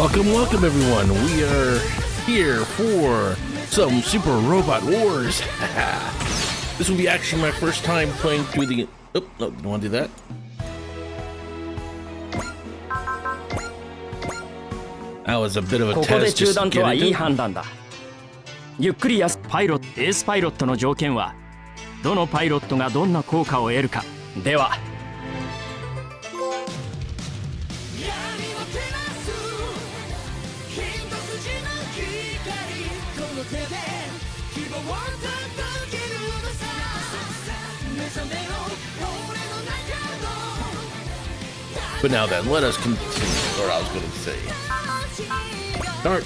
Welcome everyone. We are here for some Super Robot Wars. This will be actually my first time playing through the... Oh, no, don't want to do that. That was a bit of a test just to get into. ゆっくりエースパイロットの条件はどのパイロットがどんな効果を得るかではBut now then, let us continue. Or I was going to say. Start.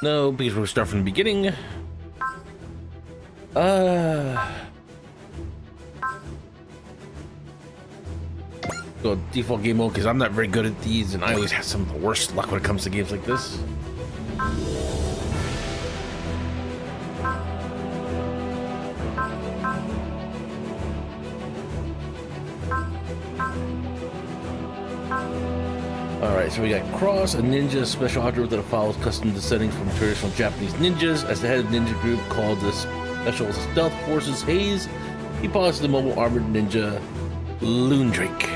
No, because we'll start from the beginning. Go default game mode because I'm not very good at these, and I always have some of the worst luck when it comes to games like this. Alright, so we got Cross, a ninja special object that follows custom descending from traditional Japanese ninjas. As the head of the ninja group called the Special Stealth Forces Haze, he pilots the mobile armored ninja Loondrake.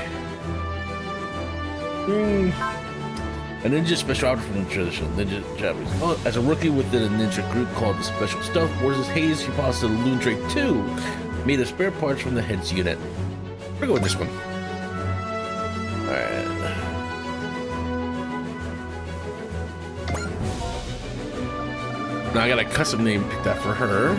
A ninja special object from the traditional ninja Japanese. As a rookie within a ninja group called the Special Stealth Forces Haze, he pilots the Loondrake 2, made of spare parts from the head's unit. We're going with this one. Alright. Now I got a custom name picked out for her.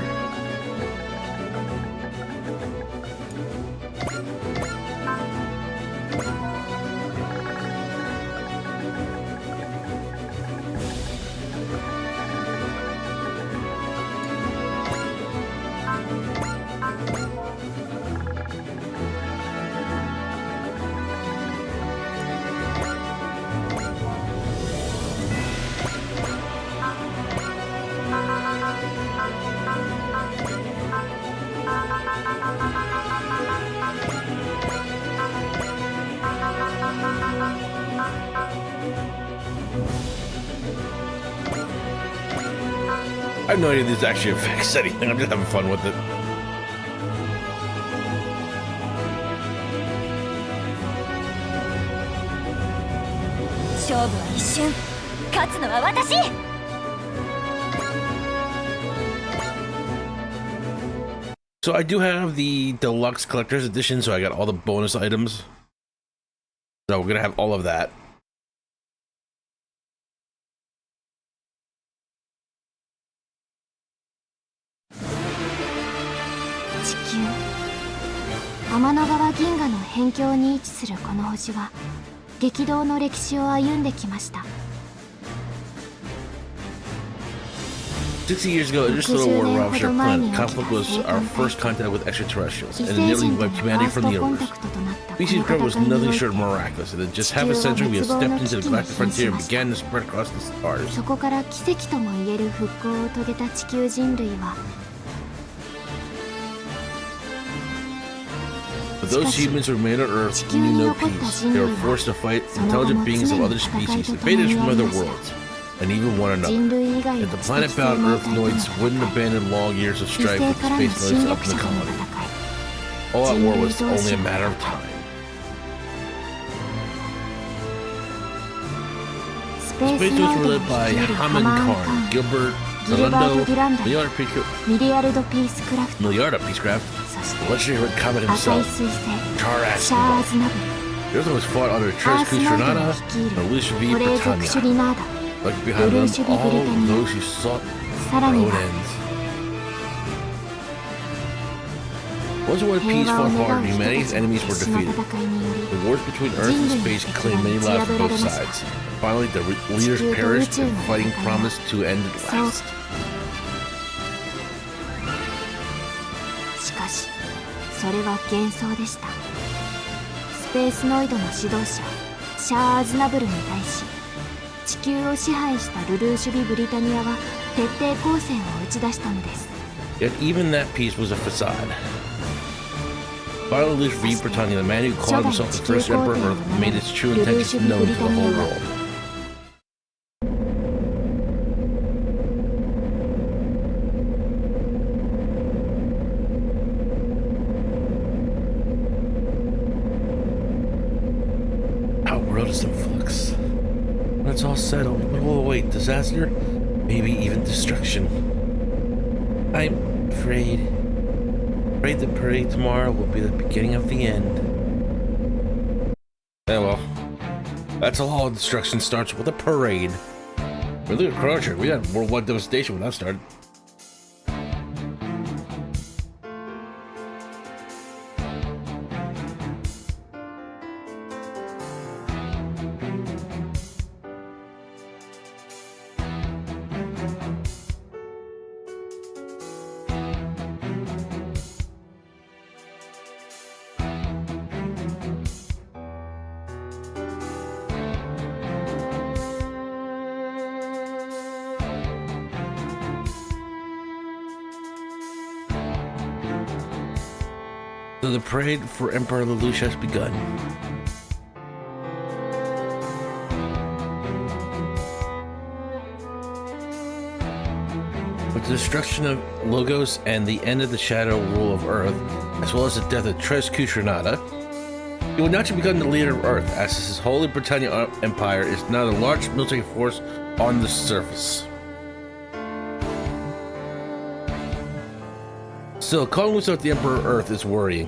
I have no idea this actually affects anything. I'm just having fun with it. So I do have the deluxe collector's edition, so I got all the bonus items. So we're gonna have all of that. "60 years ago, in this little war ravaged our planet. Conflict was our first contact with extraterrestrials, and it nearly wiped humanity from the universe. Species growth was nothing short of miraculous, and in just half a century we have stepped into the galactic frontier and began to spread across the stars. But those humans who remained on Earth knew no peace. They were forced to fight intelligent beings of other species, invaders from other worlds, and even one another. If the planet-bound Earthnoids wouldn't abandon long years of strife with the Spacenoids up in the colony, all that war was only a matter of time." The Spacenoids were led by Haman Karn, Gilbert, Rolando, Miliarda Peacecraft, the legendary Comet himself, Charas. The other was fought under Tres Custronata and Lucia V. Britannia. Like behind them, all of those who sought their own ends. Once when peace fought hard, humanity's enemies were defeated. The wars between Earth and space claimed many lives on both sides. Finally, the leaders perished and fighting promised to end at last. それは幻想でした。スペースノイドの指導者シャア・アズナブルに対し地球を支配したルルーシュビ・ブリタニアは徹底抗戦を打ち出したのです。 Yet even that piece was a facade. Final Leash V Britannia, the man who called himself the first Emperor of Earth, made his true intentions known to the whole world. Our world is in flux. When it's all settled, we'll await disaster, maybe even destruction. I'm afraid the parade tomorrow will be the beginning of the end. Yeah, well, that's all destruction starts with a parade. But look at Crusher, we had worldwide devastation when that started. So the parade for Emperor Lelouch has begun. With the destruction of Logos and the end of the shadow rule of Earth, as well as the death of Tres Kutranada, he will naturally become the leader of Earth, as his Holy Britannia Empire is now the largest military force on the surface. Still, calling himself the Emperor of Earth is worrying.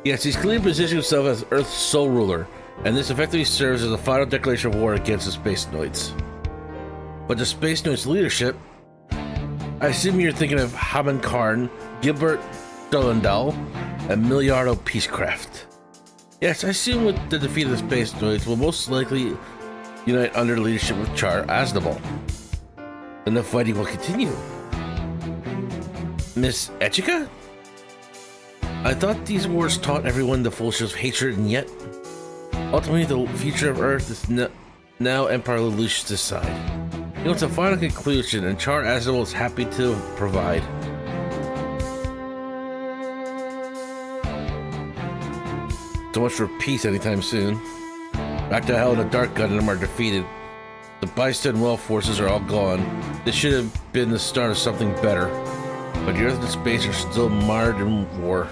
Yes, he's clearly positioned himself as Earth's sole ruler, and this effectively serves as a final declaration of war against the Space Noids. But the Space Noids leadership, I assume you're thinking of Haman Karn, Gilbert Dolendal, and Miliardo Peacecraft. Yes, I assume with the defeat of the Space Noids, will most likely unite under the leadership of Char Aznable. And the fighting will continue. Miss Echika? I thought these wars taught everyone the full show of hatred, and yet, ultimately the future of Earth is now Emperor Lelouch's decide. He wants a final conclusion, and Char Aznable is happy to provide. So much for peace anytime soon. Back to hell in the Dark Gun and them are defeated. The Bystad and Well forces are all gone. This should have been the start of something better. But the Earth and space are still mired in war.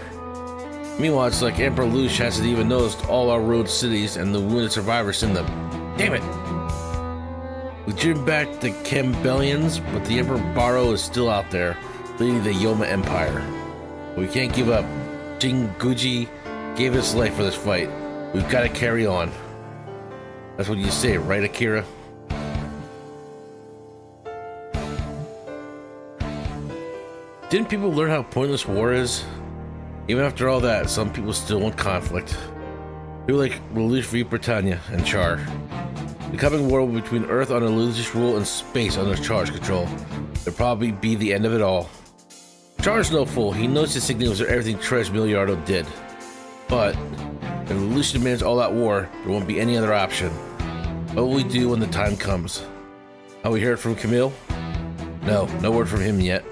Meanwhile, it's like Emperor Lelouch hasn't even noticed all our ruined cities and the wounded survivors in them. Damn it! We turned back the Campbellians, but the Emperor Barrow is still out there, leading the Yoma Empire. But we can't give up. Jinguji gave his life for this fight. We've got to carry on. That's what you say, right, Akira? Didn't people learn how pointless war is? Even after all that, some people still want conflict. People like Lelouch v Britannia and Char. The coming war between Earth under Lelouch's rule and space under Char's control. It'll probably be the end of it all. Char's no fool. He knows his signals are everything Tres Miliardo did. But if Lelouch demands all that war, there won't be any other option. What will we do when the time comes? Have we heard from Camille? No word from him yet.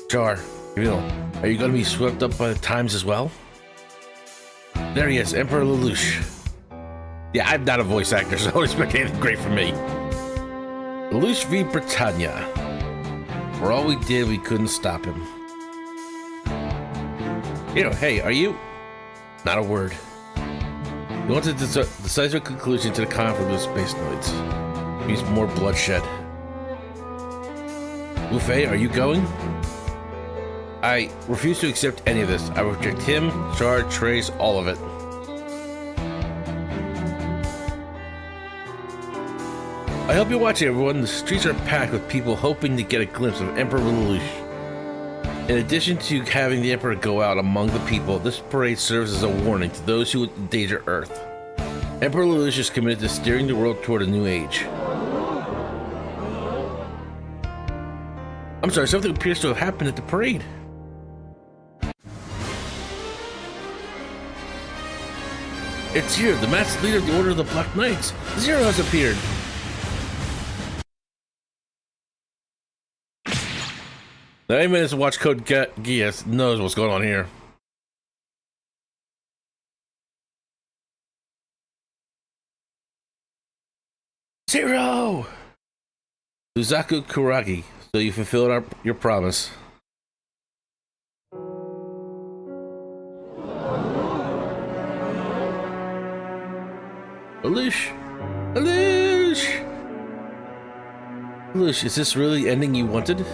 Char, Camille, are you going to be swept up by the times as well? There he is, Emperor Lelouch. Yeah, I'm not a voice actor, so don't expect anything great from me. Lelouch v Britannia. For all we did, we couldn't stop him. Hey, are you? Not a word. He wants a decisive conclusion to the conflict with Space Noids. Means more bloodshed. Luffy, are you going? I refuse to accept any of this. I reject him, Char, Trace, all of it. I hope you're watching, everyone. The streets are packed with people hoping to get a glimpse of Emperor Lelouch. In addition to having the Emperor go out among the people, this parade serves as a warning to those who would endanger Earth. Emperor Lelouch is committed to steering the world toward a new age. I'm sorry, something appears to have happened at the parade. It's here, the masked leader of the Order of the Black Knights. Zero has appeared. Anyone that's watched Code Geass knows what's going on here. Zero! Suzaku Kuragi, so you fulfilled your promise. Lelouch! Lelouch! Lelouch, is this really the ending you wanted?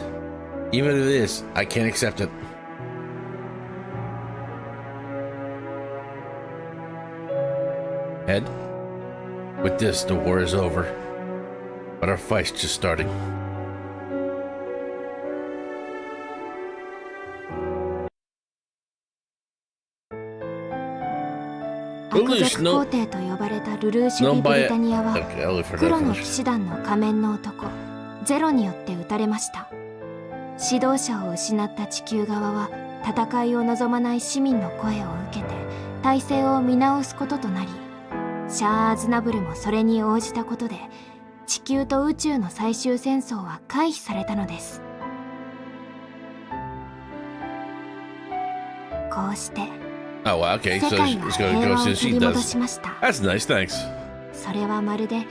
Even if it is, I can't accept it. Ed, with this, the war is over. But our fight's just starting. Lelouch, no. Known by it. 黒の騎士団の仮面の男ゼロによって撃たれました。指導者を失った地球側は戦いを望まない市民の声を受けて体制を見直すこととなり、シャア・アズナブルもそれに応じたことで地球と宇宙の最終戦争は回避されたのです。こうして世界は平和を取り戻しました。That's nice, thanks. それはまるで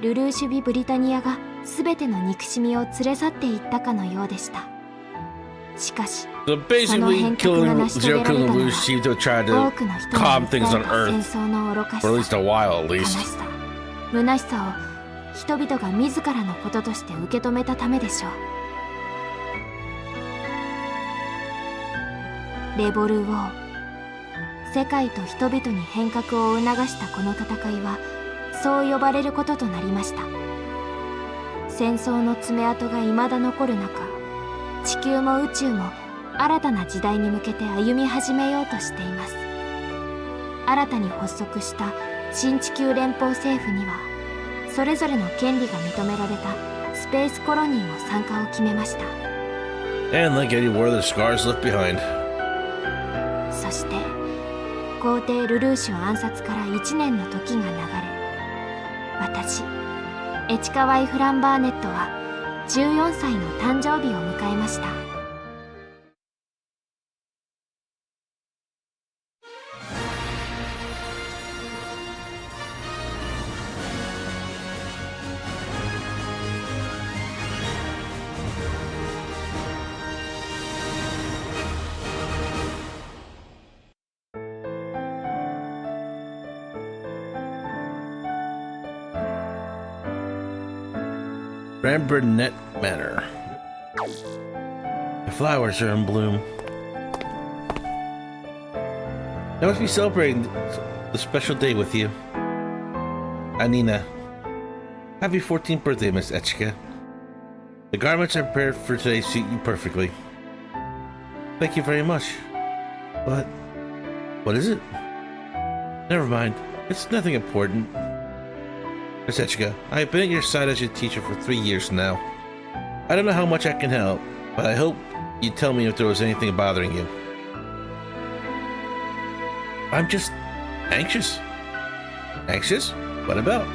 ルルーシュ・ビ・ブリタニアが全ての憎しみを連れ去っていったかのようでした。しかし、その変革が成し遂げられたのは多くの人が訴えた戦争の愚かしさ、悲しさ、虚しさを人々が自らのこととして受け止めたためでしょう。レボル・ウォー、世界と人々に変革を促したこの戦いはそう呼ばれることとなりました。戦争の爪痕が未だ残る中、地球も宇宙も新たな時代に向けて歩み始めようとしています。新たに発足した新地球連邦政府にはそれぞれの権利が認められたスペースコロニーも参加を決めました。 And like Eddie wore the scars left behind. そして皇帝ルルーシュ暗殺から1年の時が流れ、私エチカ・ワイフランバーネットは14歳の誕生日を迎えました。Burnett Manor. The flowers are in bloom. I must be celebrating the special day with you. Anina. Happy 14th birthday, Miss Echika. The garments I prepared for today suit you perfectly. Thank you very much. But what is it? Never mind. It's nothing important. Miss Echika, I have been at your side as your teacher for 3 years now. I don't know how much I can help, but I hope you'd tell me if there was anything bothering you. I'm just anxious. Anxious? What about?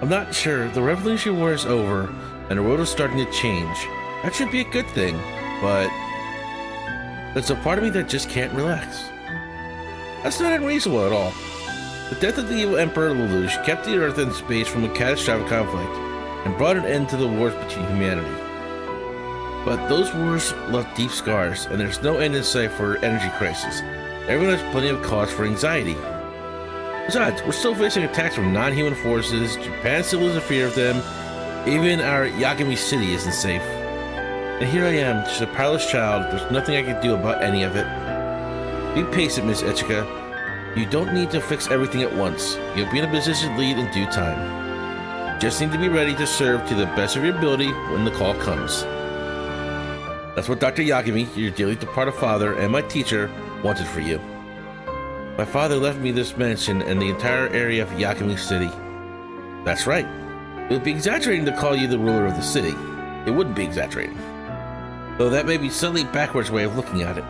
I'm not sure. The Revolutionary War is over, and the world is starting to change. That should be a good thing, but there's a part of me that just can't relax. That's not unreasonable at all. The death of the evil Emperor Lelouch kept the Earth and space from a catastrophic conflict and brought an end to the wars between humanity. But those wars left deep scars, and there's no end in sight for energy crisis. Everyone has plenty of cause for anxiety. Besides, we're still facing attacks from non-human forces, Japan still is in fear of them, even our Yagami city isn't safe. And here I am, just a powerless child, there's nothing I can do about any of it. Be patient, Miss Echika. You don't need to fix everything at once. You'll be in a position to lead in due time. Just need to be ready to serve to the best of your ability when the call comes. That's what Dr. Yagami, your dearly departed father and my teacher, wanted for you. My father left me this mansion and the entire area of Yagami City. That's right. It would be exaggerating to call you the ruler of the city. It wouldn't be exaggerating. Though that may be a slightly backwards way of looking at it.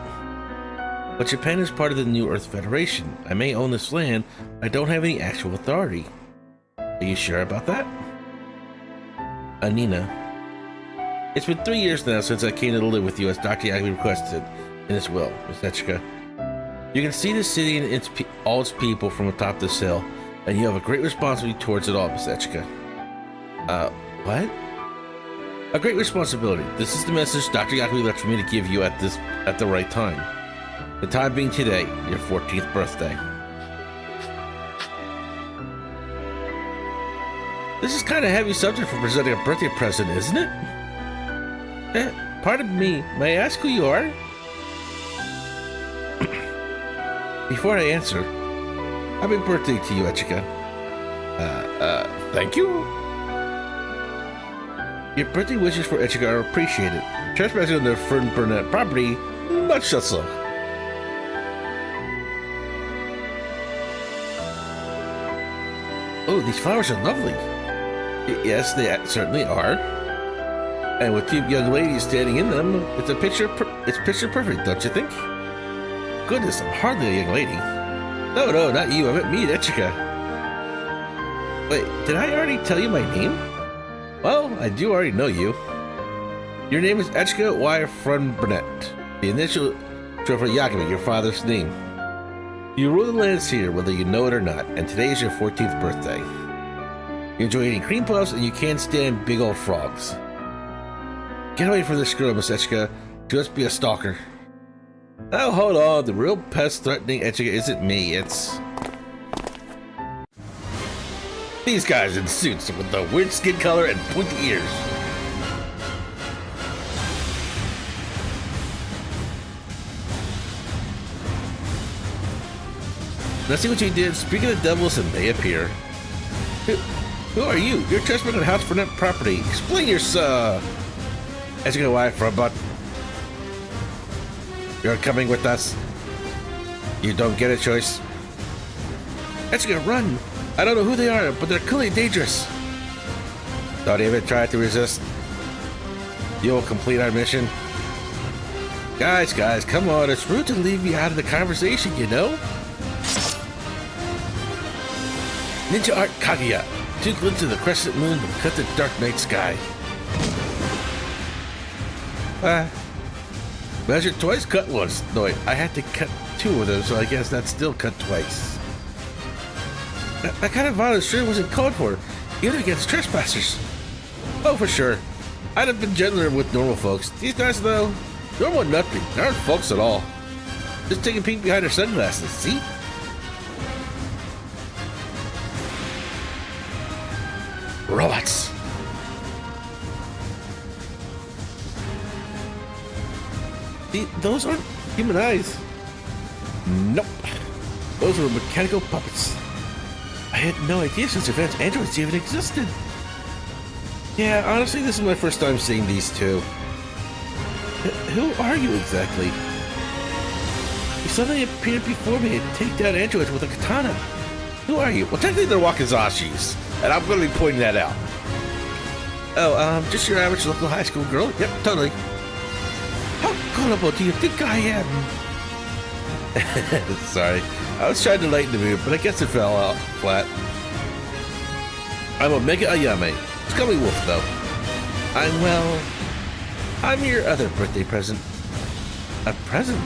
But Japan is part of the New Earth Federation. I may own this land, I don't have any actual authority. Are you sure about that? Anina. It's been 3 years now since I came to live with you as Dr. Yagami requested in his will, Miss Etchika. You can see the city and all its people from atop this hill, and you have a great responsibility towards it all, Miss Etchika. What? A great responsibility. This is the message Dr. Yagami left for me to give you at the right time. The time being today, your 14th birthday. This is kind of a heavy subject for presenting a birthday present, isn't it? Pardon me, may I ask who you are? Before I answer, happy birthday to you, Etchika. Thank you? Your birthday wishes for Etchika are appreciated. Trespassing on the Fern Burnett property, much less so. Oh, these flowers are lovely. Yes, they certainly are. And with two young ladies standing in them, it's picture perfect, don't you think? Goodness, I'm hardly a young lady. No, not you. I meant me, Etchika. Wait, did I already tell you my name? Well, I do already know you. Your name is Etchika Y. Frun Burnett, the initial short for Yagami, your father's name. You rule the lands here, whether you know it or not, and today is your 14th birthday. You enjoy eating cream puffs, and you can't stand big old frogs. Get away from this girl, Miss Etchika. She must be a stalker. Oh, hold on. The real pest-threatening Etchika isn't me. It's these guys in suits with the weird skin color and pointy ears. Let's see what you did. Speaking of devils, and they appear. Who are you? You're trespassing on House Burnett property. Explain yourself. Etchika Y. Frobot. You're coming with us. You don't get a choice. Etchika, run! I don't know who they are, but they're clearly dangerous. Don't even try to resist. You'll complete our mission. Guys, come on. It's rude to leave me out of the conversation, you know? Ninja Art Kaguya. 2 glints of the crescent moon will cut the dark night sky. Measured twice, cut once. No, wait, I had to cut 2 of them, so I guess that's still cut twice. That kind of violence sure wasn't called for, even against trespassers. Oh, for sure. I'd have been gentler with normal folks. These guys, though, normal nothing. They aren't folks at all. Just taking a peek behind their sunglasses, see? Robots. Those aren't human eyes. Nope. Those were mechanical puppets. I had no idea such advanced androids even existed. Yeah, honestly, this is my first time seeing these two. Who are you exactly? You suddenly appeared before me and take down androids with a katana. Who are you? Well, technically they're wakizashis, and I'm going to be pointing that out. Oh, just your average local high school girl? Yep, totally. How gullible do you think I am? Sorry, I was trying to lighten the mood, but I guess it fell out flat. I'm Omega Ayame. Just call me Wolf, though. I'm your other birthday present. A present?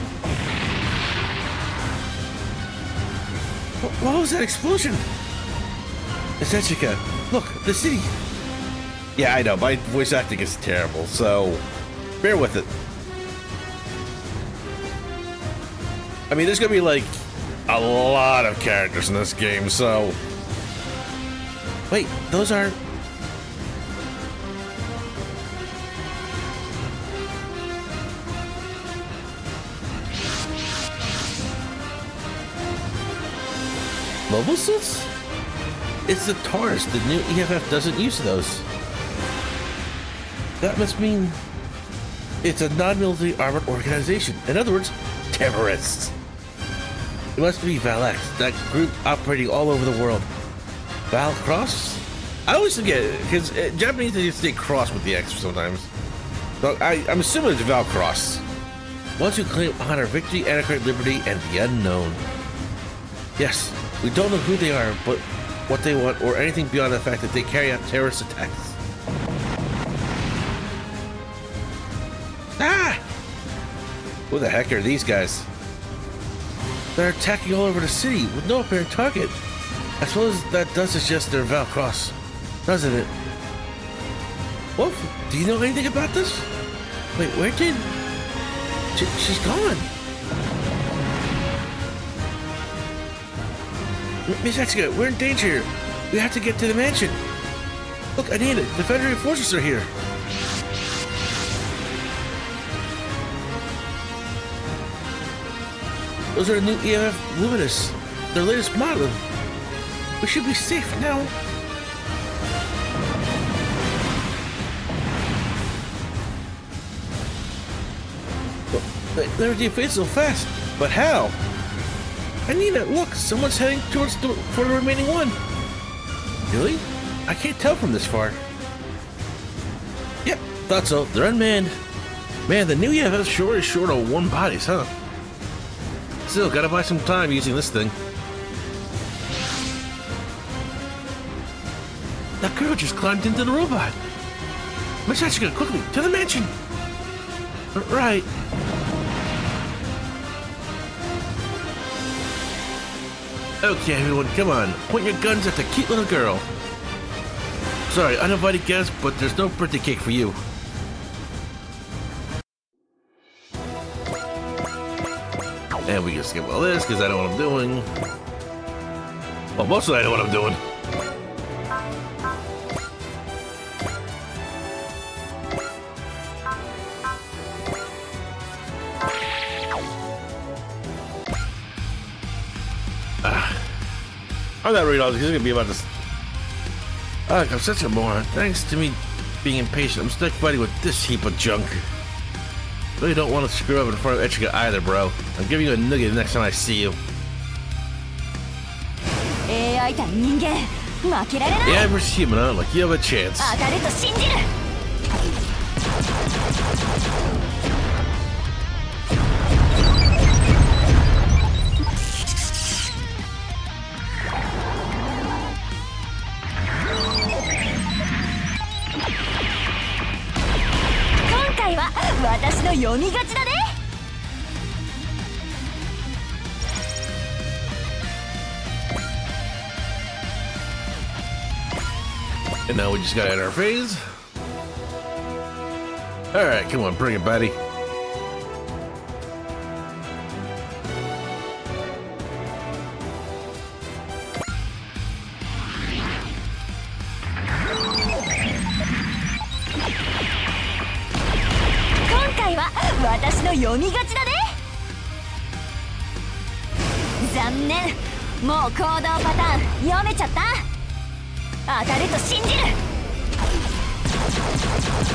What was that explosion? It's Etchika. Look, the city. Yeah, I know, my voice acting is terrible, so bear with it. I mean, there's gonna be like a lot of characters in this game, so... Wait, those are... mobile suits? It's the Taurus. The new EFF doesn't use those. That must mean it's a non-military armored organization. In other words, terrorists. It must be Valex, that group operating all over the world. Val Cross? I always forget it, because Japanese they say cross with the X sometimes. So I'm assuming it's Val Cross. Ones who claim honor, victory, anarchy, liberty, and the unknown. Yes, we don't know who they are, but what they want, or anything beyond the fact that they carry out terrorist attacks. Who the heck are these guys? They're attacking all over the city with no apparent target. I suppose that does suggest they're Valcross, doesn't it? Wolf, do you know anything about this? Wait, where did... She's gone. Miss Jessica, we're in danger. We have to get to the mansion. Look, Anita, the Federation forces are here. Those are the new EMF Luminous, their latest model. We should be safe now. They're defeated so fast, but how? Anita, look, someone's heading towards for the remaining one. Really? I can't tell from this far. Yep, thought so. They're unmanned. Man, the new EMF sure is short of one bodies, huh? Still, gotta buy some time using this thing. That girl just climbed into the robot. Miss Jessica, quickly, to the mansion. Right. Okay, everyone, come on. Point your guns at the cute little girl. Sorry, uninvited guest, but there's no birthday cake for you. And we can skip all this because I know what I'm doing. Well, mostly I know what I'm doing. I'm not reading all this. It's gonna be about this. I'm such a moron. Thanks to me being impatient, I'm stuck fighting with this heap of junk. Really don't want to screw up in front of Echiga either, bro. I'm giving you a nugget the next time I see you. AI versus human, huh? Like you have a chance. 私の読み勝ちだね。And now we just gotta end our phase. Alright, come on, bring it, buddy.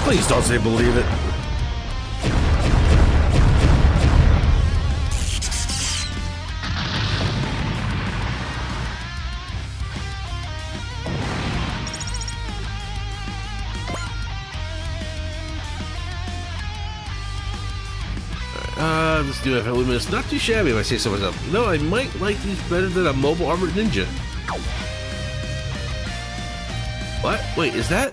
Please don't say believe it. Let's do it. Luminous. Not too shabby if I say so myself. No, I might like these better than a mobile armored ninja. What? Wait, is that?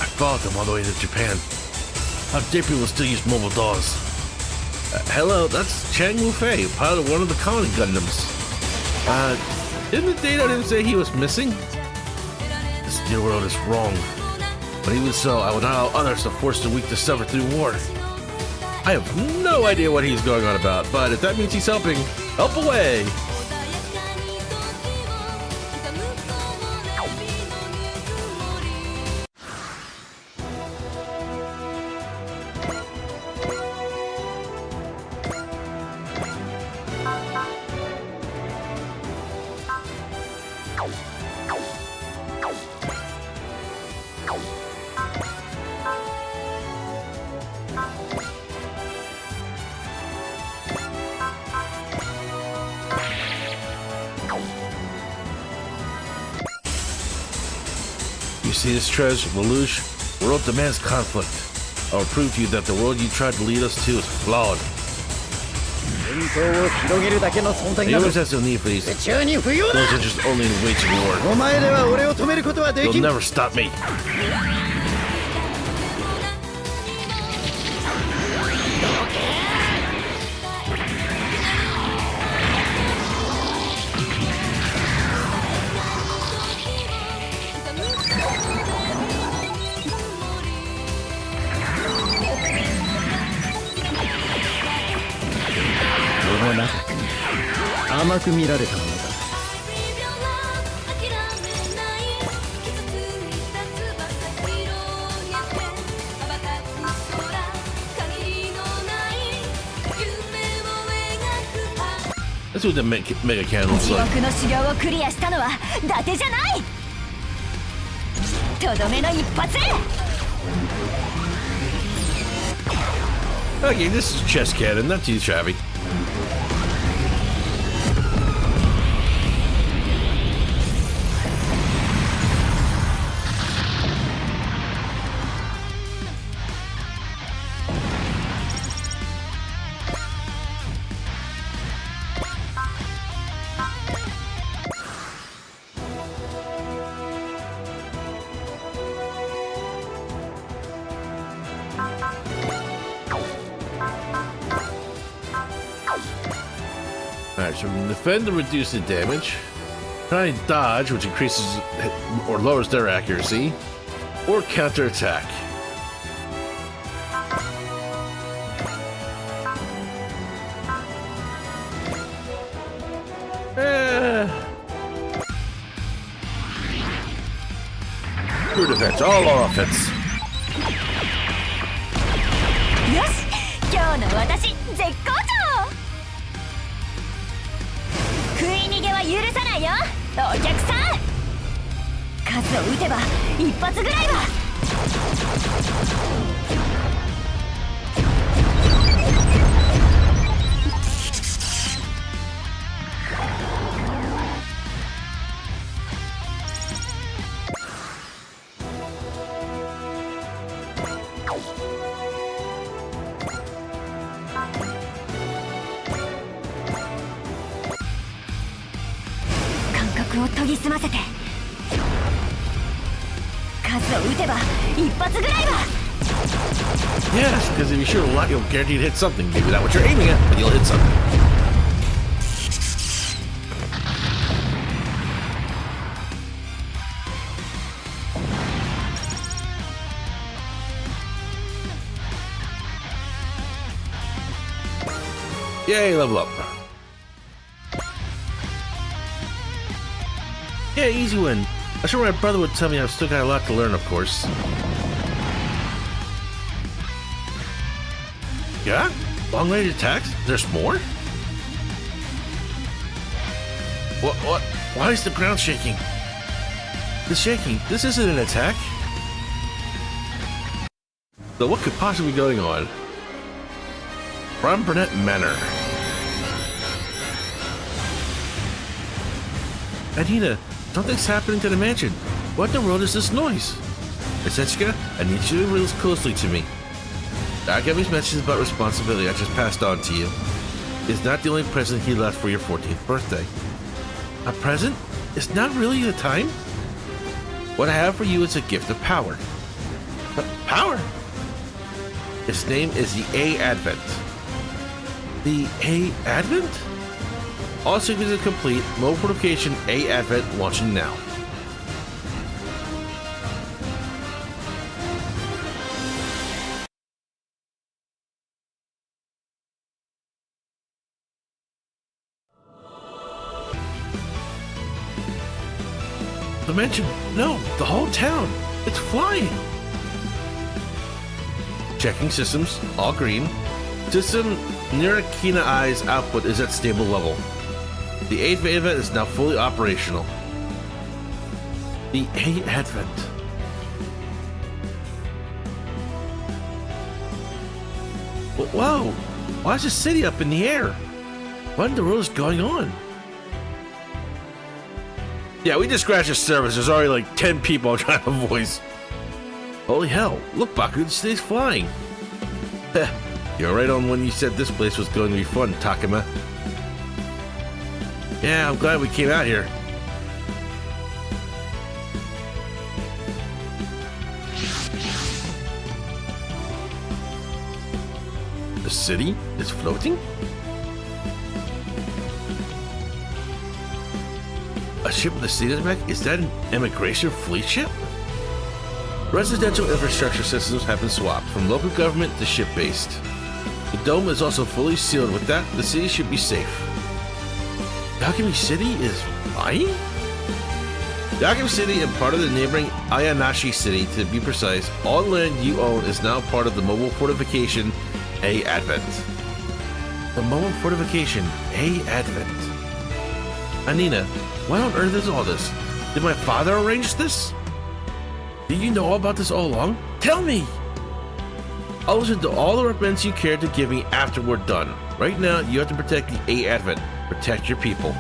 I followed them all the way to Japan. How dare people still use mobile dolls? Hello, that's Chang Wu-Fei, pilot of one of the colony Gundams. Didn't the data didn't say he was missing? The Steel World is wrong. But even so, I would not allow others to force the weak to suffer through war. I have no idea what he's going on about, but if that means he's helping, help away! You see this treasure, Lelouch? The world demands conflict. I will prove to you that the world you tried to lead us to is flawed. He always has no need for these. Those interested only in waging war. You'll never stop me. なた君甘く見られたものだ。That's what the Mega Cannon looks 地 like. 獄の修行をクリアしたのは伊達じゃない。とどめの一発。 Okay, this is chest cannon, not too shabby. Alright, so we can defend and reduce the damage. Try and dodge, which increases or lowers their accuracy. Or counterattack. Good defense, all our offense. よし、今日の私絶好調。食い逃げは許さないよ、お客さん。数を撃てば一発ぐらいは。を研ぎ澄ませて数を撃てば一発ぐらいは。 Yes, because if you shoot a lot, you'll guarantee to hit something. Maybe not what you're aiming at, but you'll hit something. Yay, level up. Yeah, easy win. I'm sure my brother would tell me I've still got a lot to learn, of course. Yeah? Long range attacks? There's more? What? Why is the ground shaking? It's shaking. This isn't an attack. So what could possibly be going on? From Burnett Manor. Adina, something's happening to the mansion. What in the world is this noise? Isetsuka, I need you to listen closely to me. Agami's message about responsibility I just passed on to you. It's not the only present he left for your 14th birthday. A present? It's not really the time? What I have for you is a gift of power. Power? Its name is the A Advent. The A Advent? All signatures complete. Mobile notification A Advent launching now. The mansion? No, the whole town. It's flying. Checking systems, all green. System Nirakina Eye's output is at stable level. The 8th Advent is now fully operational. The 8th Advent. Whoa! Why is the city up in the air? What in the world is going on? Yeah, we just scratched the surface. There's already like 10 people trying to voice. Holy hell, look Baku, the city's flying. You're right on when you said this place was going to be fun, Takuma. Yeah, I'm glad we came out here. The city is floating? A ship with a city mech? Is that an immigration fleet ship? Residential infrastructure systems have been swapped from local government to ship-based. The dome is also fully sealed. With that, the city should be safe. Yakami City is mine? Yakami City and part of the neighboring Ayanashi City, to be precise, all land you own is now part of the mobile fortification A Advent. The mobile fortification A Advent. Anina, why on earth is all this? Did my father arrange this? Did you know all about this all along? Tell me! I'll listen to all the recommends you care to give me after we're done. Right now, you have to protect the A Advent. Protect your people.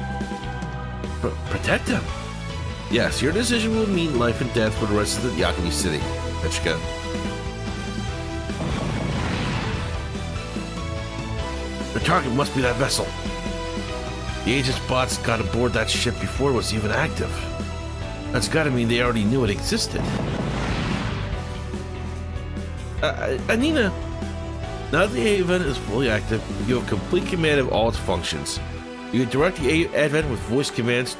Protect them? Yes, your decision will mean life and death for the rest of the Yakami City. Mecha. The target must be that vessel. The agent's bots got aboard that ship before it was even active. That's gotta mean they already knew it existed. Anina, now that the A Advent is fully active, you have complete command of all its functions. You can direct the A Advent with voice commands,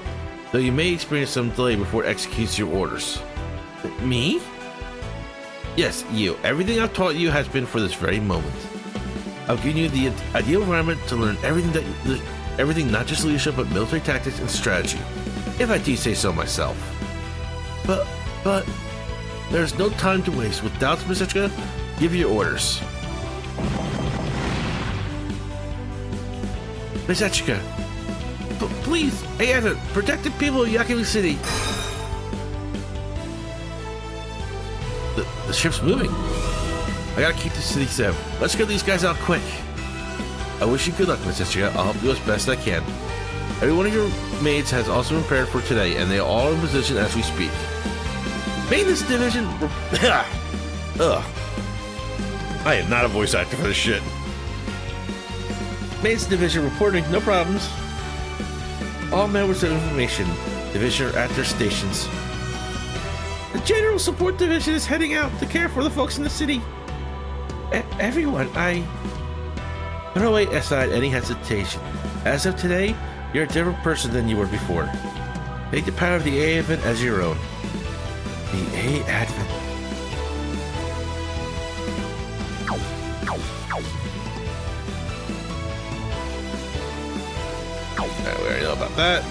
though you may experience some delay before it executes your orders. Me? Yes, you. Everything I've taught you has been for this very moment. I've given you the ideal environment to learn everything, not just leadership, but military tactics and strategy, if I do say so myself. But, there's no time to waste. With doubts, Misechka, give your orders. Misechka, please, A Advent, protect the people of Yakami City. The ship's moving. I gotta keep the city safe. Let's get these guys out quick. I wish you good luck, Misechka. I'll help you as best I can. Every one of your maids has also been prepared for today, and they are all in position as we speak. Maintenance division. Ugh. I am not a voice actor for this shit. Maintenance division reporting, no problems. All members of information division are at their stations. The general support division is heading out to care for the folks in the city. Everyone, Put away aside any hesitation. As of today, you're a different person than you were before. Take the power of the A Advent as your own. The A Advent. We already know about that.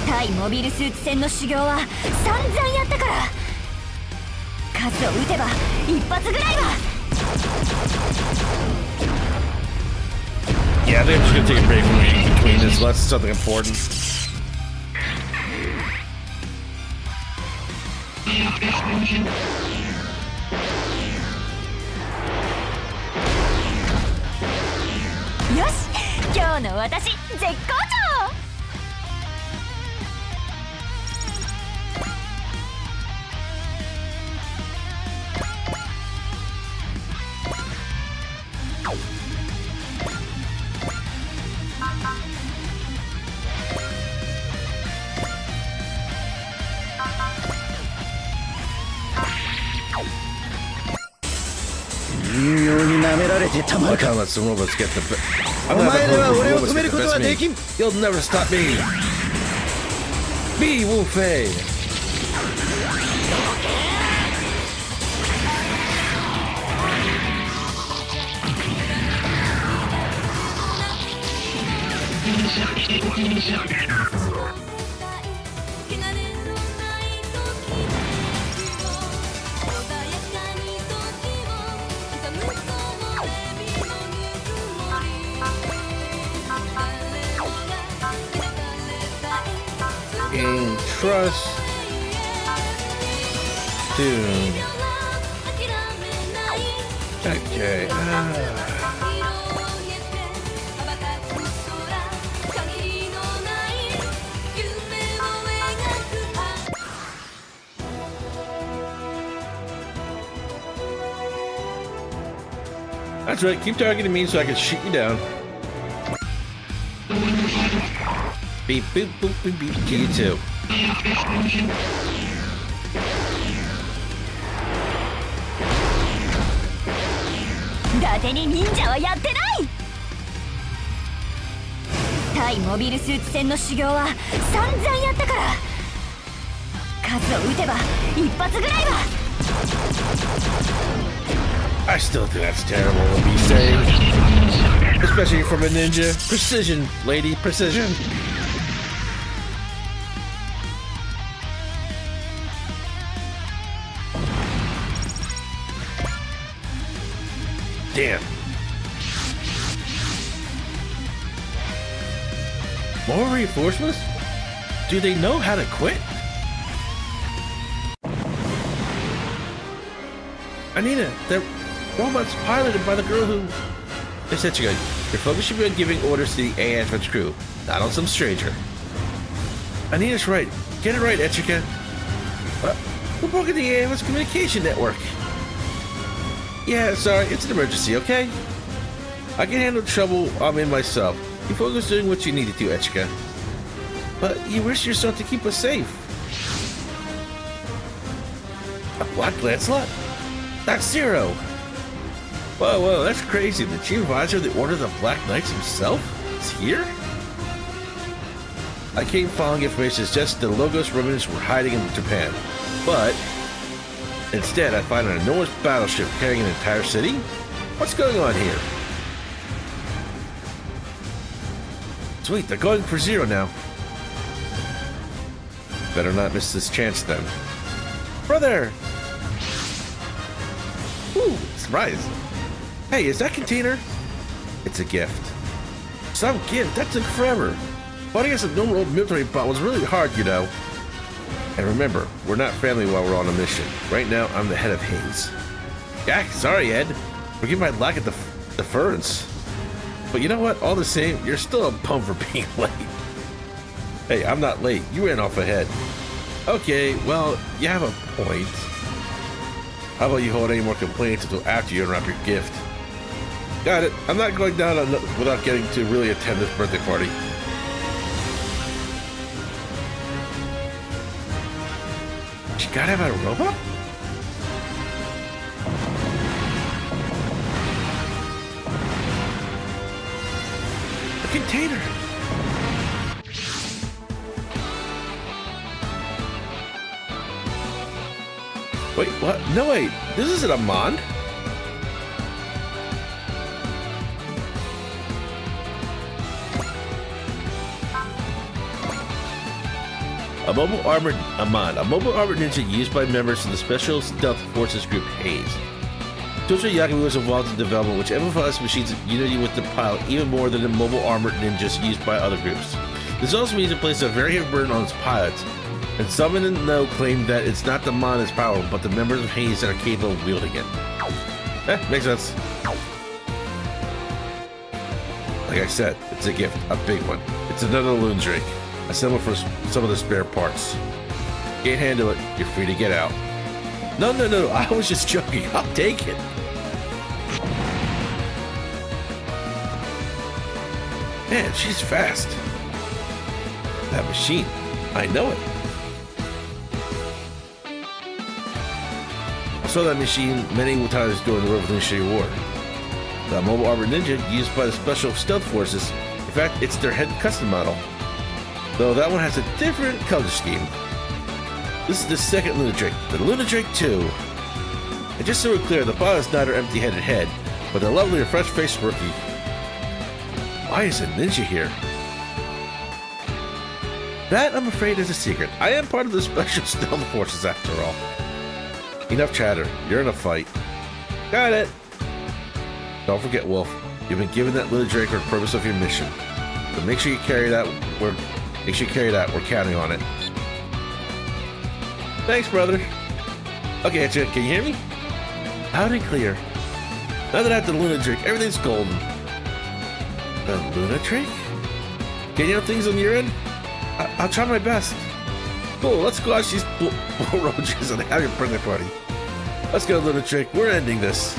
対モビルスーツ戦の修行は散々やったから、数を撃てば一発ぐらいは。 Yeah, I think I'm just gonna take a break from reading between this. That's something important.よし、今日の私絶好調。 I can't let some robots get the best. I'm not letting robots get the best of me. You'll never stop me. Me, Wu Fei. Gain trust. Dude. Okay. That's right. Keep targeting me so I can shoot you down. Beep, boop, boop, boop, beep. To you too. 伊達に忍者はやってない。対モビルスーツ戦の修行は散々やったから、数を撃てば一発ぐらいは。 I still think that's terrible to be saying. Especially from a ninja. Precision, lady, precision. Damn. More reinforcements? Do they know how to quit? Anita, they're robots piloted by the girl who... They said you your focus should be on giving orders to the AF's crew, not on some stranger. Anita's right. Get it right, Echica. We're broken the AF's communication network. Yeah, sorry, it's an emergency, okay? I can handle the trouble I'm in myself. You focus doing what you need to do, Echica. But you risk yourself to keep us safe. A Black Lancelot? That's Zero! Whoa, that's crazy. The chief advisor of the Order of the Black Knights himself is here? I came following information suggesting the Logos remnants were hiding in Japan. But instead, I find an enormous battleship carrying an entire city? What's going on here? Sweet, they're going for Zero now. Better not miss this chance then. Brother! Ooh, surprise. Hey, is that container? It's a gift. Some gift? That took forever. Fighting against a normal old military bot was really hard, you know. And remember, we're not family while we're on a mission. Right now, I'm the head of Hayes. Yeah, sorry, Ed. Forgive my lack of deference. But you know what? All the same, you're still a bum for being late. Hey, I'm not late. You ran off ahead. Okay, well, you have a point. How about you hold any more complaints until after you unwrap your gift? Got it. I'm not going down without getting to really attend this birthday party. She gotta have a robot? A container. Wait, what? No, wait. This isn't a Mond? A mobile armored ninja used by members of the Special Stealth Forces Group Hayes. Tojo Yagami was involved in development, which emphasized machines' unity with the pilot even more than the mobile armored ninjas used by other groups. This also means it places a very heavy burden on its pilots, and some in the know claim that it's not the Mon that's powerful, but the members of Hayes that are capable of wielding it. Makes sense. Like I said, it's a gift, a big one. It's another Loon Drake. Assemble for some of the spare parts. Can't handle it, you're free to get out. No, I was just joking. I'll take it. Man, she's fast. That machine, I know it. I saw that machine many times during the Revolutionary War. The mobile armored ninja used by the Special Stealth Forces. In fact, it's their head custom model. Though that one has a different color scheme. This is the second Luna Drake, the Luna Drake 2. And just so we're clear, the pilot is not her empty-headed head, but a lovely and fresh-faced rookie. Why is a ninja here? That, I'm afraid, is a secret. I am part of the Special Stealth Forces after all. Enough chatter. You're in a fight. Got it. Don't forget, Wolf. You've been given that Luna Drake for the purpose of your mission. So make sure you carry that. We're counting on it. Thanks, brother. Okay, can you hear me? Loud and clear. Now that I have the Luna Drake, everything's golden. The Luna Drake? Can you have things on your end? I'll try my best. Cool, let's go out these bull roaches and have your birthday party. Let's go, Luna Drake. We're ending this.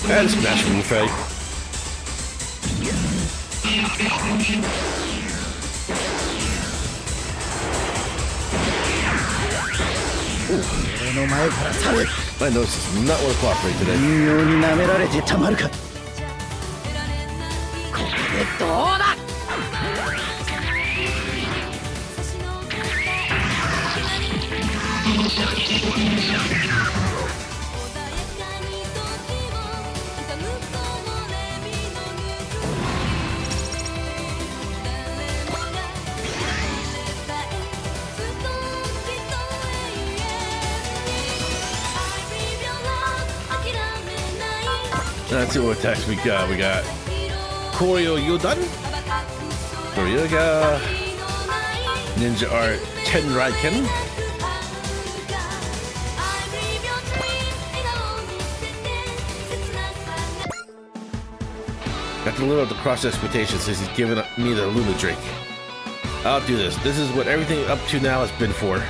And smash move fight. My nose does not want to cooperate today. 微妙に舐められてたまるか。どうだ。Let's see what attacks we got. We got Koryo Yodan, Koryoga, Ninja Art Tenraiken, got to live up to Cross expectations since he's given me the Luna Drake. I'll do this. This is what everything up to now has been for.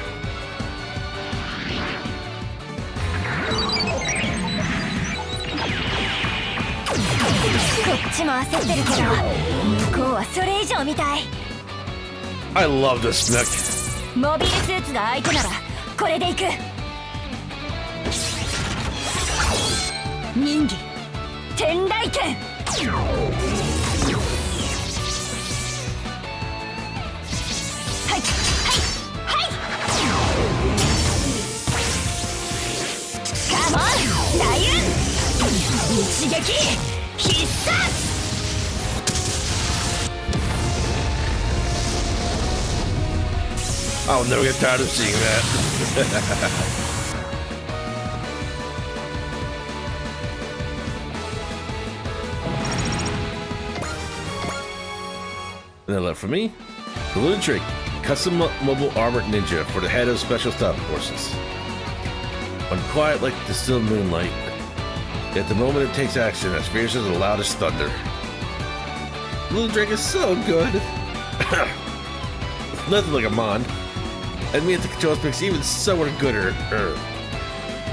I love this mech. モビルスーツが相手ならこれでいく。忍技天雷剣。はいはいはい。カモン雷雲一撃必殺。I'll never get tired of seeing that. And then left for me, the Luna Drake, custom mobile armored ninja for the head of special stop forces. When quiet like the still moonlight, at the moment it takes action as fierce as the loudest thunder. Luna Drake is so good. Nothing like a Mon. And me at the controls makes even somewhat gooder.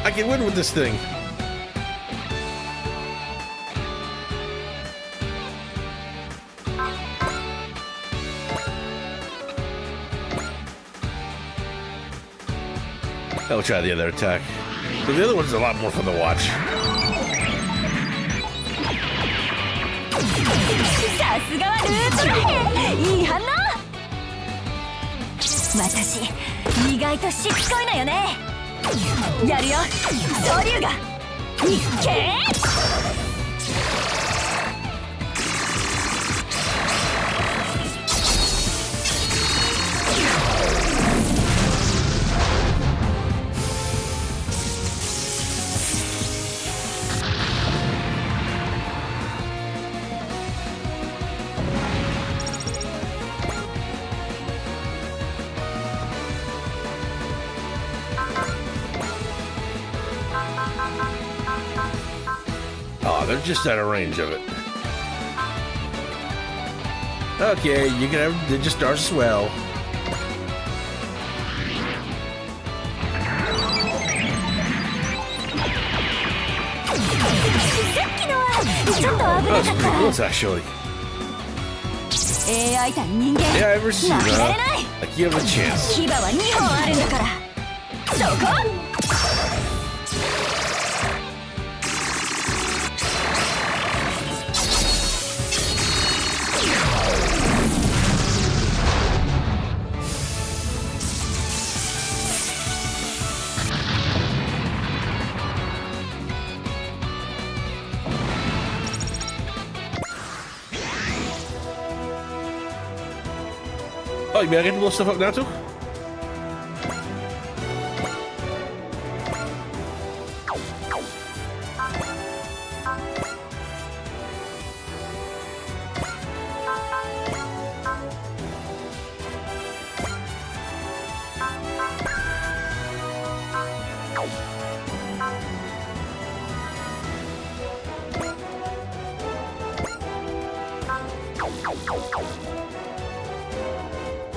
I can win with this thing. I'll try the other attack. But the other one's a lot more fun to watch. さすがはルートラヘン。いい反応。私意外としつこいのよね。やるよ総龍がいっけー。Oh, they're just out of range of it. Okay, you can have Ninja Stars as well. That's pretty close, actually. Yeah, I've ever seen that. Like you have a chance. 牙は2本あるんだから。そこ。Oh, you mean I get to blow stuff up now too?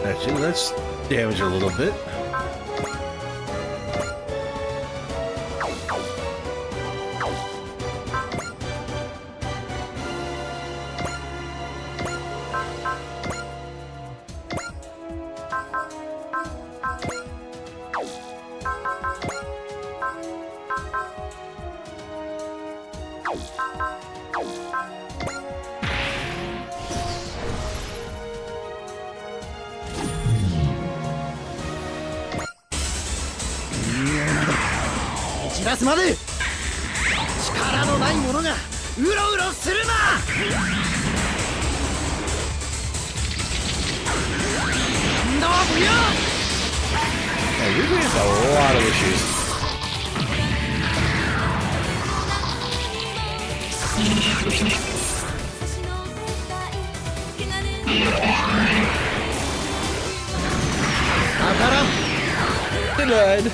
Actually, let's damage it a little bit. らすまで。力のない者がうろうろするな。どう不要。Hey, Ruby has a lot of issues. Denied.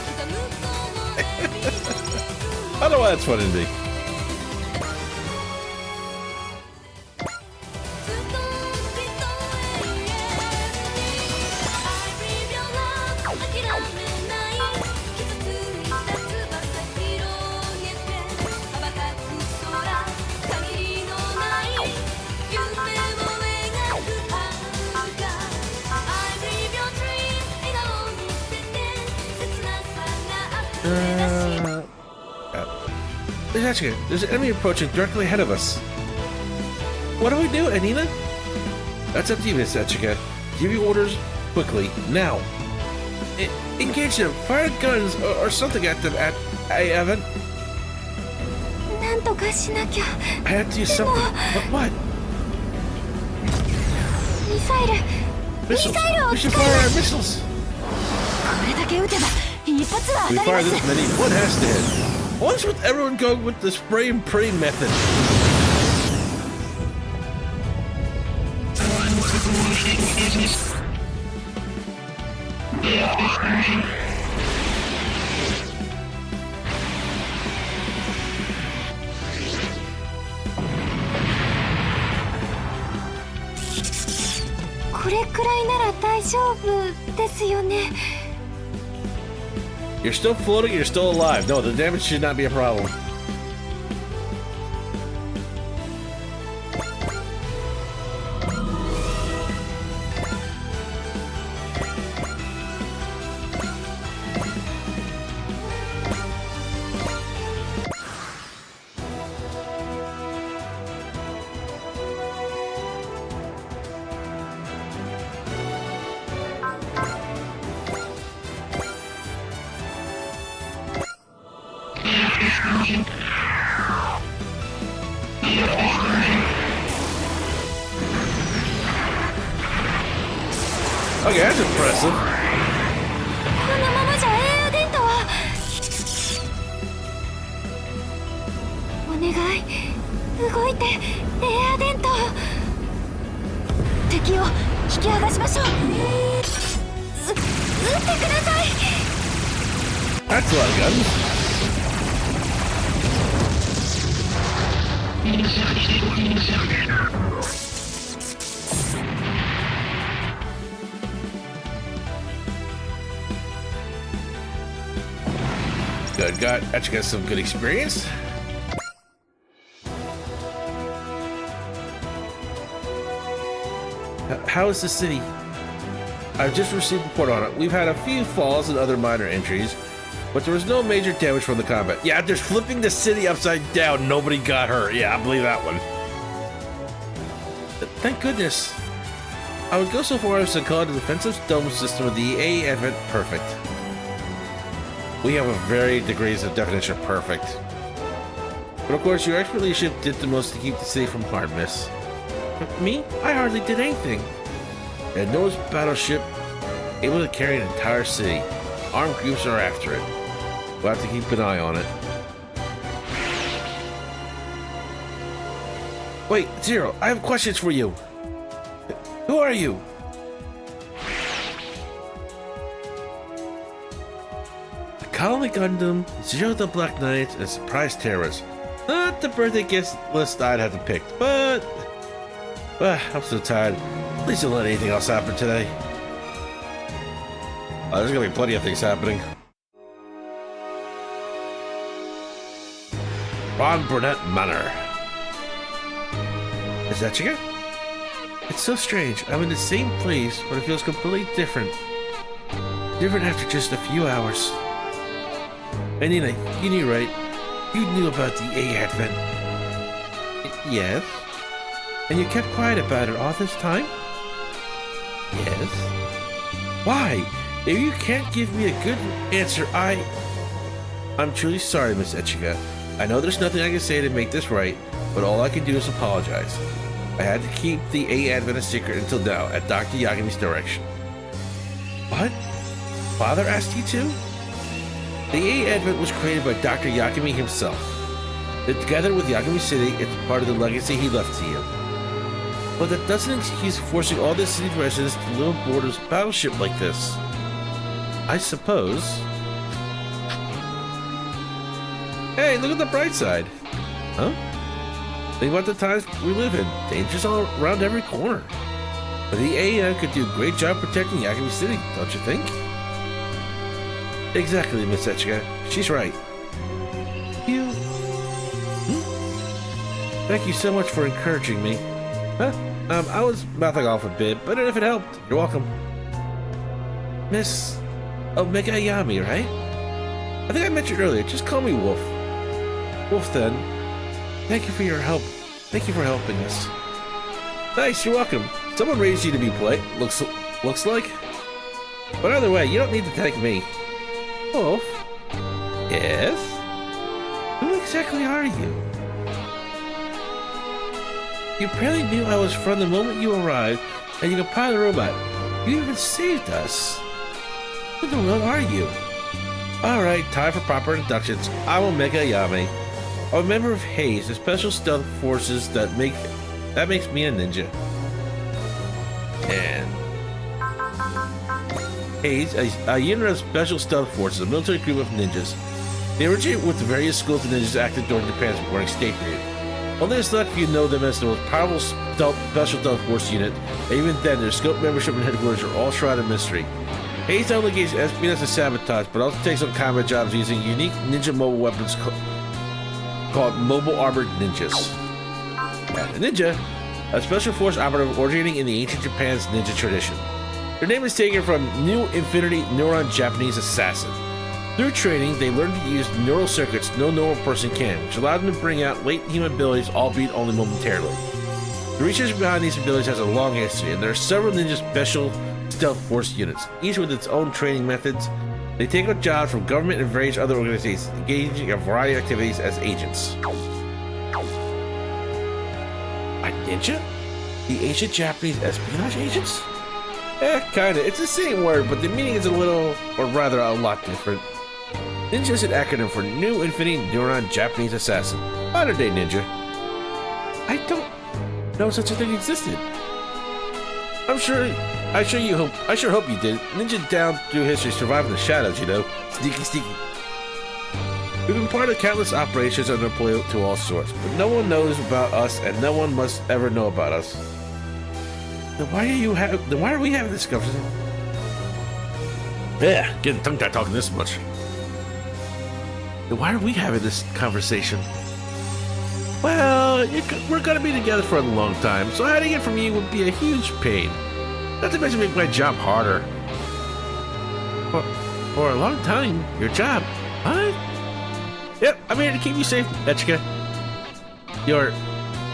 I don't know why that's funny to me. There's an enemy approaching directly ahead of us. What do we do, Anina? That's up to you, Miss Etchika. Give you orders quickly, now. Engage them, fire guns or something at them. I haven't. I have to use something. But what? Missiles. We should fire our missiles. We fire this many, one has to hit. What's with everyone going with the spray and pray method? You're still floating, you're still alive. No, the damage should not be a problem. Okay, that's impressive. That's a lot of guns. Good, actually got some good experience. How is the city? I've just received a report on it. We've had a few falls and other minor injuries, but there was no major damage from the combat. Yeah, they're flipping the city upside down. Nobody got hurt. Yeah, I believe that one. Thank goodness. I would go so far as to call the defensive dome system of the A Advent perfect. We have a varied degrees of definition of perfect. But of course, your expert leadership did the most to keep the city from hard miss. But me? I hardly did anything. And Noah's battleship able to carry an entire city. Armed groups are after it. We'll have to keep an eye on it. Wait, Zero, I have questions for you. Who are you? The Colony Gundam, Zero the Black Knight, and Surprise Terrorist. Not the birthday gift list I'd have to pick, but I'm so tired. Please don't let anything else happen today. There's gonna be plenty of things happening. Ron Burnett Manor. Is that you? It's so strange. I'm in the same place, but it feels completely different. Different after just a few hours. And Nina, you knew, right? You knew about the A Advent. Yes. And you kept quiet about it all this time? Yes. Why? If you can't give me a good answer, I'm truly sorry, Miss Ichika. I know there's nothing I can say to make this right, but all I can do is apologize. I had to keep the A Advent a secret until now, at Dr. Yagami's direction. What? Father asked you to? The A Advent was created by Dr. Yagami himself. Together with Yagami City, it's part of the legacy he left to you. But that doesn't excuse forcing all the city residents to live aboard a battleship like this. I suppose. Hey, look at the bright side. Huh? Think about the times we live in. Dangers all around every corner. But the AN could do a great job protecting Yagami City, don't you think? Exactly, Miss Ichika. She's right. You... Thank you so much for encouraging me. Huh? I was mouthing off a bit, but if it helped, you're welcome. Miss... Mecha Yami, right? I think I mentioned earlier, just call me Wolf. Wolf, then. Thank you for your help. Thank you for helping us. Nice, you're welcome. Someone raised you to be polite, looks like. But either way, you don't need to thank me. Wolf? Yes? Who exactly are you? You apparently knew I was from the moment you arrived, and you could pilot a robot. You even saved us. Who in the world are you? Alright, time for proper introductions. I'm Mecha Yami. I'm a member of Haze, the special stealth forces that makes me a ninja. And Haze, a unit of special stealth forces, a military group of ninjas. They originate with the various schools of ninjas active during Japan's warring state period. Only a select few know them as the most powerful special stealth force unit, and even then, their scope, membership, and headquarters are all shrouded in mystery. Haze not only engages espionage and sabotage, but also takes on combat jobs using unique ninja mobile weapons called mobile armored ninjas. A ninja, a special force operative originating in the ancient Japan's ninja tradition. Their name is taken from New Infinity Neuron Japanese Assassin. Through training, they learn to use neural circuits no normal person can, which allowed them to bring out latent human abilities, albeit only momentarily. The research behind these abilities has a long history, and there are several ninja special stealth force units, each with its own training methods. They take on jobs from government and various other organizations, engaging in a variety of activities as agents. A ninja? The ancient Japanese espionage agents? Kinda. It's the same word, but the meaning is a little, or rather a lot different. Ninja is an acronym for New Infinity Neuron Japanese Assassin. Modern day ninja. I don't know such a thing existed. I sure hope you did. Ninja down through history, surviving the shadows, you know. Sneaky. We've been part of countless operations and deployed to all sorts, but no one knows about us, and no one must ever know about us. Then why are we having this conversation? Yeah, getting tongue-tied talking this much. Then why are we having this conversation? Well, we're gonna be together for a long time, so hiding it from you would be a huge pain. Not to mention make my job harder. For a long time, your job, huh? Yep, I'm here to keep you safe, Ichika.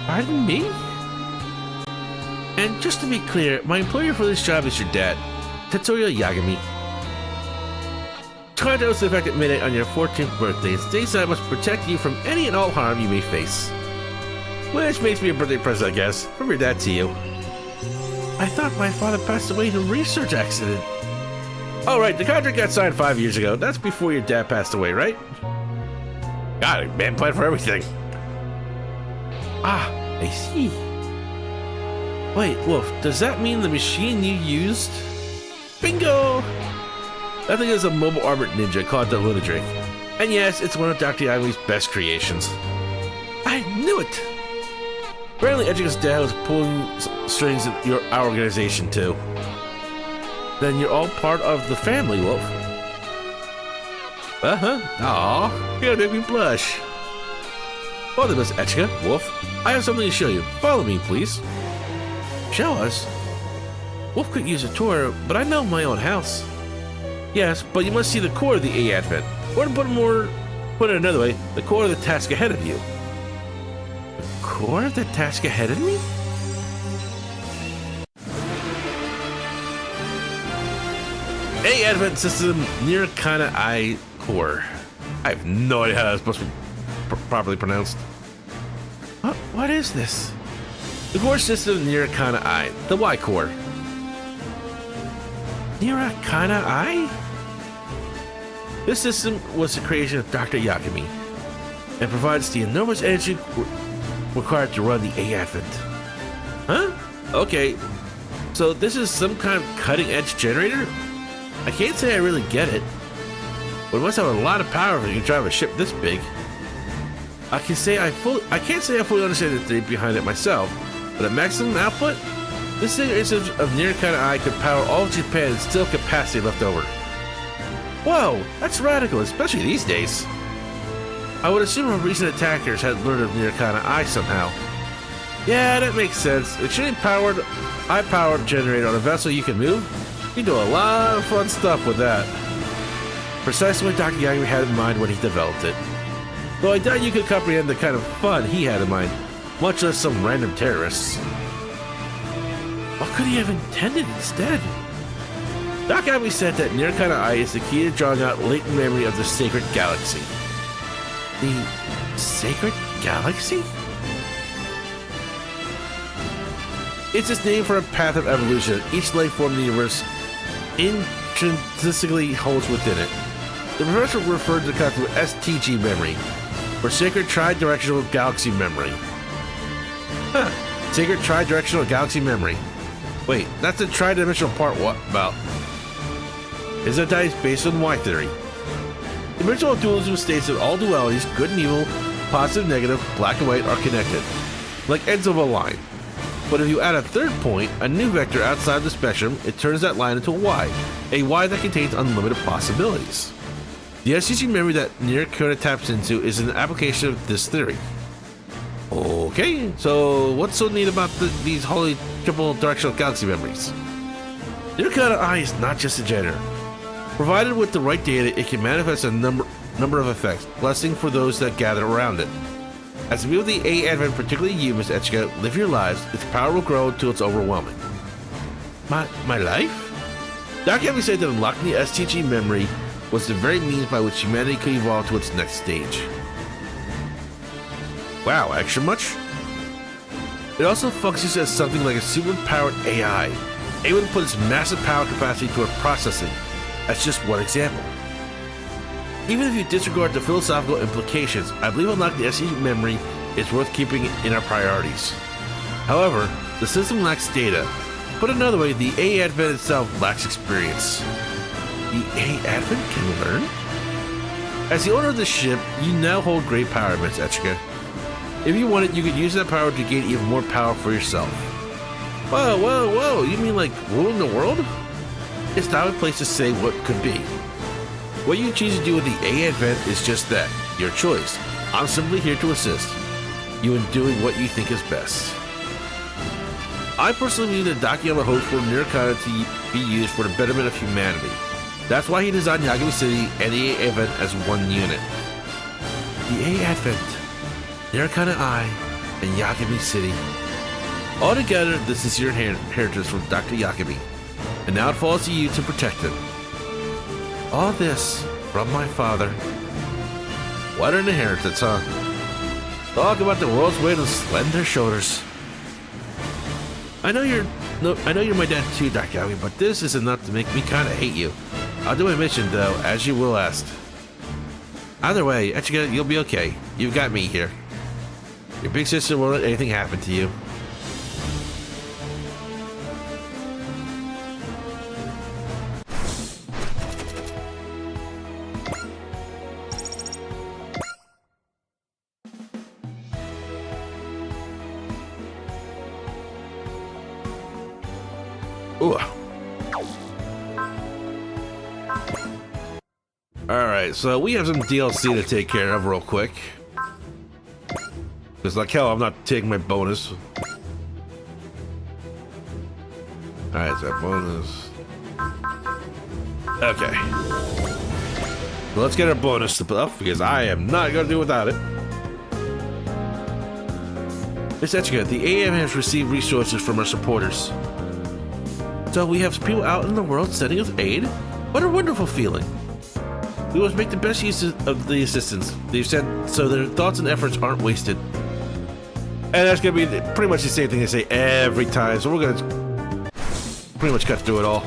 Pardon me? And just to be clear, my employer for this job is your dad, Tetsuya Yagami. Try to the effect at midnight on your 14th birthday and states that I must protect you from any and all harm you may face. Which makes me a birthday present, I guess, from your dad to you. I thought my father passed away in a research accident. Oh right, the contract got signed 5 years ago. That's before your dad passed away, right? Got it, man, plan for everything. Ah, I see. Wait, Wolf, does that mean the machine you used? Bingo! That thing is a mobile armored ninja called the Lunadrake. And yes, it's one of Dr. Yagami's best creations. I knew it! Apparently Ichika's dad was pulling strings in our organization too. Then you're all part of the family, Wolf. Aw, you're gonna make me blush. Well then, Miss Ichika, Wolf, I have something to show you. Follow me, please. Show us? Wolf could use a tour, but I know my own house. Yes, but you must see the core of the A Advent. Or to put it another way, the core of the task ahead of you. The core of the task ahead of me? A Advent System Nirkana Eye Core. I have no idea how that's supposed to be properly pronounced. What is this? The core system of Nirikana I, the Y core. Nirikana I? This system was the creation of Dr. Yakami and provides the enormous energy required to run the A Advent. Huh? Okay, so this is some kind of cutting-edge generator? I can't say I really get it, but it must have a lot of power if you can drive a ship this big. I can't say I fully understand the theory behind it myself, but at maximum output, this single instance of Nirikana I could power all of Japan and still have capacity left over. Whoa, that's radical, especially these days. I would assume our recent attackers had learned of Nirikana I somehow. Yeah, that makes sense. Extremely high-powered generator on a vessel you can move. You can do a lot of fun stuff with that. Precisely what Dr. Yakami had in mind when he developed it. Though I doubt you could comprehend the kind of fun he had in mind, much less some random terrorists. What could he have intended instead? Dr. Yakami said that Nirikana I is the key to drawing out latent memory of the sacred galaxy. The sacred galaxy? It's its name for a path of evolution that each life form in the universe intrinsically holds within it. The professor referred to the concept of STG memory, or Sacred Tri-Directional Galaxy Memory. Huh. Sacred Tri-Directional Galaxy Memory. Wait, that's the tri-dimensional part what about? Is that dice based on Y theory? The original dualism states that all dualities, good and evil, positive, negative, black and white, are connected, like ends of a line. But if you add a third point, a new vector outside the spectrum, it turns that line into a Y that contains unlimited possibilities. The STG memory that Nirikana taps into is an application of this theory. Okay, so what's so neat about these holy triple directional galaxy memories? Nirikana I is not just a generator. Provided with the right data, it can manifest a number of effects, blessing for those that gather around it. As the people of the A Advent, particularly you, Miss Etchika, live your lives, its power will grow until it's overwhelming. My life? Dr. Yakami said that unlocking the STG memory was the very means by which humanity could evolve to its next stage. Wow, extra much? It also functions as something like a super-powered AI, able to put its massive power capacity toward processing. That's just one example. Even if you disregard the philosophical implications, I believe unlocking the STG memory is worth keeping in our priorities. However, the system lacks data. Put another way, the A Advent itself lacks experience. The A Advent can learn? As the owner of the ship, you now hold great power, Miss Etchika. If you want it, you could use that power to gain even more power for yourself. Whoa, you mean like ruling the world? It's not a place to say what could be. What you choose to do with the A Advent is just that, your choice. I'm simply here to assist you in doing what you think is best. I personally believe that Dr. Yakami hopes for Nirikana to be used for the betterment of humanity. That's why he designed Yakami City and the A Advent as one unit. The A Advent, Nirikana I, and Yakami City. Altogether, the sincere inheritance from Dr. Yakami, and now it falls to you to protect him. All this from my father. What an inheritance, huh? Talk about the world's weight on slender shoulders. I know you're my dad too, Dr. Yakami, but this is enough to make me kind of hate you. I'll do my mission though, as you will ask. Either way, Etchika, you'll be okay. You've got me here. Your big sister won't let anything happen to you. Ooh. Alright, so we have some DLC to take care of real quick. Because like hell, I'm not taking my bonus. Alright, so bonus. Okay. Well, let's get our bonus stuff, because I am not going to do without it. Miss Etchika, the AM has received resources from our supporters. So we have people out in the world sending us aid? What a wonderful feeling. We must make the best use of the assistants. They've said so their thoughts and efforts aren't wasted. And that's gonna be pretty much the same thing they say every time, so we're gonna pretty much cut through it all.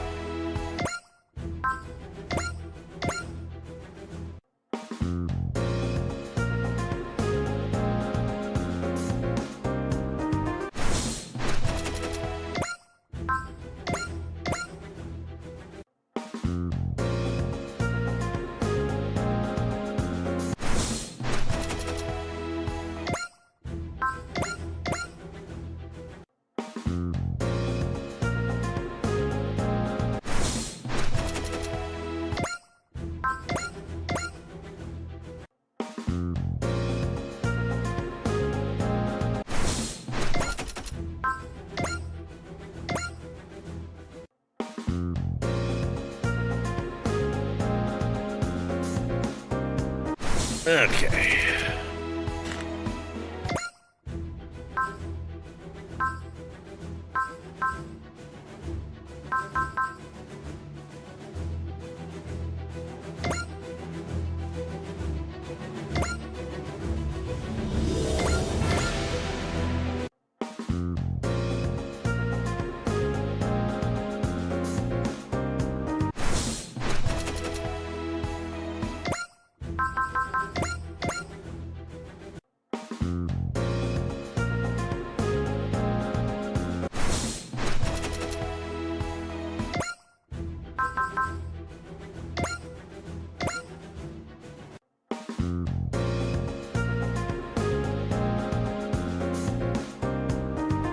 Okay.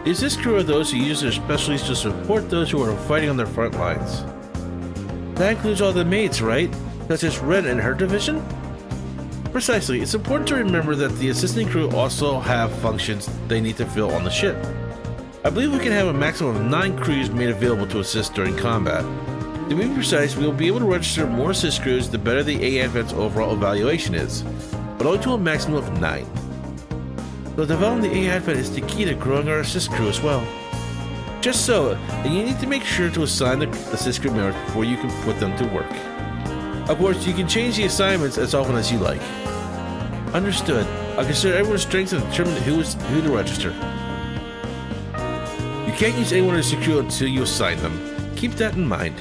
Is this crew of those who use their specialties to support those who are fighting on their front lines? That includes all the mates, right? Such as Ren and her division? Precisely. It's important to remember that the assisting crew also have functions they need to fill on the ship. I believe we can have a maximum of 9 crews made available to assist during combat. To be precise, we will be able to register more assist crews the better the A Advent's overall evaluation is, but only to a maximum of 9. So developing the A Advent is the key to growing our assist crew as well. Just so, and you need to make sure to assign the assist crew members before you can put them to work. Of course, you can change the assignments as often as you like. Understood. I'll consider everyone's strengths and determine who to register. You can't use anyone as a crew until you assign them. Keep that in mind.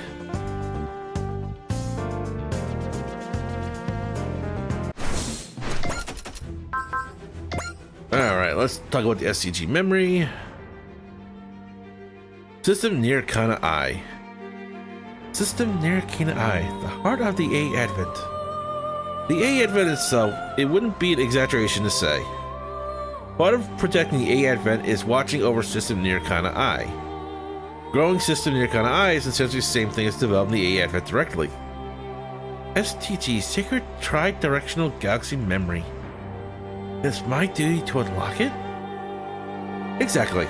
Alright, let's talk about the SCG memory. System Near Kana Eye. System Near Kana Eye, the heart of the A Advent. The A Advent itself, it wouldn't be an exaggeration to say. Part of protecting the A Advent is watching over System Near Kana Eye. Growing System Near Kana Eye is essentially the same thing as developing the A Advent directly. STG, Sacred Tri-Directional Galaxy Memory. It's my duty to unlock it? Exactly.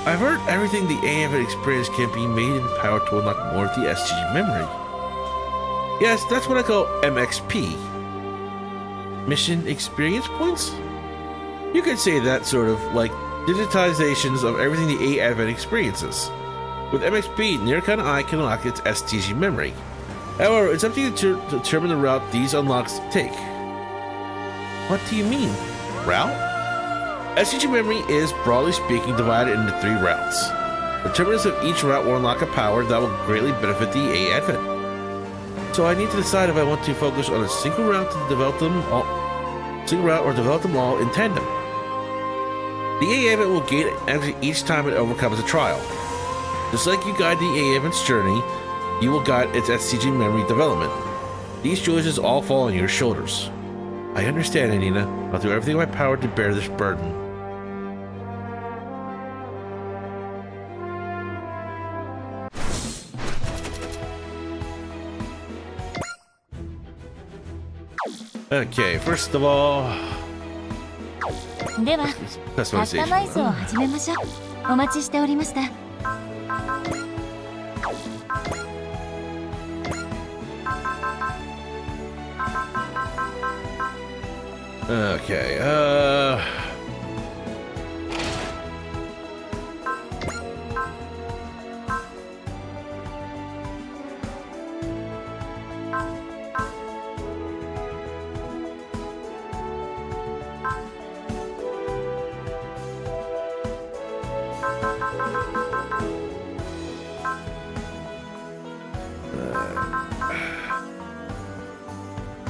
I've heard everything the A Advent experience can be made in power to unlock more of the STG memory. Yes, that's what I call MXP. Mission Experience Points? You could say that sort of like digitizations of everything the A Advent experiences. With MXP, Near Kana Eye can unlock its STG memory. However, it's up to you to determine the route these unlocks take. What do you mean? Route? SCG memory is, broadly speaking, divided into 3 routes. Determinants of each route will unlock a power that will greatly benefit the A Advent. So I need to decide if I want to focus on a single route to develop them all, or develop them all in tandem. The A Advent will gain energy each time it overcomes a trial. Just like you guide the A Advent's journey, you will guide its SCG memory development. These choices all fall on your shoulders. I understand, Anina. I'll do everything in my power to bear this burden. Okay, first of all... では、カスタマイズを始めましょう。お待ちしておりました。Okay,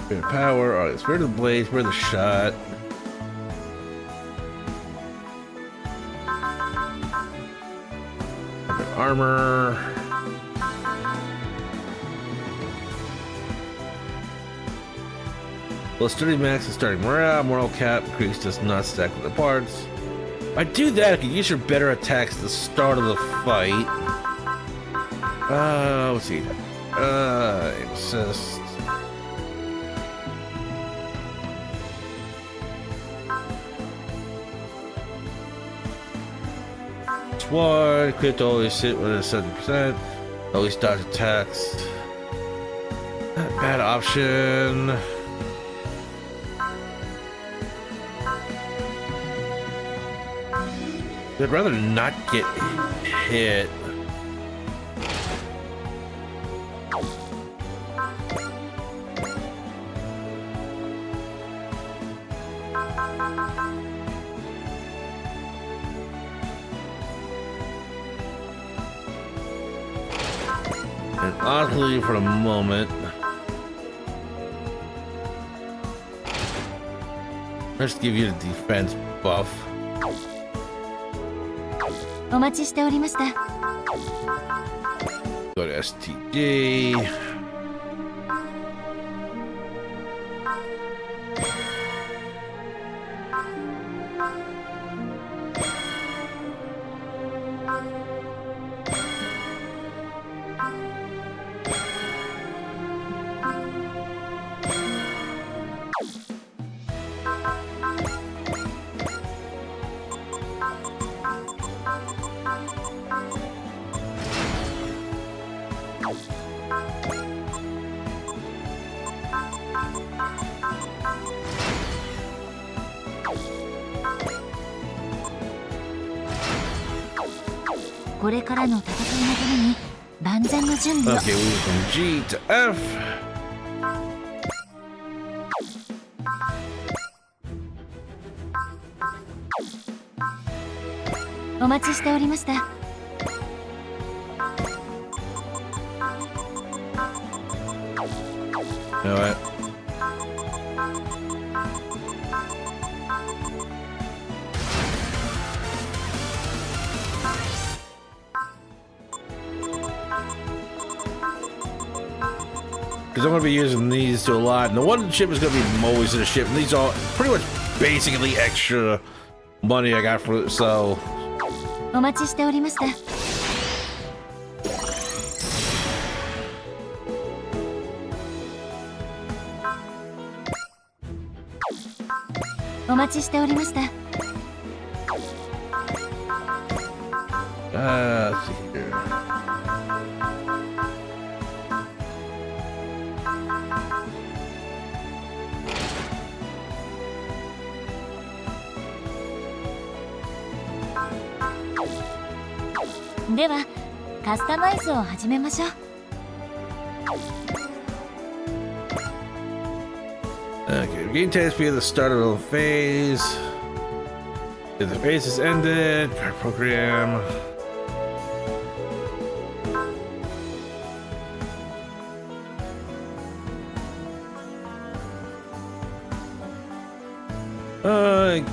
Spirit of power. Alright, spirit of the blade, spirit of the shot. Armor. Well, sturdy max is starting morale. Moral cap increase does not stack with the parts. If I do that, I can use your better attacks at the start of the fight. Let's see. Assist. One crit always sit within 70%. Always dodge attacks. Not a bad option. I'd rather not get hit. And oddly, for the moment, let's give you the defense buff. お待ちしておりました。 Go to STD.これからの戦いのために万全の準備を。 Okay, we went from G to F. お待ちしておりました。 You know what? Because I'm going to be using these to a lot. And the one ship is going to be always in a ship. And these are pretty much basically extra money I got for it. So. お待ちしておりました。 お待ちしておりました。 Let's see here. ではカスタマイズを始めましょう。 Okay, gain 10 SP at the start of the phase. If the phase is ended, program.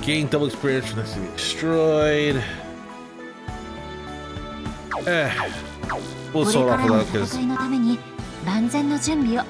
Gain double experience from this to be destroyed. We'll これ sort か off ら of の that because 戦いのために万全の準備を。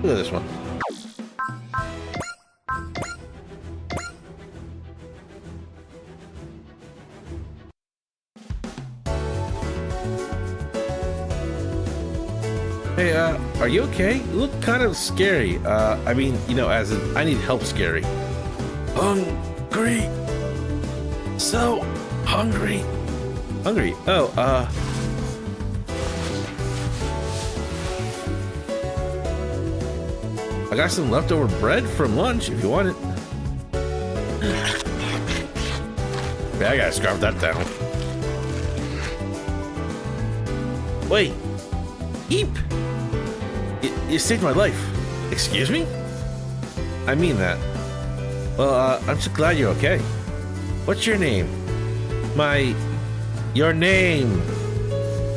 look at this one. Hey, are you okay? You look kind of scary. I mean, you know, as in, I need help scary. Hungry. So hungry. Hungry. Oh, I got some leftover bread from lunch if you want it. Yeah, I gotta scarf that down. Wait. Eep! You saved my life. Excuse me? I mean that. Well, I'm just glad you're okay. What's your name? Your name.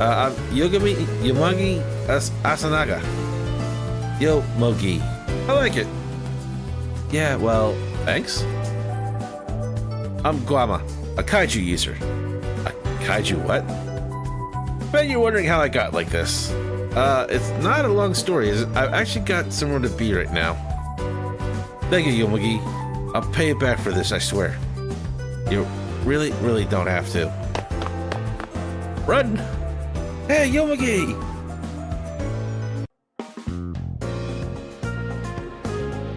I'm Yomagi Asanaga. Yomogi. I like it. Yeah, well, thanks. I'm Guama, a Kaiju user. A Kaiju what? Bet you're wondering how I got like this. It's not a long story, is it? I've actually got somewhere to be right now. Thank you, Yomogi. I'll pay you back for this, I swear. You really, really don't have to. Run! Hey, Yomogi!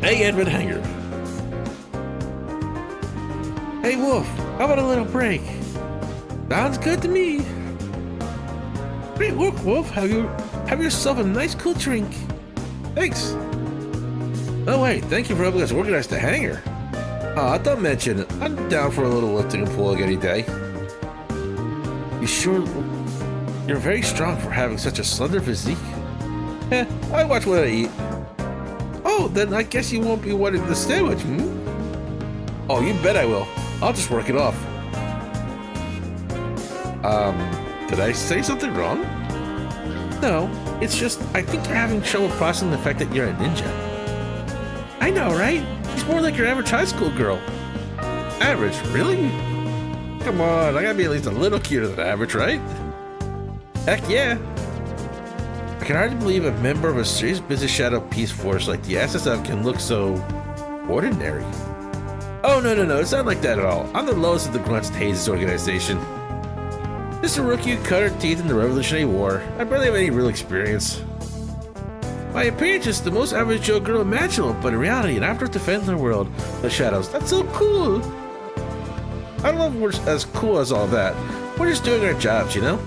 Hey, Edmund Hanger. Hey, Wolf, how about a little break? Sounds good to me. Great work, Wolf. Have yourself a nice cool drink. Thanks. Oh, wait, thank you for helping us organize the hangar. Don't mention it. I'm down for a little lifting and pulling any day. You sure? You're very strong for having such a slender physique. I watch what I eat. Oh, then I guess you won't be wanting the sandwich, hmm? Oh, you bet I will. I'll just work it off. Did I say something wrong? No, it's just, I think you're having trouble processing the fact that you're a ninja. I know, right? She's more like your average high school girl. Average? Really? Come on, I gotta be at least a little cuter than average, right? Heck yeah. I can hardly believe a member of a serious business shadow peace force like the SSF can look so ordinary. Oh, no, it's not like that at all. I'm the lowest of the grunts to Hayes' organization. Just a rookie who cut her teeth in the Revolutionary War. I barely have any real experience. My appearance is the most average Joe girl imaginable, but in reality, an after defending the world, the shadows, that's so cool. I don't know if we're as cool as all that. We're just doing our jobs, you know?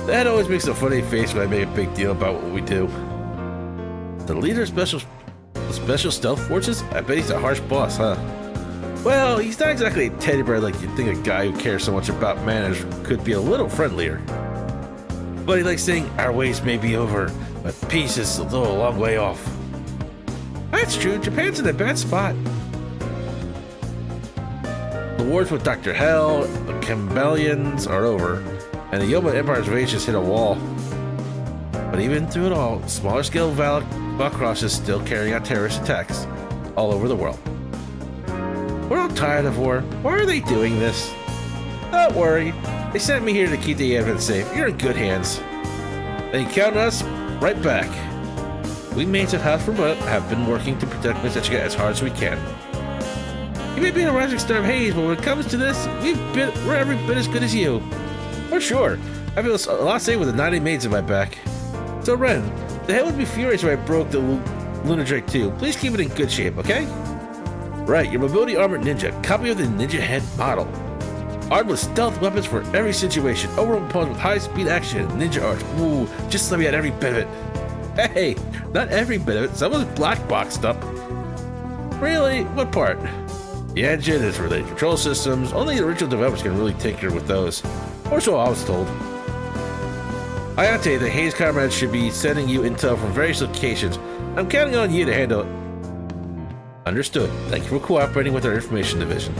The head always makes a funny face when I make a big deal about what we do. The leader of special stealth forces? I bet he's a harsh boss, huh? Well, he's not exactly a teddy bear like you'd think a guy who cares so much about manners could be a little friendlier. But he likes saying, our ways may be over, but peace is a long way off. That's true, Japan's in a bad spot. The wars with Dr. Hell, the Campbellians are over, and the Yoma Empire's rage has hit a wall. But even through it all, smaller scale Valkrosses is still carrying out terrorist attacks all over the world. We're all tired of war. Why are they doing this? Don't worry. They sent me here to keep the advent safe. You're in good hands. They count us right back. We mates at House for Butt have been working to protect Miss Etchika as hard as we can. You may be a rising star of Hayes, but when it comes to this, we're every bit as good as you. For sure. I feel a lot safer with the 90 maids in my back. So Ren, the head would be furious if I broke the Lunar Drake too. Please keep it in good shape, okay? Right, your mobility armored ninja, copy of the Ninja Head model. Armed with stealth weapons for every situation, overwhelming opponents with high-speed action and ninja arts. Ooh, just let me at every bit of it. Hey, not every bit of it, some of it's black boxed up. Really? What part? The engine is related control systems, only the original developers can really tinker with those. Or so I was told. Ayate, the Hayes comrades should be sending you intel from various locations. I'm counting on you to handle it. Understood. Thank you for cooperating with our information division.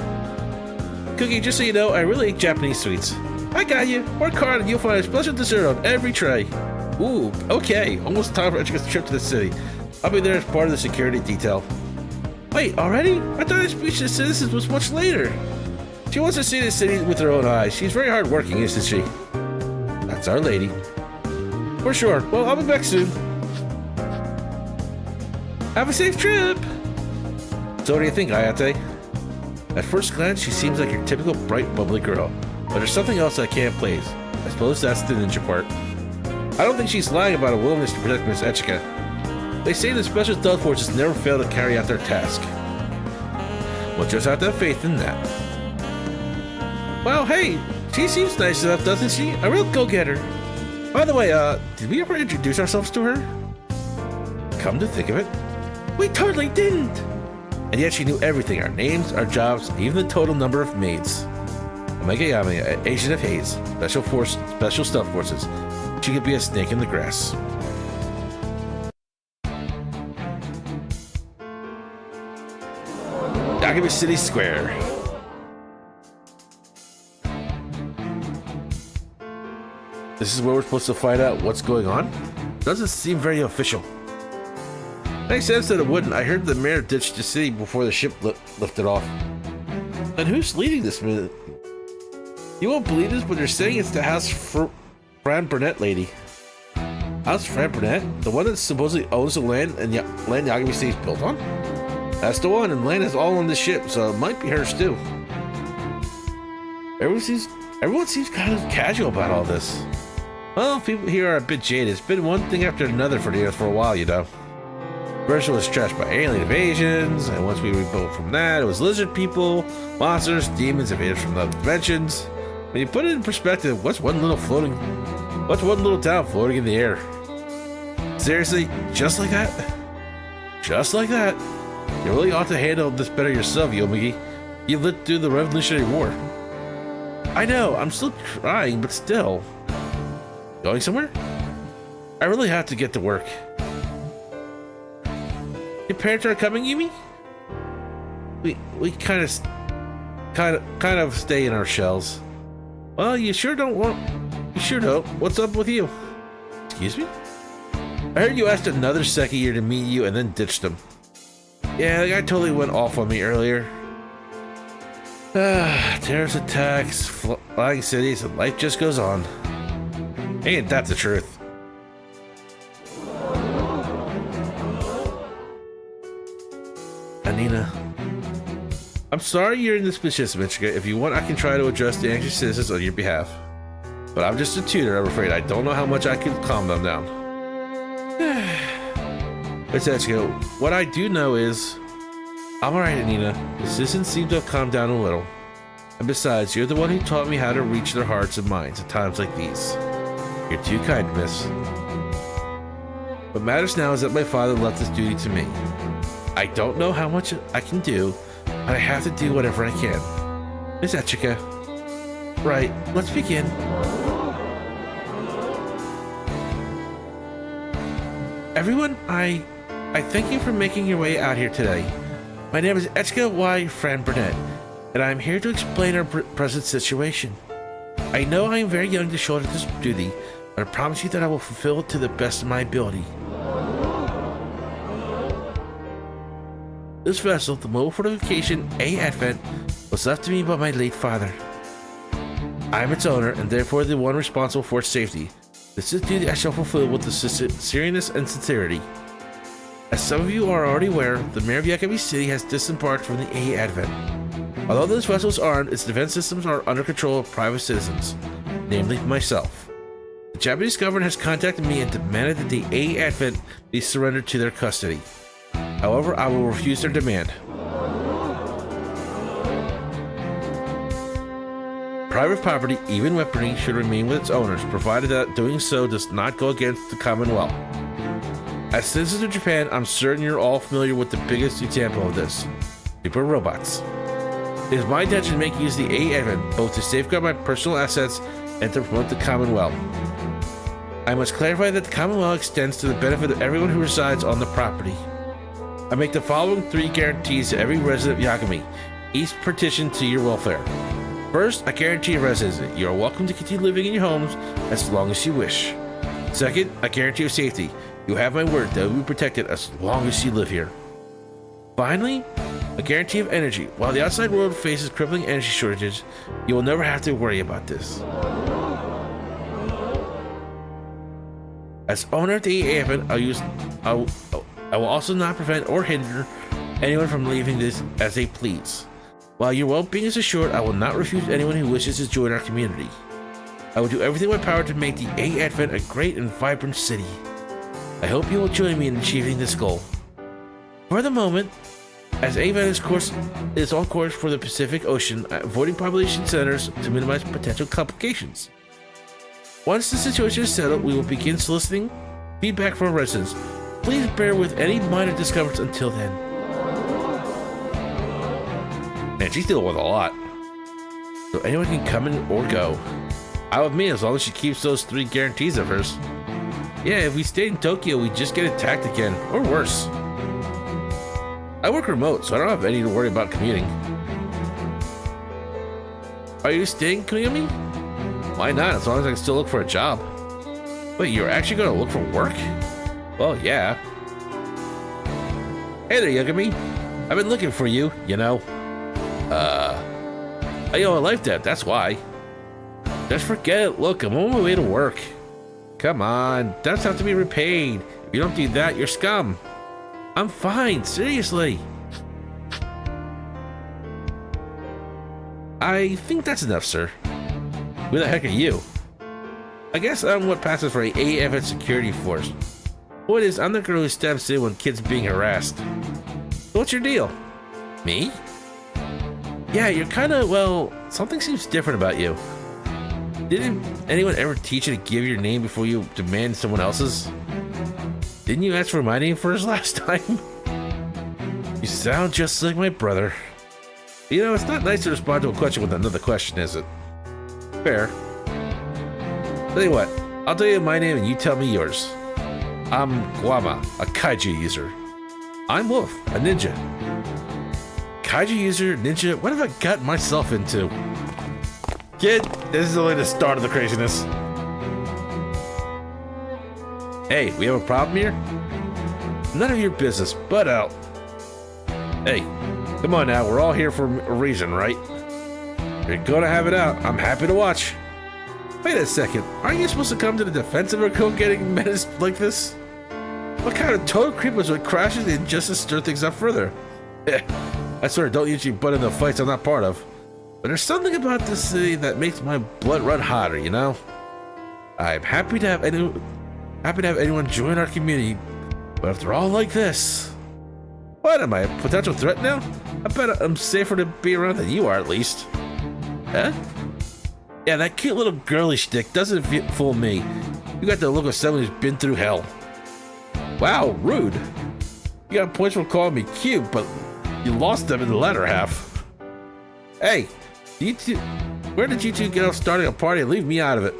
Cookie, just so you know, I really like Japanese sweets. I got you. Work hard and you'll find a special dessert on every tray. Ooh, okay. Almost time for Etchika's trip to the city. I'll be there as part of the security detail. Wait, already? I thought her speech to the citizens was much later. She wants to see the city with her own eyes. She's very hardworking, isn't she? That's our lady. For sure. Well, I'll be back soon. Have a safe trip! So what do you think, Ayate? At first glance, she seems like your typical bright, bubbly girl. But there's something else I can't place. I suppose that's the ninja part. I don't think she's lying about a willingness to protect Miss Etchika. They say the special stealth forces never fail to carry out their task. We'll just have to have faith in that. Well, hey, she seems nice enough, doesn't she? A real go-getter. By the way, did we ever introduce ourselves to her? Come to think of it, we totally didn't. And yet she knew everything, our names, our jobs, even the total number of maids. Omega Yami, agent of Haze, special stealth forces. She could be a snake in the grass. Yagami City Square. This is where we're supposed to find out what's going on? Doesn't seem very official. Makes sense that it wouldn't. I heard the mayor ditched the city before the ship lifted off. And who's leading this minute? You won't believe this, but they're saying it's the House Fran Burnett lady. House Fran Burnett? The one that supposedly owns the land and land Yagami City's built on? That's the one, and land is all on the ship, so it might be hers too. Everyone seems kind of casual about all this. Well, people here are a bit jaded. It's been one thing after another for the Earth for a while, you know. First it was trashed by alien invasions, and once we rebuilt from that, it was lizard people, monsters, demons, invaders from other dimensions. When you put it in perspective, what's one little town floating in the air? Seriously, just like that? Just like that? You really ought to handle this better yourself, Yomigi. You lived through the Revolutionary War. I know, I'm still trying, but still. Going somewhere? I really have to get to work. Your parents are coming, you mean? We kind of stay in our shells. Well, you sure don't. What's up with you? Excuse me? I heard you asked another second year to meet you and then ditched them. Yeah, the guy totally went off on me earlier. Terrorist attacks, flying cities, and life just goes on. Ain't that the truth? Anina. I'm sorry you're in this position, Mecha. If you want, I can try to address the anxious citizens on your behalf. But I'm just a tutor, I'm afraid. I don't know how much I can calm them down. Mecha, what I do know is... I'm alright, Anina. The citizens seem to have calmed down a little. And besides, you're the one who taught me how to reach their hearts and minds at times like these. You're too kind, miss. What matters now is that my father left this duty to me. I don't know how much I can do, but I have to do whatever I can. Miss Echika. Right, let's begin. Everyone, I thank you for making your way out here today. My name is Echika Y. Fran Burnett, and I am here to explain our present situation. I know I am very young to shoulder this duty, but I promise you that I will fulfill it to the best of my ability. This vessel, the mobile fortification A Advent, was left to me by my late father. I am its owner, and therefore the one responsible for its safety. This is a duty I shall fulfill with the seriousness and sincerity. As some of you are already aware, the mayor of Yagami City has disembarked from the A Advent. Although this vessel is armed, its defense systems are under control of private citizens, namely myself. The Japanese government has contacted me and demanded that the A Advent be surrendered to their custody. However, I will refuse their demand. Private property, even weaponry, should remain with its owners, provided that doing so does not go against the Commonwealth. As citizens of Japan, I'm certain you're all familiar with the biggest example of this: super robots. It is my intention to make use of the A Advent both to safeguard my personal assets and to promote the Commonwealth. I must clarify that the Commonwealth extends to the benefit of everyone who resides on the property. I make the following 3 guarantees to every resident of Yagami, each petition to your welfare. First, I guarantee your residency. You are welcome to continue living in your homes as long as you wish. Second, I guarantee your safety. You have my word that you will be protected as long as you live here. Finally, a guarantee of energy. While the outside world faces crippling energy shortages, you will never have to worry about this. As owner of the Advent, I will also not prevent or hinder anyone from leaving this as they please. While your well-being is assured, I will not refuse anyone who wishes to join our community. I will do everything in my power to make the A Advent a great and vibrant city. I hope you will join me in achieving this goal. For the moment, as A Advent is on course for the Pacific Ocean, avoiding population centers to minimize potential complications. Once the situation is settled, we will begin soliciting feedback from residents. Please bear with any minor discomforts until then. Man, she's dealing with a lot. So anyone can come in or go. Out with me as long as she keeps those 3 guarantees of hers. Yeah, if we stay in Tokyo, we just get attacked again, or worse. I work remote, so I don't have any to worry about commuting. Are you staying, Koyomi? Why not, as long as I can still look for a job. Wait, you're actually gonna look for work? Well, yeah. Hey there, Yagami. I've been looking for you, you know. I owe a life debt, that's why. Just forget it, look, I'm on my way to work. Come on, debts have to be repaid. If you don't do that, you're scum. I'm fine, seriously. I think that's enough, sir. Who the heck are you? I guess I'm what passes for a AFN security force. What is, I'm the girl who steps in when kids being harassed. So what's your deal? Me? Yeah, you're kinda, well, something seems different about you. Didn't anyone ever teach you to give your name before you demand someone else's? Didn't you ask for my name first last time? You sound just like my brother. You know, it's not nice to respond to a question with another question, is it? Fair. Tell you what, I'll tell you my name and you tell me yours. I'm Guama, a Kaiju user. I'm Wolf, a ninja. Kaiju user, ninja, what have I gotten myself into? Kid, this is only the start of the craziness. Hey, we have a problem here? None of your business, butt out. Hey, come on now, we're all here for a reason, right? You're gonna have it out, I'm happy to watch. Wait a second, aren't you supposed to come to the defense of a girl getting menaced like this? What kind of total creepers would crash into injustice stir things up further? I swear, don't usually butt into fights I'm not part of. But there's something about this city that makes my blood run hotter, you know? I'm happy to have anyone join our community, but if they're all like this... What, am I a potential threat now? I bet I'm safer to be around than you are, at least. Huh? Yeah, that cute little girly shtick doesn't fool me. You got the look of someone who's been through hell. Wow, rude. You got points for calling me cute, but you lost them in the latter half. Hey, you two, where did you two get off starting a party and leave me out of it?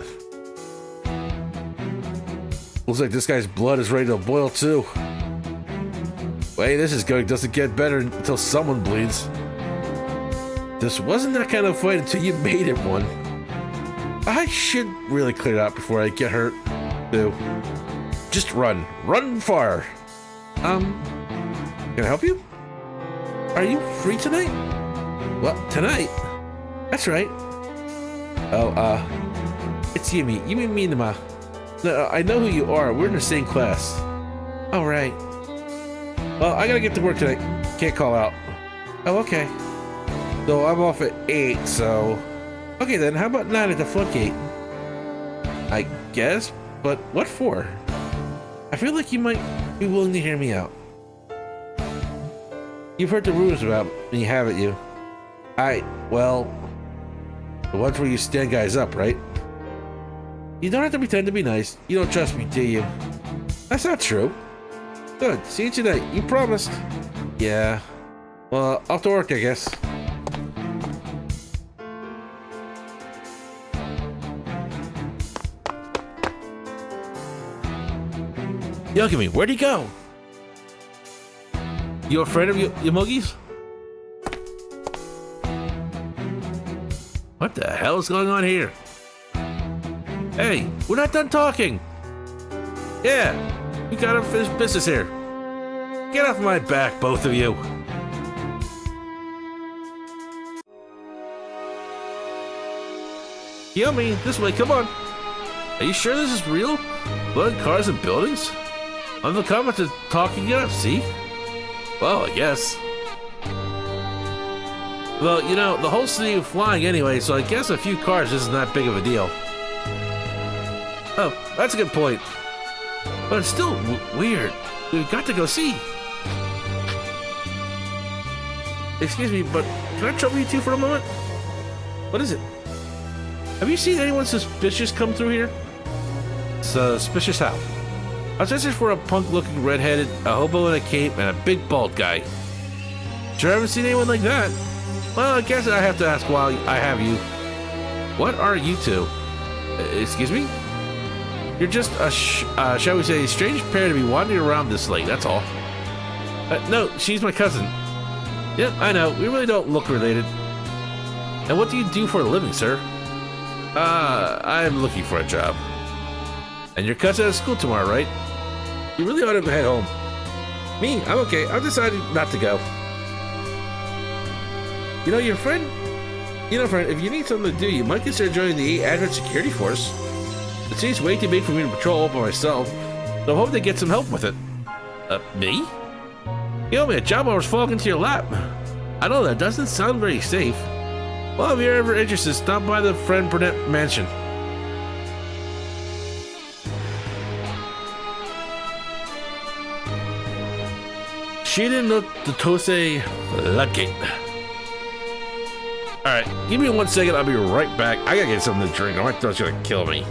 Looks like this guy's blood is ready to boil too. Way this is going doesn't get better until someone bleeds. This wasn't that kind of fight until you made it one. I should really clear it out before I get hurt, too. Just run. Run far. Can I help you? Are you free tonight? Well, tonight? That's right. Oh, it's Yumi. Yumi Minama. No, I know who you are. We're in the same class. All right. Well, I gotta get to work tonight. Can't call out. Oh, okay. So I'm off at 8, so... Okay then, how about 9 at the front gate? I guess, but what for? I feel like you might be willing to hear me out. You've heard the rumors about me, haven't you? Well... The ones where you stand guys up, right? You don't have to pretend to be nice. You don't trust me, do you? That's not true. Good, see you tonight. You promised. Yeah. Well, off to work, I guess. Yagami, where'd he go? You a friend of Yomogi's? What the hell is going on here? Hey, we're not done talking. Yeah, you got unfinished business here. Get off my back, both of you. Yummy, this way, come on. Are you sure this is real? Blood, cars, and buildings? On the comments are talking it up, see? Well, I guess. Well, you know, the whole city is flying anyway, so I guess a few cars isn't that big of a deal. Oh, that's a good point. But it's still weird. We've got to go see. Excuse me, but can I trouble you two for a moment? What is it? Have you seen anyone suspicious come through here? Suspicious how? I was searching for a punk-looking redheaded, a hobo in a cape, and a big bald guy. Sure haven't seen anyone like that. Well, I guess I have to ask while I have you. What are you two? Excuse me? You're just a, shall we say, strange pair to be wandering around this late, that's all. No, she's my cousin. Yep, I know, we really don't look related. And what do you do for a living, sir? I'm looking for a job. And your cousin has school tomorrow, right? You really ought to head home. Me? I'm okay. I've decided not to go. You know, your friend? You know, friend, if you need something to do, you might consider joining the Advent Security Force. It seems way too big for me to patrol all by myself, so I hope they get some help with it. Me? You owe me a job offers falling into your lap. I know that doesn't sound very safe. Well, if you're ever interested, stop by the Friend Burnett Mansion. Shiden no Totose Floodgate. Alright, give me 1 second, I'll be right back. I gotta get something to drink, or my throat's gonna kill me.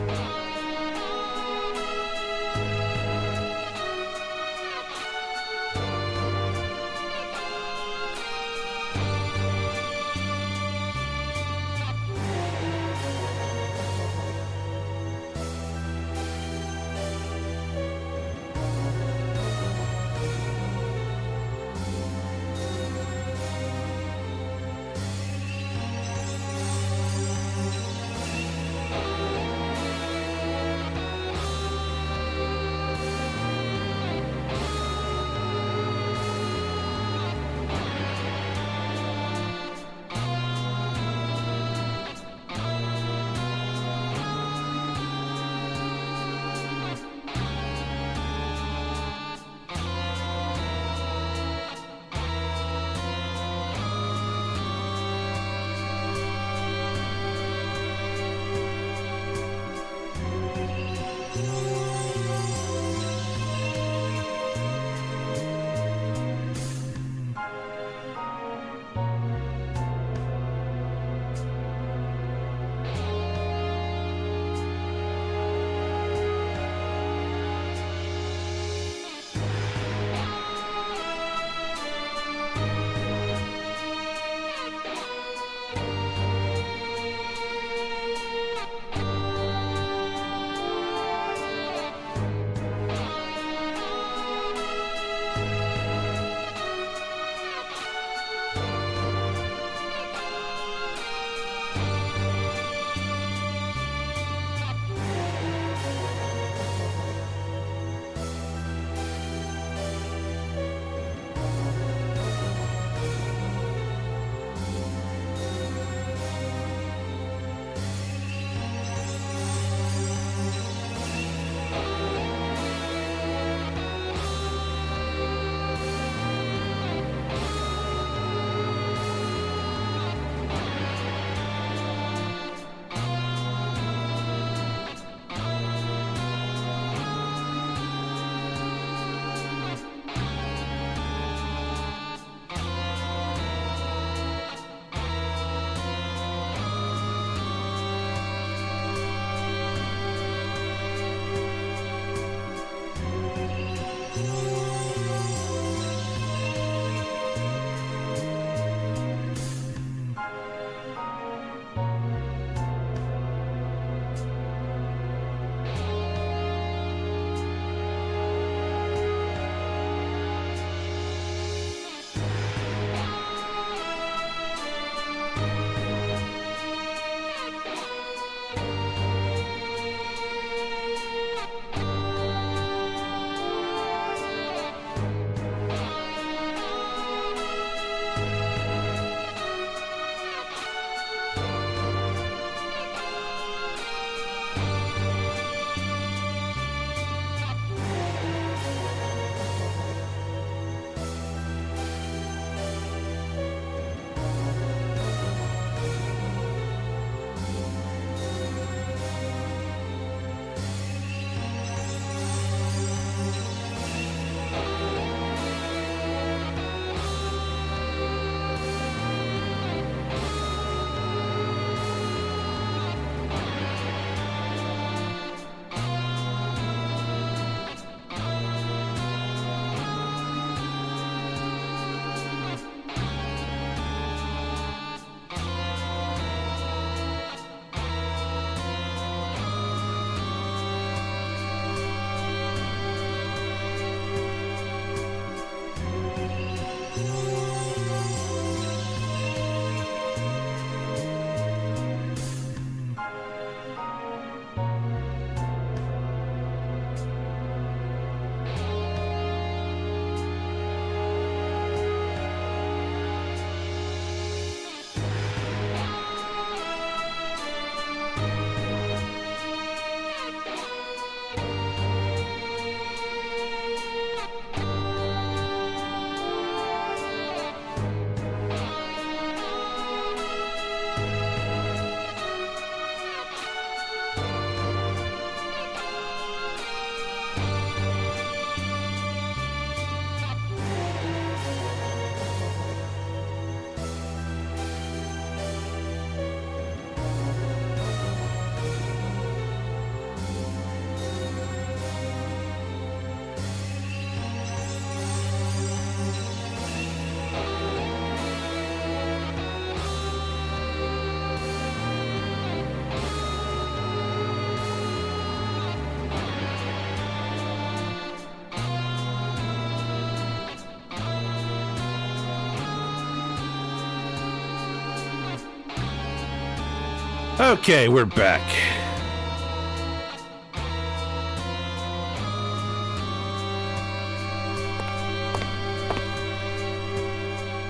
Okay, we're back.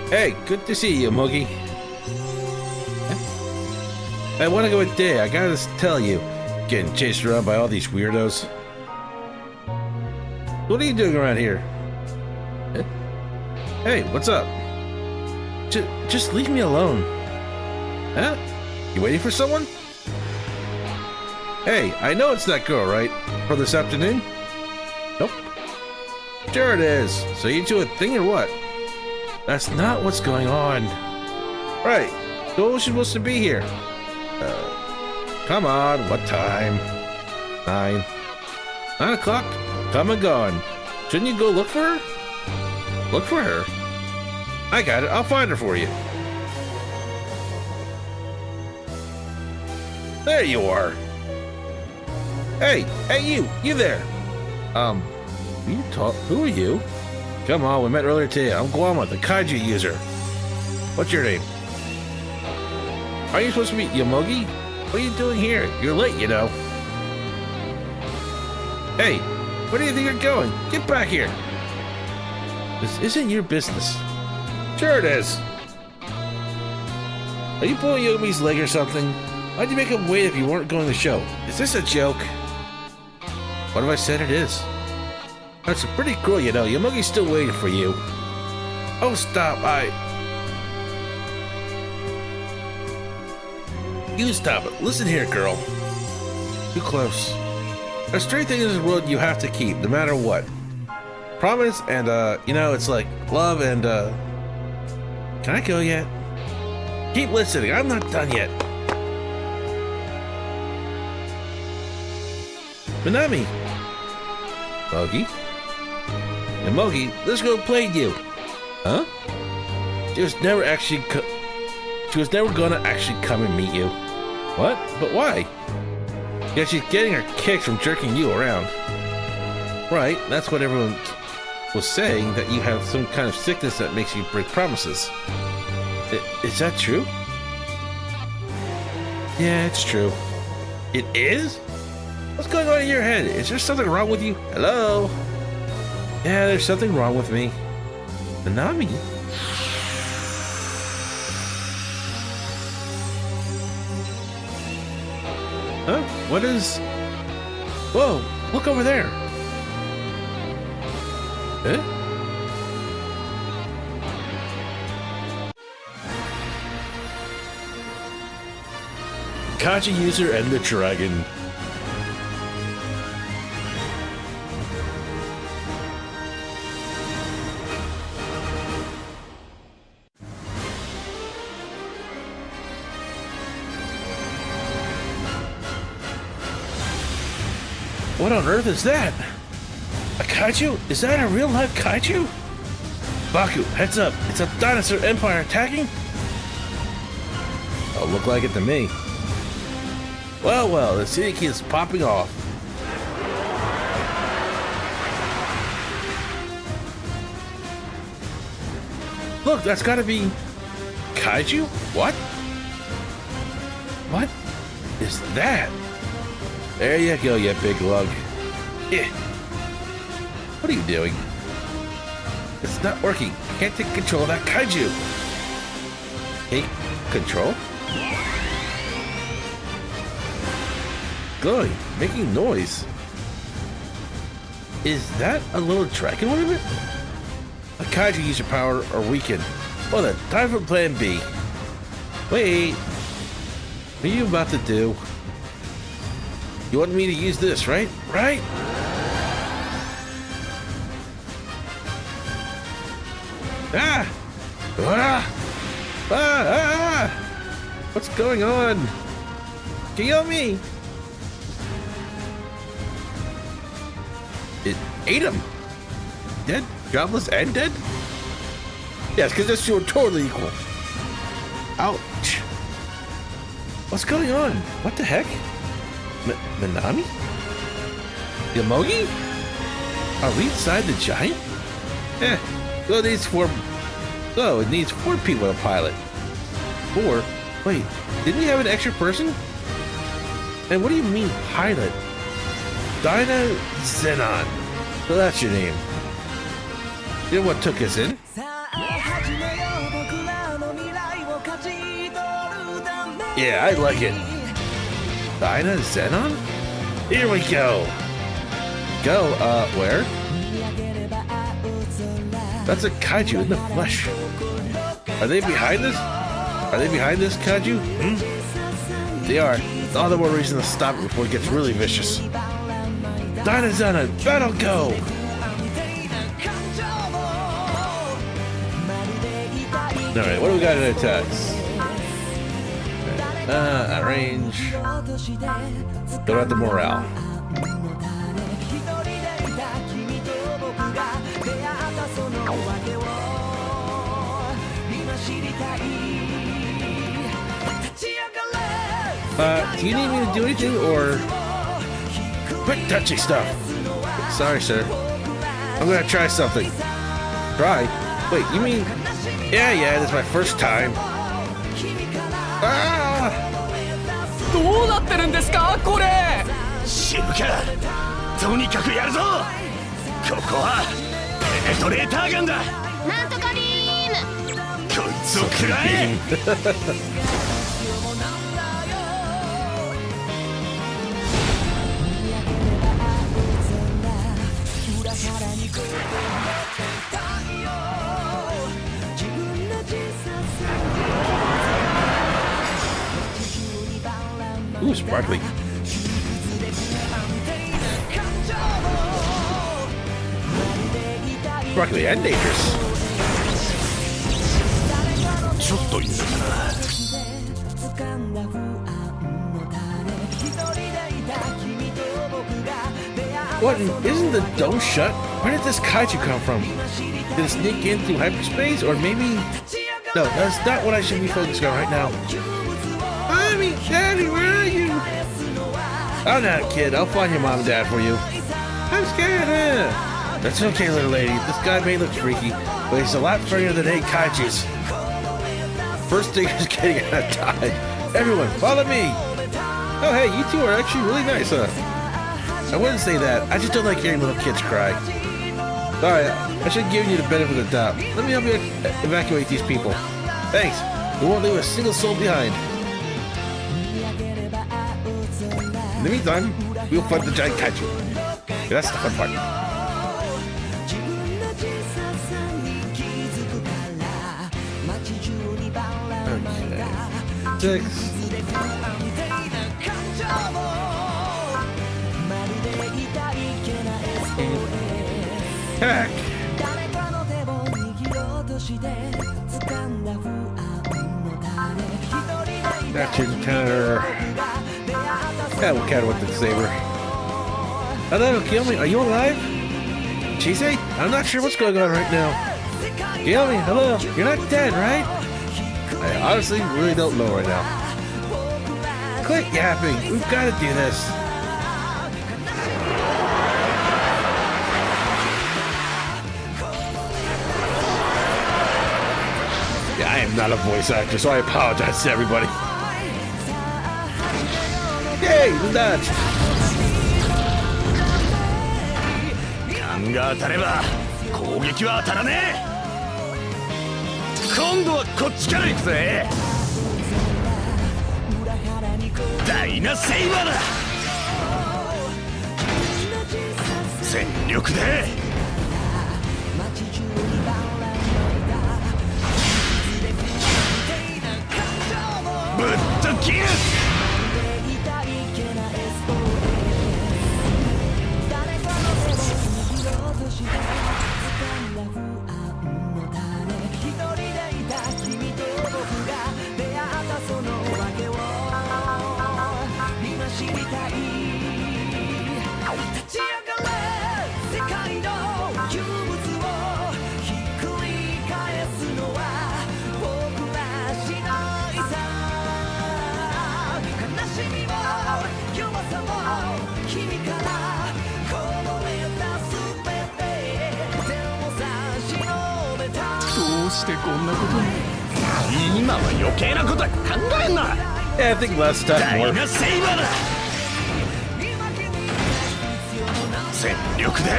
Hey, good to see you, Moogie. I want to go with Day. I gotta tell you, getting chased around by all these weirdos. What are you doing around here? Hey, what's up? Just leave me alone. Huh? You waiting for someone? Hey, I know it's that girl, right? For this afternoon? Nope. Sure it is. So you two a thing or what? That's not what's going on. Right. So who's supposed to be here? Come on, what time? 9. 9 o'clock? Come and gone. Shouldn't you go look for her? Look for her? I got it. I'll find her for you. There you are. Hey, you there. Who are you? Come on, we met earlier today. I'm Guama, the Kaiju user. What's your name? Are you supposed to be Yomogi? What are you doing here? You're late, you know. Hey, where do you think you're going? Get back here. This isn't your business. Sure it is. Are you pulling Yomi's leg or something? Why'd you make him wait if you weren't going to the show? Is this a joke? What have I said it is? That's pretty cruel, you know. Yomogi's still waiting for you. Oh, stop. You stop it. Listen here, girl. Too close. There's 3 things in this world you have to keep, no matter what. Promise and, it's like love and, Can I go yet? Keep listening. I'm not done yet. Minami. Mogi. And Mogi, this girl played you. Huh? She was never gonna actually come and meet you. What? But why? Yeah, she's getting her kicks from jerking you around. Right, that's what everyone was saying, that you have some kind of sickness that makes you break promises. Is that true? Yeah, it's true. It is? What's going on in your head? Is there something wrong with you? Hello? Yeah, there's something wrong with me. Minami? Huh? What is... Whoa, look over there. Eh? Kaiju user and the dragon. What on earth is that? A kaiju? Is that a real life kaiju? Baku, heads up. It's a dinosaur empire attacking? Oh, look like it to me. Well, the city keeps popping off. Look, that's gotta be... Kaiju? What? What is that? There you go, you big lug. Yeah. What are you doing? It's not working. I can't take control of that kaiju. Take control? Glowing, making noise. Is that a little dragon ornament? A kaiju user power or weakened. Well then, time for plan B. Wait. What are you about to do? You want me to use this, right? Right? Ah! Ah! Ah! Ah! What's going on? Kill me! It ate him. Dead? Jobless and dead? Yes, because those two are totally equal. Ouch. What's going on? What the heck? Minami? Yomogi? Are we inside the giant? So it needs 4 people to pilot. 4? Wait, didn't we have an extra person? And what do you mean pilot? Dyna Zenon. So that's your name. You know what took us in? Yeah, I like it. Dyna Zenon? Here we go. Go, where? That's a kaiju in the flesh. Are they behind this? Are they behind this kaiju? They are. All the more reason to stop it before it gets really vicious. Dyna Zenon, battle go! Alright, what do we got in attacks? At range. What about the morale? Do you need me to do anything, or quit touchy stuff? Sorry, sir. I'm gonna try something. Try? Wait, you mean? Yeah, this is my first time. Ah! どうなってるんですかこれ。知るか。とにかくやるぞ。ここはペネトレーターガンだ。なんとかビーム。こいつを食らえ。Ooh, sparkly. Sparkly and dangerous. ちょっといいのかな。What? Isn't the door shut? Where did this kaiju come from? Did it sneak in through hyperspace, or maybe? No, that's not what I should be focusing on right now. Mommy, Daddy, where are you? I'm not a kid. I'll find your mom and dad for you. I'm scared. That's okay, little lady. This guy may look freaky, but he's a lot friendlier than 8 kaijus. First thing is getting out of Dodge. Everyone, follow me. Oh, hey, you two are actually really nice, huh? I wouldn't say that. I just don't like hearing little kids cry. Sorry, I should give you the benefit of the doubt. Let me help you evacuate these people. Thanks. We won't leave a single soul behind. In the meantime, we'll fight the giant kaiju. Okay, that's the fun part. Okay. 6. Heck. Action counter. Yeah, we'll counter with the saber. Hello, Kiyomi, are you alive? Chise? I'm not sure what's going on right now. Kiyomi, hello, you're not dead, right? I honestly really don't know right now. Quit yapping, we've got to do this. Yeah, I am not a voice actor, so I apologize to everybody. Yay, dodge! 勘が当たれば攻撃は当たらねえ。今度はこっちから行くぜ。ダイナセイバーだ。全力でぶっと切る。どうしてこんなことに。今は余計なことは考えんな。Yeah, I think less stuff ダイ more. ナセイバーだ。全力で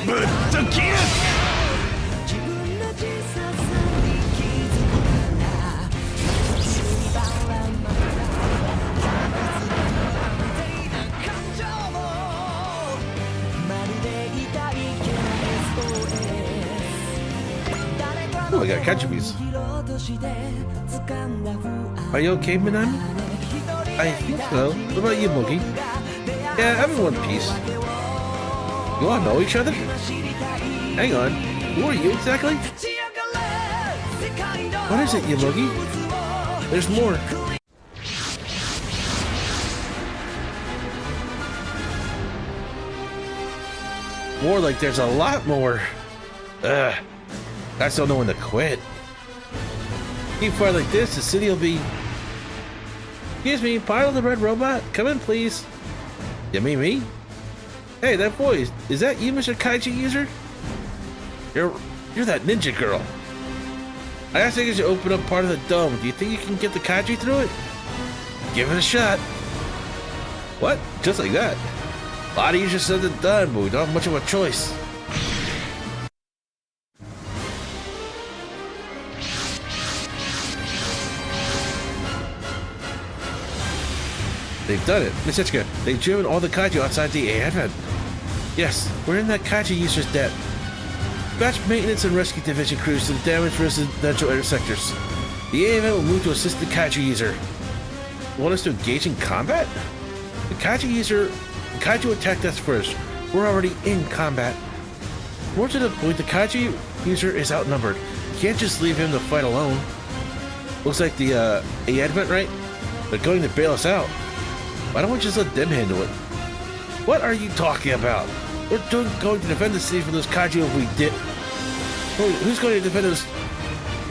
ぶっと切るOh, I got Kaiju piece. Are you okay, Minami? I think so. What about you, Moogie? Yeah, I'm in one piece. You all know each other? Hang on. Who are you exactly? What is it, Yamugi? There's more. More like there's a lot more. Ugh. Guys don't know when to quit. Keep fighting like this, the city will be... Excuse me, Pilot the Red Robot? Come in, please. You mean me? Hey, that voice. Is that you, Mr. Kaiju User? You're that ninja girl. I asked you to open up part of the dome. Do you think you can get the Kaiju through it? Give it a shot. What? Just like that? A lot easier said than done, but we don't have much of a choice. They've done it. Miss Ichika, they've driven all the Kaiju outside the A advent. Yes, we're in that Kaiju user's debt. Dispatch maintenance and rescue division crews to the damaged residential area sectors. The A advent will move to assist the Kaiju user. You want us to engage in combat? The Kaiju attacked us first. We're already in combat. More to the point, the Kaiju user is outnumbered. You can't just leave him to fight alone. Looks like the A advent, right? They're going to bail us out. Why don't we just let them handle it? What are you talking about? We're going to defend the city from those Kaiju if we ditch. Who's going to defend this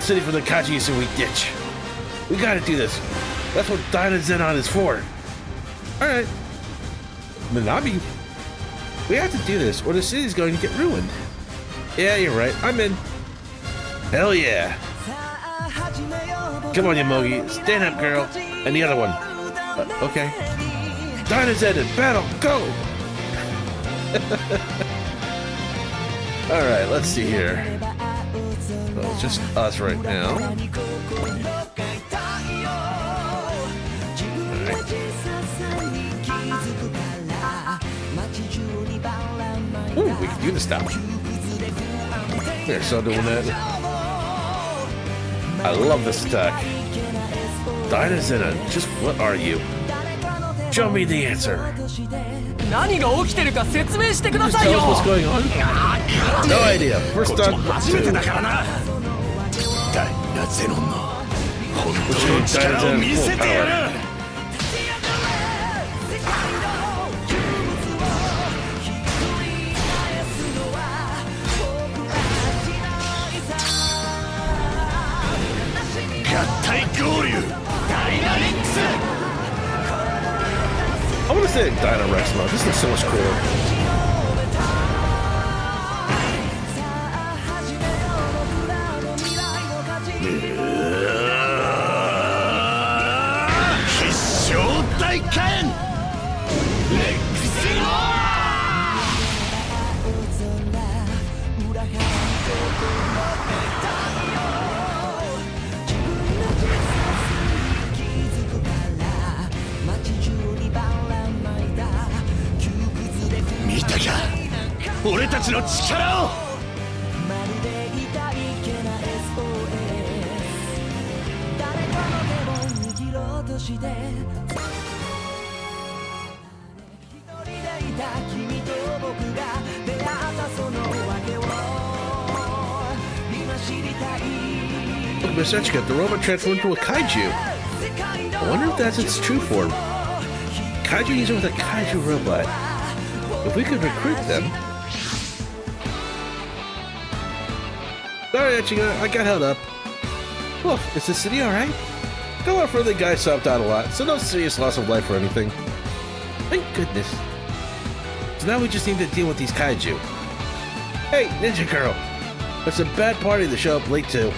city from the Kaiju if we ditch? We gotta do this. That's what Dyna Zenon is for. Alright. Minami, we have to do this or the city's going to get ruined. Yeah, you're right. I'm in. Hell yeah. Come on, Yamogi. Stand up, girl. And the other one. Okay. Dyna Zenon, battle, go! Alright, let's see here. Well, it's just us right now. Alright. Ooh, we can do this now. They're so doing that. I love this attack. Dyna Zenon, just what are you? Show me the answer.何が起きてるか説明してくだ Just さい tell よ us what's going on. No idea. First こっち up, も初めてだからなダイナゼノンの本当の力を見せてやる合体合流ダイナレックス I want to say Dyna Rex mode. This looks so much cooler.見たか俺たちの力をLook, Miss Ichika, the robot transformed into a kaiju. I wonder if that's its true form. Kaiju user with a kaiju robot. If we could recruit them. Sorry, Ichika, I got held up. Oof, is the city alright? Got a lot of friendly guys stopped out a lot, so no serious loss of life or anything. Thank goodness. So now we just need to deal with these kaiju. Hey, Ninja Girl! It's a bad party to show up late to.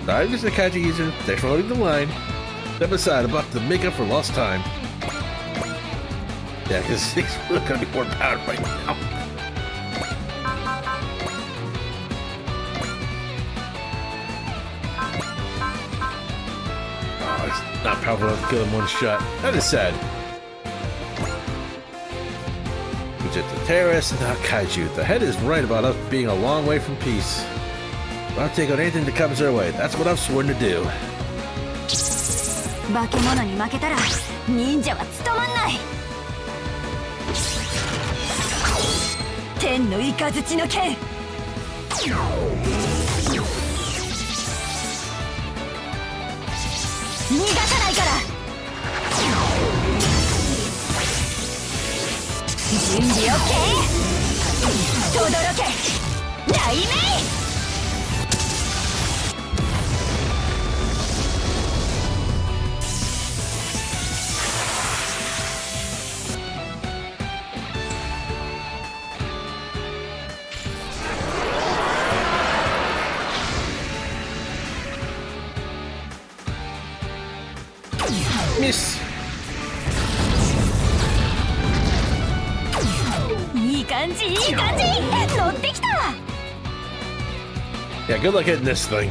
I'm just a Kaiju user. Thanks for loading the line. Step aside, about to make up for lost time. Yeah, because he's really gonna be more powered right now. Oh, he's not powerful enough to kill him one shot. That is sad. We just the terrorists and not Kaiju. The head is right about us being a long way from peace. I'll take on anything that comes our way. That's what I've sworn to do. 化け物に負けたら忍者は務まんない。天の雷の剣。逃がさないから。準備 OK。とどろけ。雷鳴。Miss. いい感じいい感じ乗ってきた。 Yeah, good luck hitting this thing.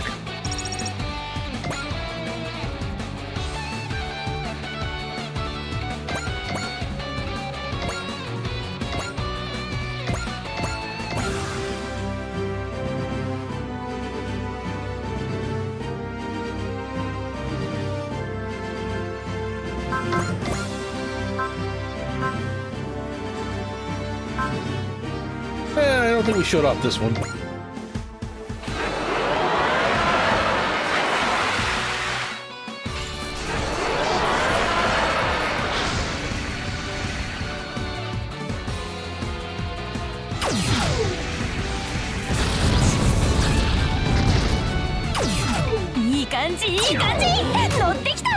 I don't think we showed off this one.いい感じいい感じ乗ってきた。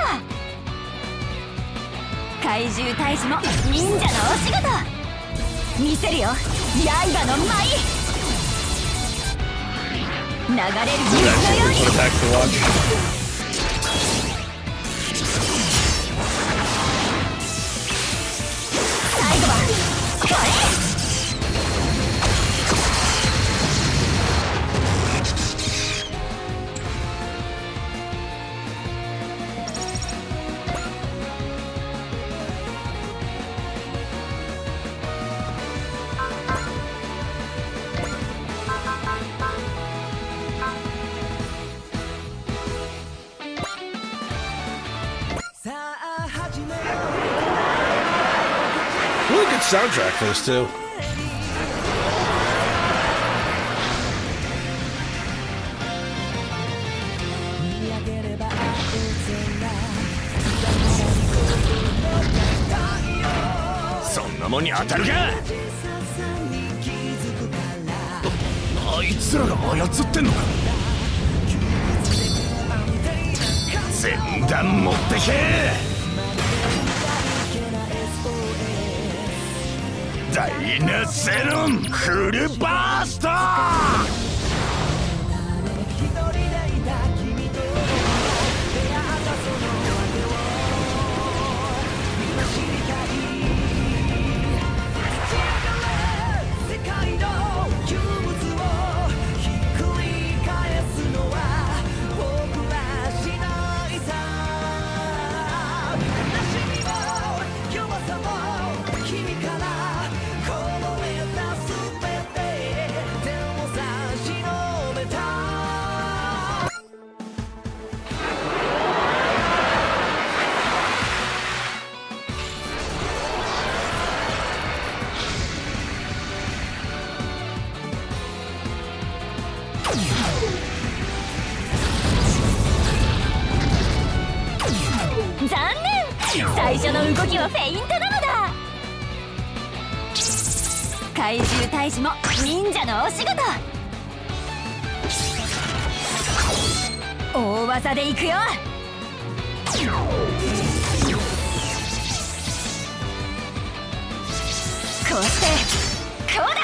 怪獣退治も忍者のお仕事。見せるよ刃の舞。流れる水のように。最後はこれ。Really good soundtrack for this too. So んなもんに当たるか。あいつらが操ってんのか。全弾持ってけ。ダイナセロンフルバースト。残念。最初の動きはフェイントなのだ。怪獣退治も忍者のお仕事。大技でいくよ。こうしてこうだ。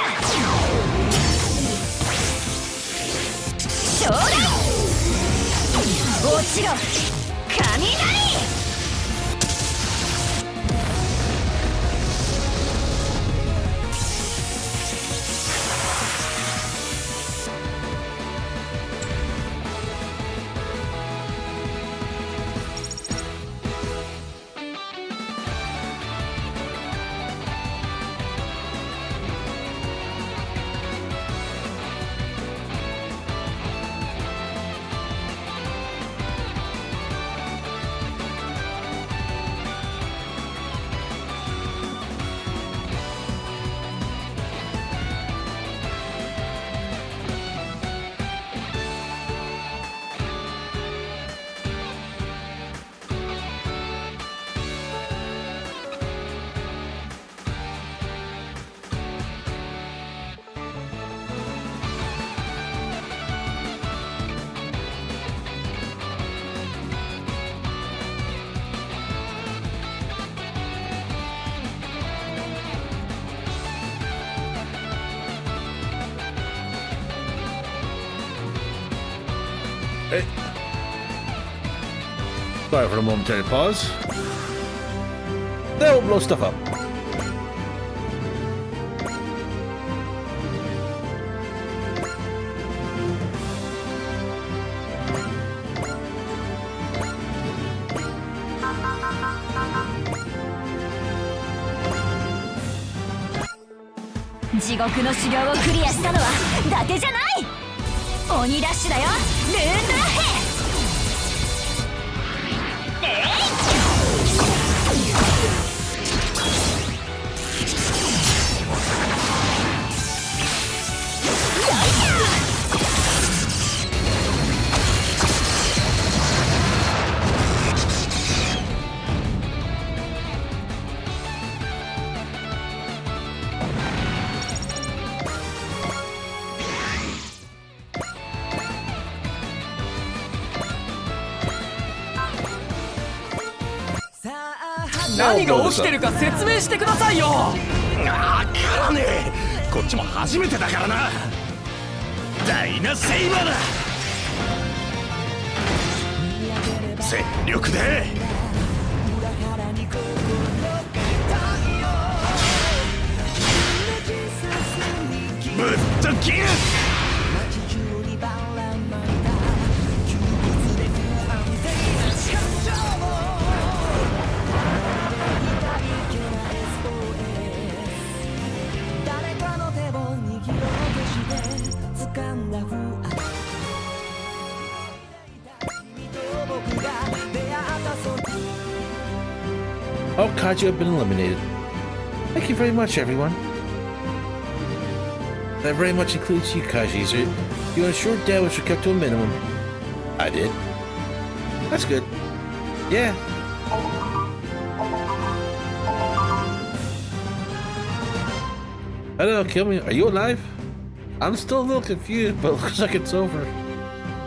昇竜しろ雷。Hey. Sorry for the momentary pause. That will blow stuff up.「地獄の修行をクリアしたのは伊達じゃない！鬼ラッシュだよ、ルーンドラッヘ！」何が起きてるか説明してくださいよ。わからねえ、こっちも初めてだからな。ダイナセイバーだ。全力でぶっと切る。All Kaiju have been eliminated. Thank you very much, everyone. That very much includes you, Kaiju. You ensured damage was kept to a minimum. I did. That's good. Yeah. I don't know, kill me. Are you alive? I'm still a little confused, but it looks like it's over.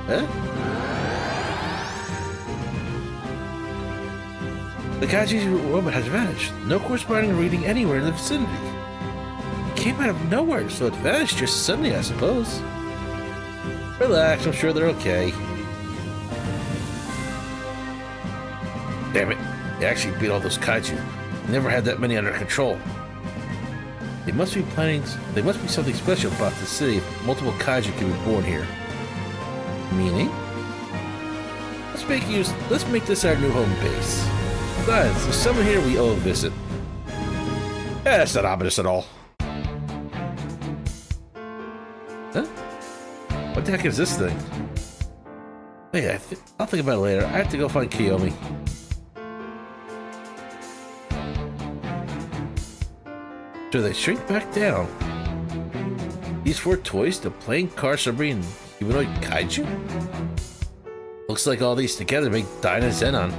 Huh? The Kaiju robot has vanished. No corresponding reading anywhere in the vicinity. It came out of nowhere, so it vanished just suddenly, I suppose. Relax, I'm sure they're okay. Damn it. They actually beat all those Kaiju. Never had that many under control. They must be something special about the city if multiple Kaiju can be born here. Meaning? Let's make this our new home base. Besides, there's someone here we owe a visit. Yeah, that's not ominous at all. Huh? What the heck is this thing? Hey, I'll think about it later. I have to go find Kiyomi. So they shrink back down. These 4 toys, the plane, car, submarine, and humanoid Kaiju? Looks like all these together make Dyna Zenon.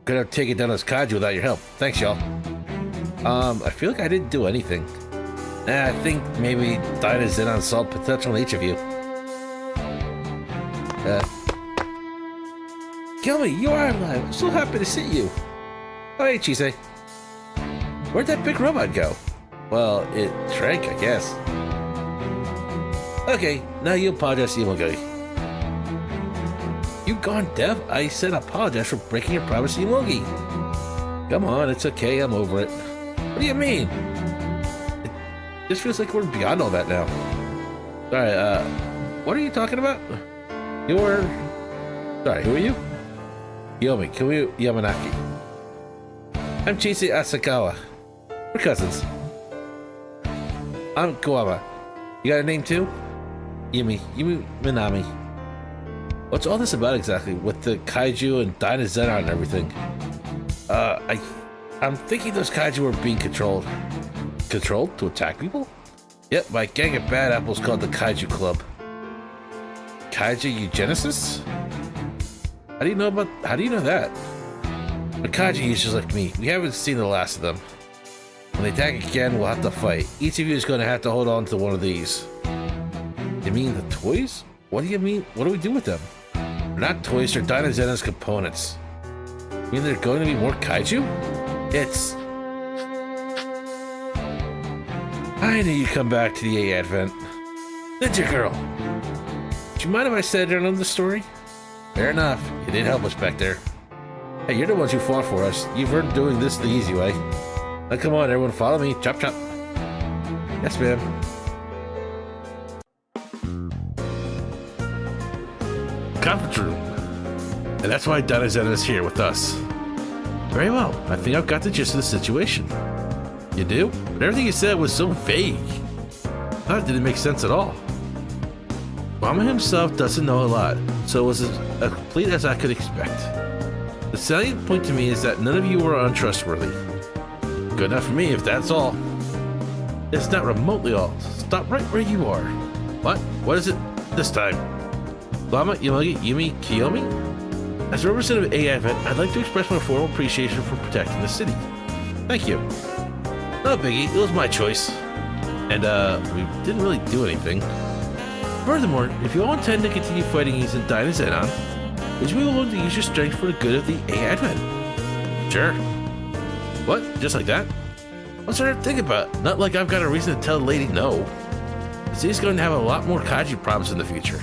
Could have taken down this Kaiju without your help. Thanks, y'all. I feel like I didn't do anything. I think maybe Dyna Zenon saw potential in each of you. Gilmy, you are alive. I'm so happy to see you. Oh, hey, Chise. Where'd that big robot go? Well, it shrank, I guess. Okay, now you apologize to Imoguri. You gone deaf? I said apologize for breaking your promise to Emogi. Come on, it's okay, I'm over it. What do you mean? It just feels like we're beyond all that now. Sorry, what are you talking about? You're... Sorry, who are you? Yomi, Kiyu Yamanaki. I'm Chise Asakawa. We're cousins. I'm Guama. You got a name too? Yumi Minami. What's all this about exactly, with the Kaiju and Dynazenon and everything? I'm thinking those Kaiju are being controlled. Controlled to attack people? Yep, my gang of bad apples called the Kaiju Club. Kaiju eugenicists? How do you know that? The Kaiju users like me, we haven't seen the last of them. When they attack again, we'll have to fight. Each of you is going to have to hold on to one of these. You mean the toys? What do you mean? What do we do with them? They're not toys, they're Dynazenon's components. You mean they're going to be more Kaiju? I knew you'd come back to the A Advent. Ninja Girl! Do you mind if I said I know the story? Fair enough. You did help us back there. Hey, you're the ones who fought for us. You've earned doing this the easy way. Now come on, everyone, follow me. Chop, chop. Yes, ma'am. Conference room. And that's why Dynazenon is here with us. Very well. I think I've got the gist of the situation. You do? But everything you said was so vague. That didn't make sense at all. Mama himself doesn't know a lot, so it was as complete as I could expect. The salient point to me is that none of you are untrustworthy. Good enough for me if that's all. It's not remotely all. Stop right where you are. What? What is it this time? Lama, Yomogi, Yumi, Kiyomi? As a representative of A-Advent, I'd like to express my formal appreciation for protecting the city. Thank you. No biggie, it was my choice. And, we didn't really do anything. Furthermore, if you all intend to continue fighting using Dynazenon, would you be willing to use your strength for the good of the A-Advent? Sure. What? Just like that? What's there to think about? Not like I've got a reason to tell the lady no. The city's going to have a lot more Kaiju problems in the future.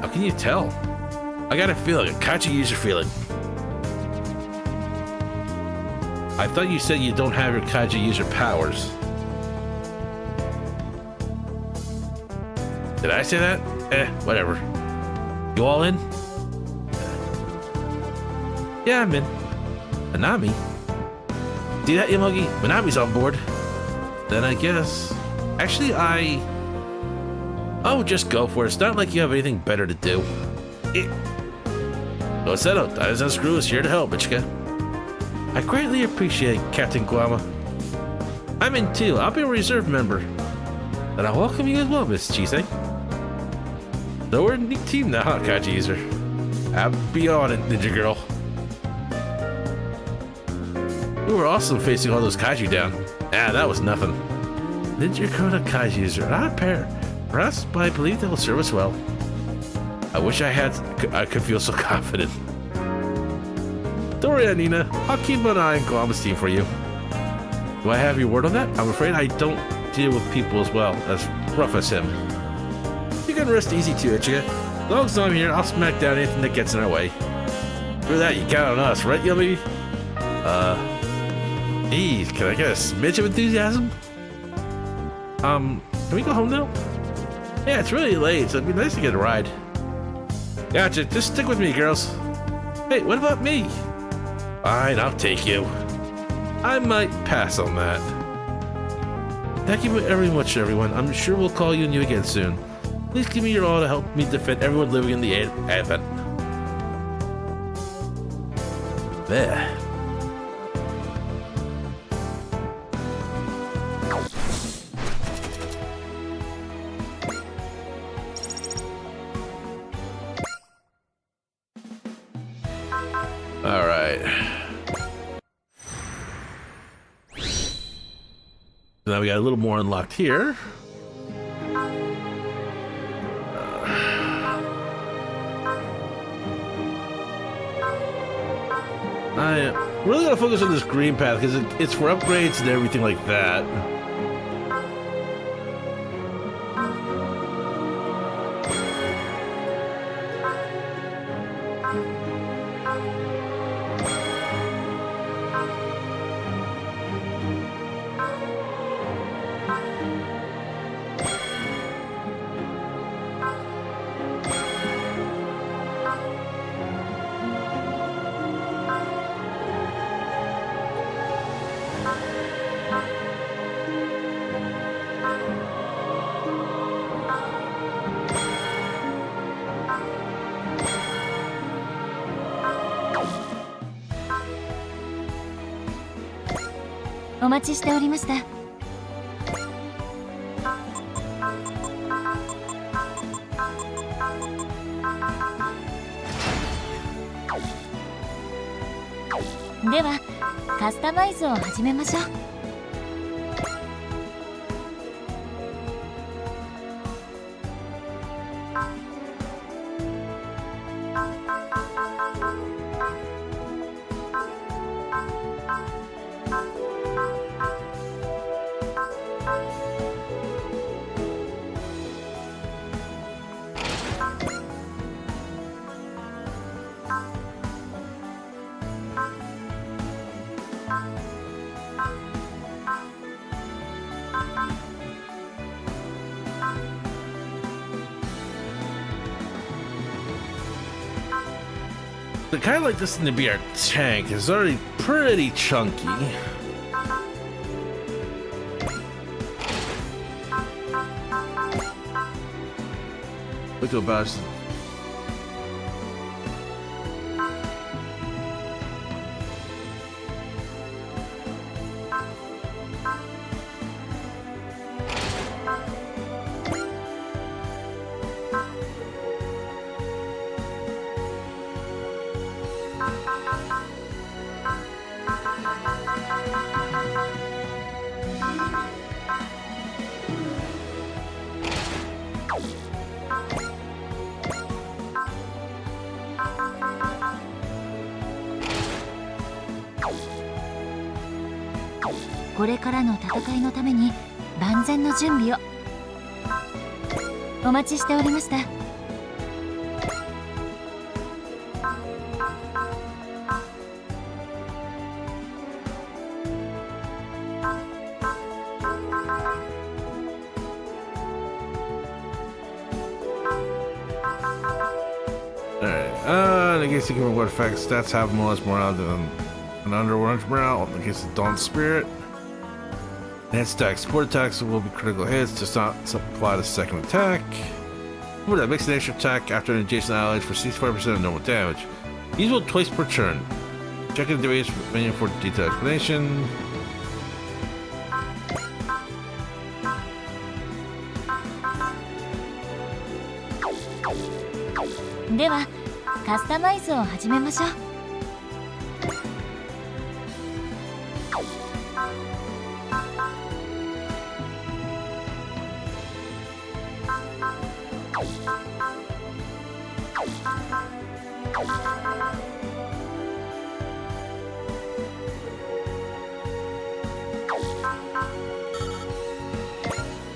How can you tell? I got a feeling, a Kaiju user feeling. I thought you said you don't have your Kaiju user powers. Did I say that? Whatever. You all in? Yeah, I'm in. Minami? See that, Yomogi? Minami's on board. Then I guess... Actually, Oh, just go for it. It's not like you have anything better to do. Go settle. Dynazenon Screw is here to help, Michika. I greatly appreciate it, Captain Guama. I'm in too. I'll be a reserve member. And I welcome you as well, Miss Chise. So we're a neat team now, huh, Kaiju user? I'll be on it, Ninja Girl. You were awesome facing all those Kaiju down. Ah, that was nothing. Ninja Girl and Kaiju user, not a pair. Perhaps, but I believe they will serve us well. I wish I could feel so confident. Don't worry, Anina. I'll keep an eye on Guama's team for you. Do I have your word on that? I'm afraid I don't deal with people as well, as rough as him. You can rest easy too, Ichiga. As long as I'm here, I'll smack down anything that gets in our way. For that, you count on us, right, Yummy? Geez, can I get a smidge of enthusiasm? Can we go home now? Yeah, it's really late, so it'd be nice to get a ride. Gotcha, just stick with me, girls. Hey, what about me? Fine, I'll take you. I might pass on that. Thank you very much, everyone. I'm sure we'll call you again soon. Please give me your all to help me defend everyone living in the Advent. There. All right. So now we got a little more unlocked here. I really gotta focus on this green path because it's for upgrades and everything like that. お待ちしておりました。ではカスタマイズを始めましょう。The guy like this to be our tank is already pretty chunky. Look at Bash.これからの戦いのために万全の準備を。お待ちしておりました。Alright, in case you can what effects stats have more or less morale than an underworld morale in case of Dawn Spirit. Enhanced attacks. Support attacks will be critical hits, does not apply to second attack. Remember that makes an extra attack after an adjacent ally for 65% of normal damage. Usable twice per turn. Check in the damage menu for detailed explanation. ではカスタマイズを始めましょう。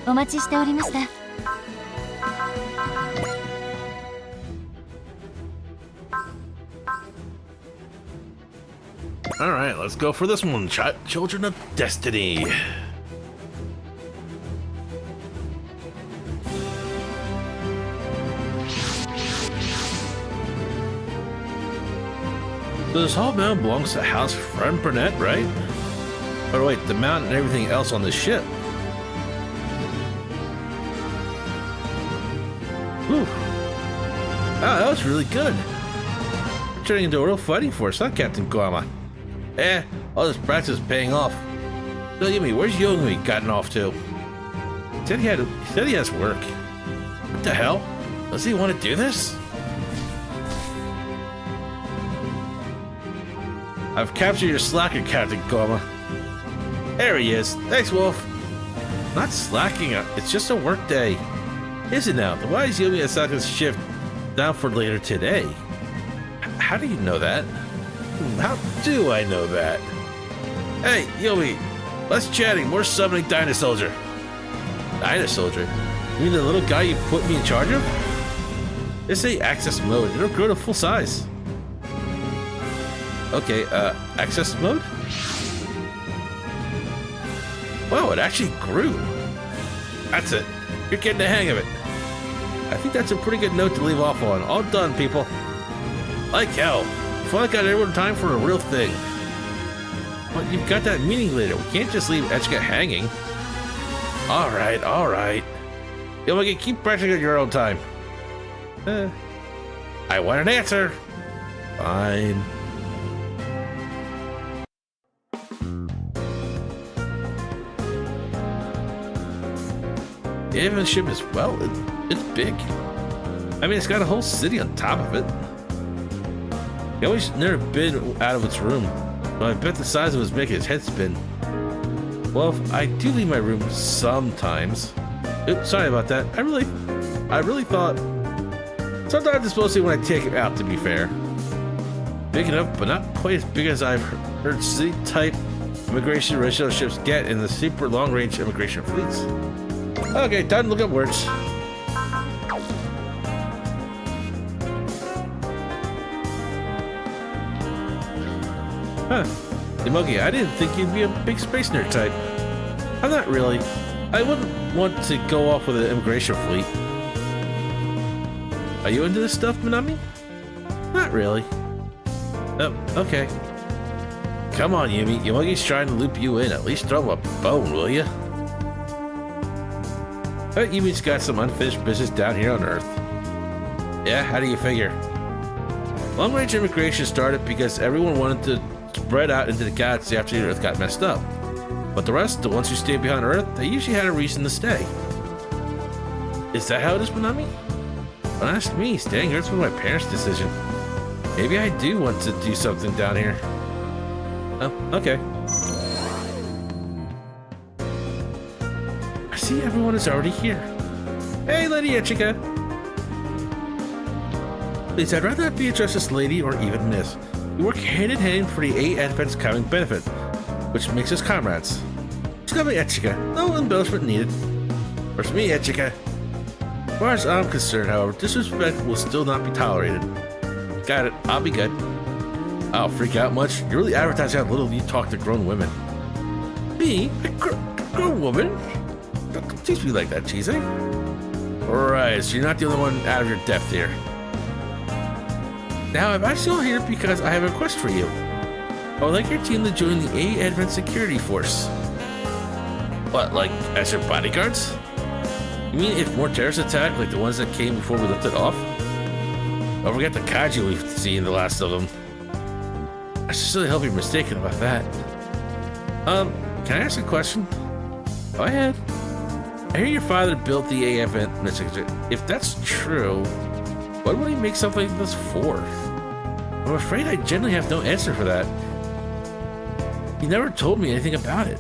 お待ちしておりました。Alright, let's go for this one. Children of Destiny. This whole mountain belongs to House Friend Burnett, right? Or wait, the mountain and everything else on the ship. Whew. Wow, that was really good. We're turning into a real fighting force, huh, Captain Guama? All this practice is paying off. So, Yumi, where's Yogami gotten off to? He said he has work. What the hell? Does he want to do this? I've captured your slacker, Captain Guama. There he is. Thanks, Wolf. Not slacking, it's just a work day. Is it now? Then why is Yumi Asaka's shift down for later today? How do you know that? How do I know that? Hey, Yomi, less chatting, more summoning Dinosoldier. Dinosoldier? You mean the little guy you put me in charge of? They say access mode. It'll grow to full size. Okay, access mode? Wow, it actually grew. That's it. You're getting the hang of it. I think that's a pretty good note to leave off on. All done, people. Like hell. Finally got everyone time for a real thing. But you've got that meeting later. We can't just leave Etchka hanging. Alright. You'll keep practicing at your own time. I want an answer. Fine. The advent ship is, well, it's big. I mean, it's got a whole city on top of it. He always never been out of its room, but I bet the size of it was making his head spin. Well, I do leave my room sometimes. Oops, sorry about that. I really thought sometimes it's supposed to be when I take it out, to be fair. Big enough, but not quite as big as I've heard city-type immigration ratio ships get in the super long-range immigration fleets. Okay, time to look up words. Huh. Emogi, I didn't think you'd be a big space nerd type. I'm not really. I wouldn't want to go off with an immigration fleet. Are you into this stuff, Minami? Not really. Oh, okay. Come on, Yumi. Yomogi's trying to loop you in. At least throw him a bone, will ya? I bet Yumi's got some unfinished business down here on Earth. Yeah, how do you figure? Long-range immigration started because everyone wanted to spread out into the galaxy after the Earth got messed up. But the rest, the ones who stayed behind Earth, they usually had a reason to stay. Is that how it is, Minami? Don't ask me. Staying Earth's was my parents' decision. Maybe I do want to do something down here. Oh, okay. I see everyone is already here. Hey, Lady Ichika. Please, I'd rather not be addressed as lady or even miss. We work hand in hand for the A Advent's coming benefit, which makes us comrades. Just call me Ichika. No embellishment needed. Or it's me, Ichika. As far as I'm concerned, however, disrespect will still not be tolerated. Got it. I'll be good. I'll freak out much. You really advertise how little you talk to grown women. Me? A grown woman? Don't teach me like that, Cheese. Alright, so you're not the only one out of your depth here. Now, I'm actually here because I have a request for you. I would like your team to join the A Advent Security Force. What, like as your bodyguards? You mean if more terrorists attack like the ones that came before we lifted off? Don't forget the Kaiju we've seen the last of them. I sincerely hope you're mistaken about that. Can I ask a question? Go ahead. I hear your father built the A Advent. If that's true, what would he make something like this for? I'm afraid I generally have no answer for that. He never told me anything about it.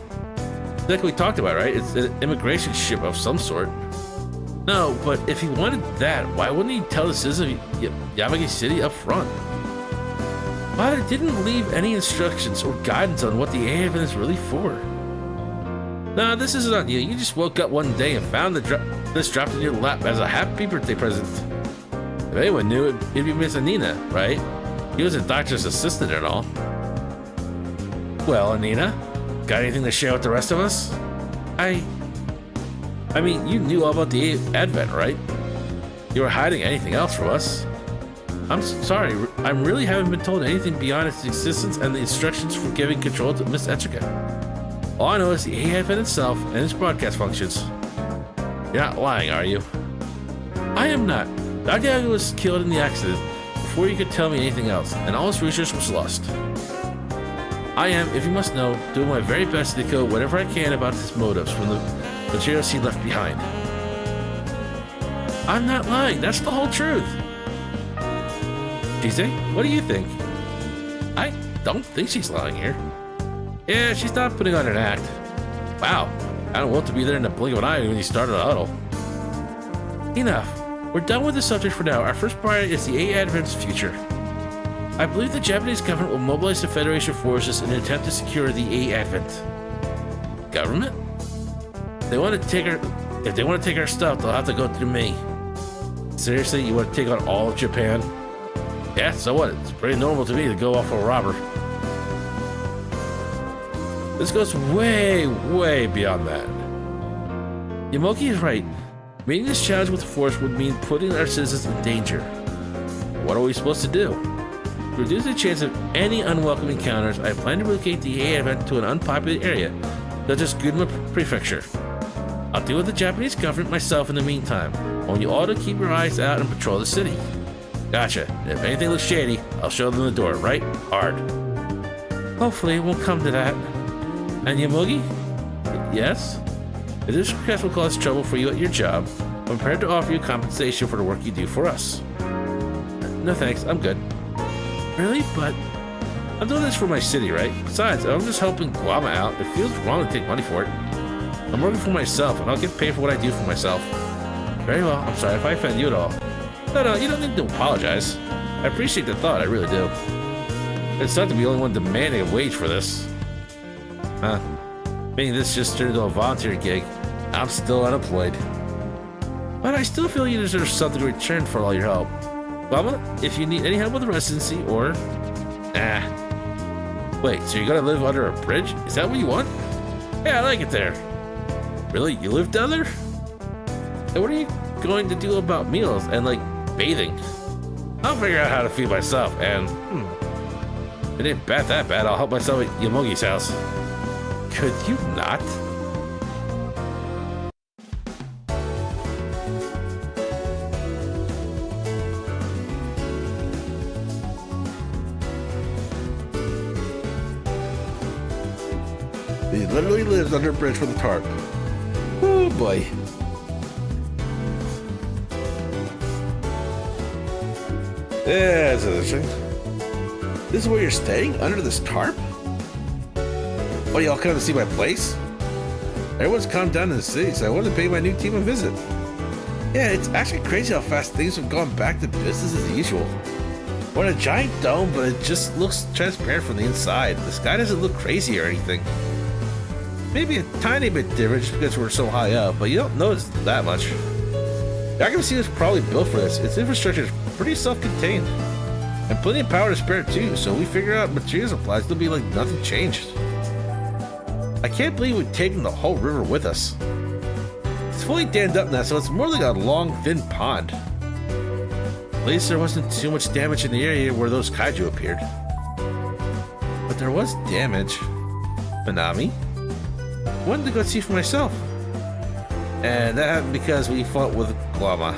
Like we talked about, right? It's an immigration ship of some sort. No, but if he wanted that, why wouldn't he tell the citizens of Yamagi City up front? Father didn't leave any instructions or guidance on what the A Advent is really for. No, this isn't on you. You just woke up one day and found this dropped in your lap as a happy birthday present. If anyone knew it, it'd be Miss Anina, right? He was a doctor's assistant and all. Well, Anina, got anything to share with the rest of us? I mean, you knew all about the Advent, right? You were hiding anything else from us. I'm sorry, I really haven't been told anything beyond its existence and the instructions for giving control to Miss Ichika. All I know is the A Advent itself and its broadcast functions. You're not lying, are you? I am not. Dr. Yaga was killed in the accident before you could tell me anything else, and all his research was lost. I am, if you must know, doing my very best to decode whatever I can about his motives from the materials he left behind. I'm not lying, that's the whole truth. Jise, what do you think? I don't think she's lying here. Yeah, she's not putting on an act. Wow, I don't want to be there in the blink of an eye when you started a huddle. Enough. We're done with the subject for now. Our first priority is the A Advent's future. I believe the Japanese government will mobilize the Federation forces in an attempt to secure the A Advent. Government? If they want to take our stuff, they'll have to go through me. Seriously, you want to take on all of Japan? Yeah, so what? It's pretty normal to me to go off a robber. This goes way, way beyond that. Yamoki is right. Meeting this challenge with the Force would mean putting our citizens in danger. What are we supposed to do? To reduce the chance of any unwelcome encounters, I plan to relocate the A Advent to an unpopulated area, such as Gunma Prefecture. I'll deal with the Japanese government myself in the meantime. I want you all to keep your eyes out and patrol the city. Gotcha. If anything looks shady, I'll show them the door, right? Hard. Hopefully it won't come to that. And Yamogi? Yes? If this request will cause trouble for you at your job, I'm prepared to offer you compensation for the work you do for us. No thanks, I'm good. Really? But I'm doing this for my city, right? Besides, I'm just helping Guama out. It feels wrong to take money for it. I'm working for myself, and I'll get paid for what I do for myself. Very well, I'm sorry if I offend you at all. No, you don't need to apologize. I appreciate the thought, I really do. It's not to be the only one demanding a wage for this. Meaning this just turned into a volunteer gig. I'm still unemployed. But I still feel you deserve something in return for all your help. Mama, if you need any help with the residency or... Wait, so you're gonna live under a bridge? Is that what you want? Yeah, I like it there. Really? You live down there? And what are you going to do about meals and, like, bathing? I'll figure out how to feed myself, and... It ain't that bad. I'll help myself at Yomogi's house. Could you not? He literally lives under a bridge with a tarp. Oh boy. Yeah, that's interesting. This is where you're staying? Under this tarp? Oh, y'all come to see my place? Everyone's calmed down in the city, so I wanted to pay my new team a visit. Yeah, it's actually crazy how fast things have gone back to business as usual. We're in a giant dome, but it just looks transparent from the inside. The sky doesn't look crazy or anything. Maybe a tiny bit different just because we're so high up, but you don't notice that much. The occupancy was probably built for this. Its infrastructure is pretty self-contained. And plenty of power to spare too, so we figure out material supplies, there'll be like nothing changed. I can't believe we've taken the whole river with us. It's fully dammed up now, so it's more like a long, thin pond. At least there wasn't too much damage in the area where those kaiju appeared. But there was damage. Manami? I wanted to go see for myself. And that happened because we fought with Guama.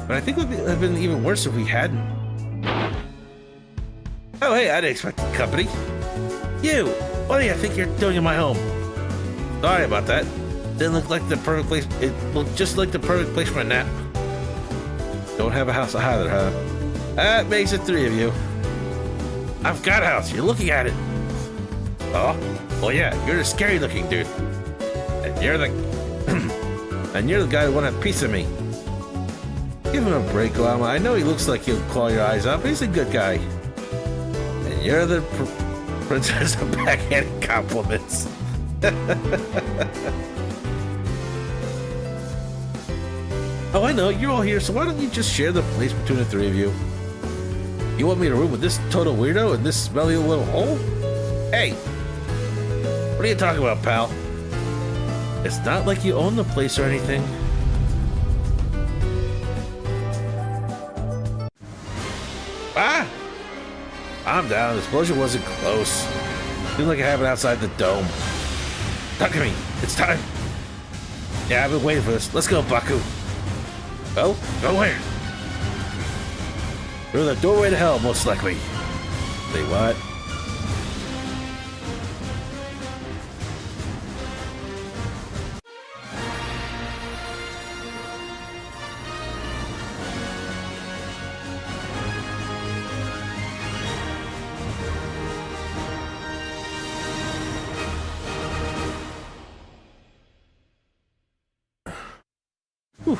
But I think it would have been even worse if we hadn't. Oh hey, I didn't expect the company. You! What do you think you're doing in my home? Sorry about that. Didn't look like the perfect place. It looked just like the perfect place for a nap. Don't have a house either, huh? That makes it three of you. I've got a house. You're looking at it. Oh? Well, yeah. You're the scary looking dude. And you're the... and you're the guy who wanted a piece of me. Give him a break, Llama. I know he looks like he'll claw your eyes out, but he's a good guy. And you're the princess of backhanded compliments. Oh, I know. You're all here, so why don't you just share the place between the three of you? You want me to room with this total weirdo in this smelly little hole? Hey! What are you talking about, pal? It's not like you own the place or anything. Ah! I'm down. The explosion wasn't close. Seemed like it happened outside the dome. Talk to me. It's time. Yeah, I've been waiting for this. Let's go, Baku. Go? Go where? Through the doorway to hell, most likely. Say what? Whew.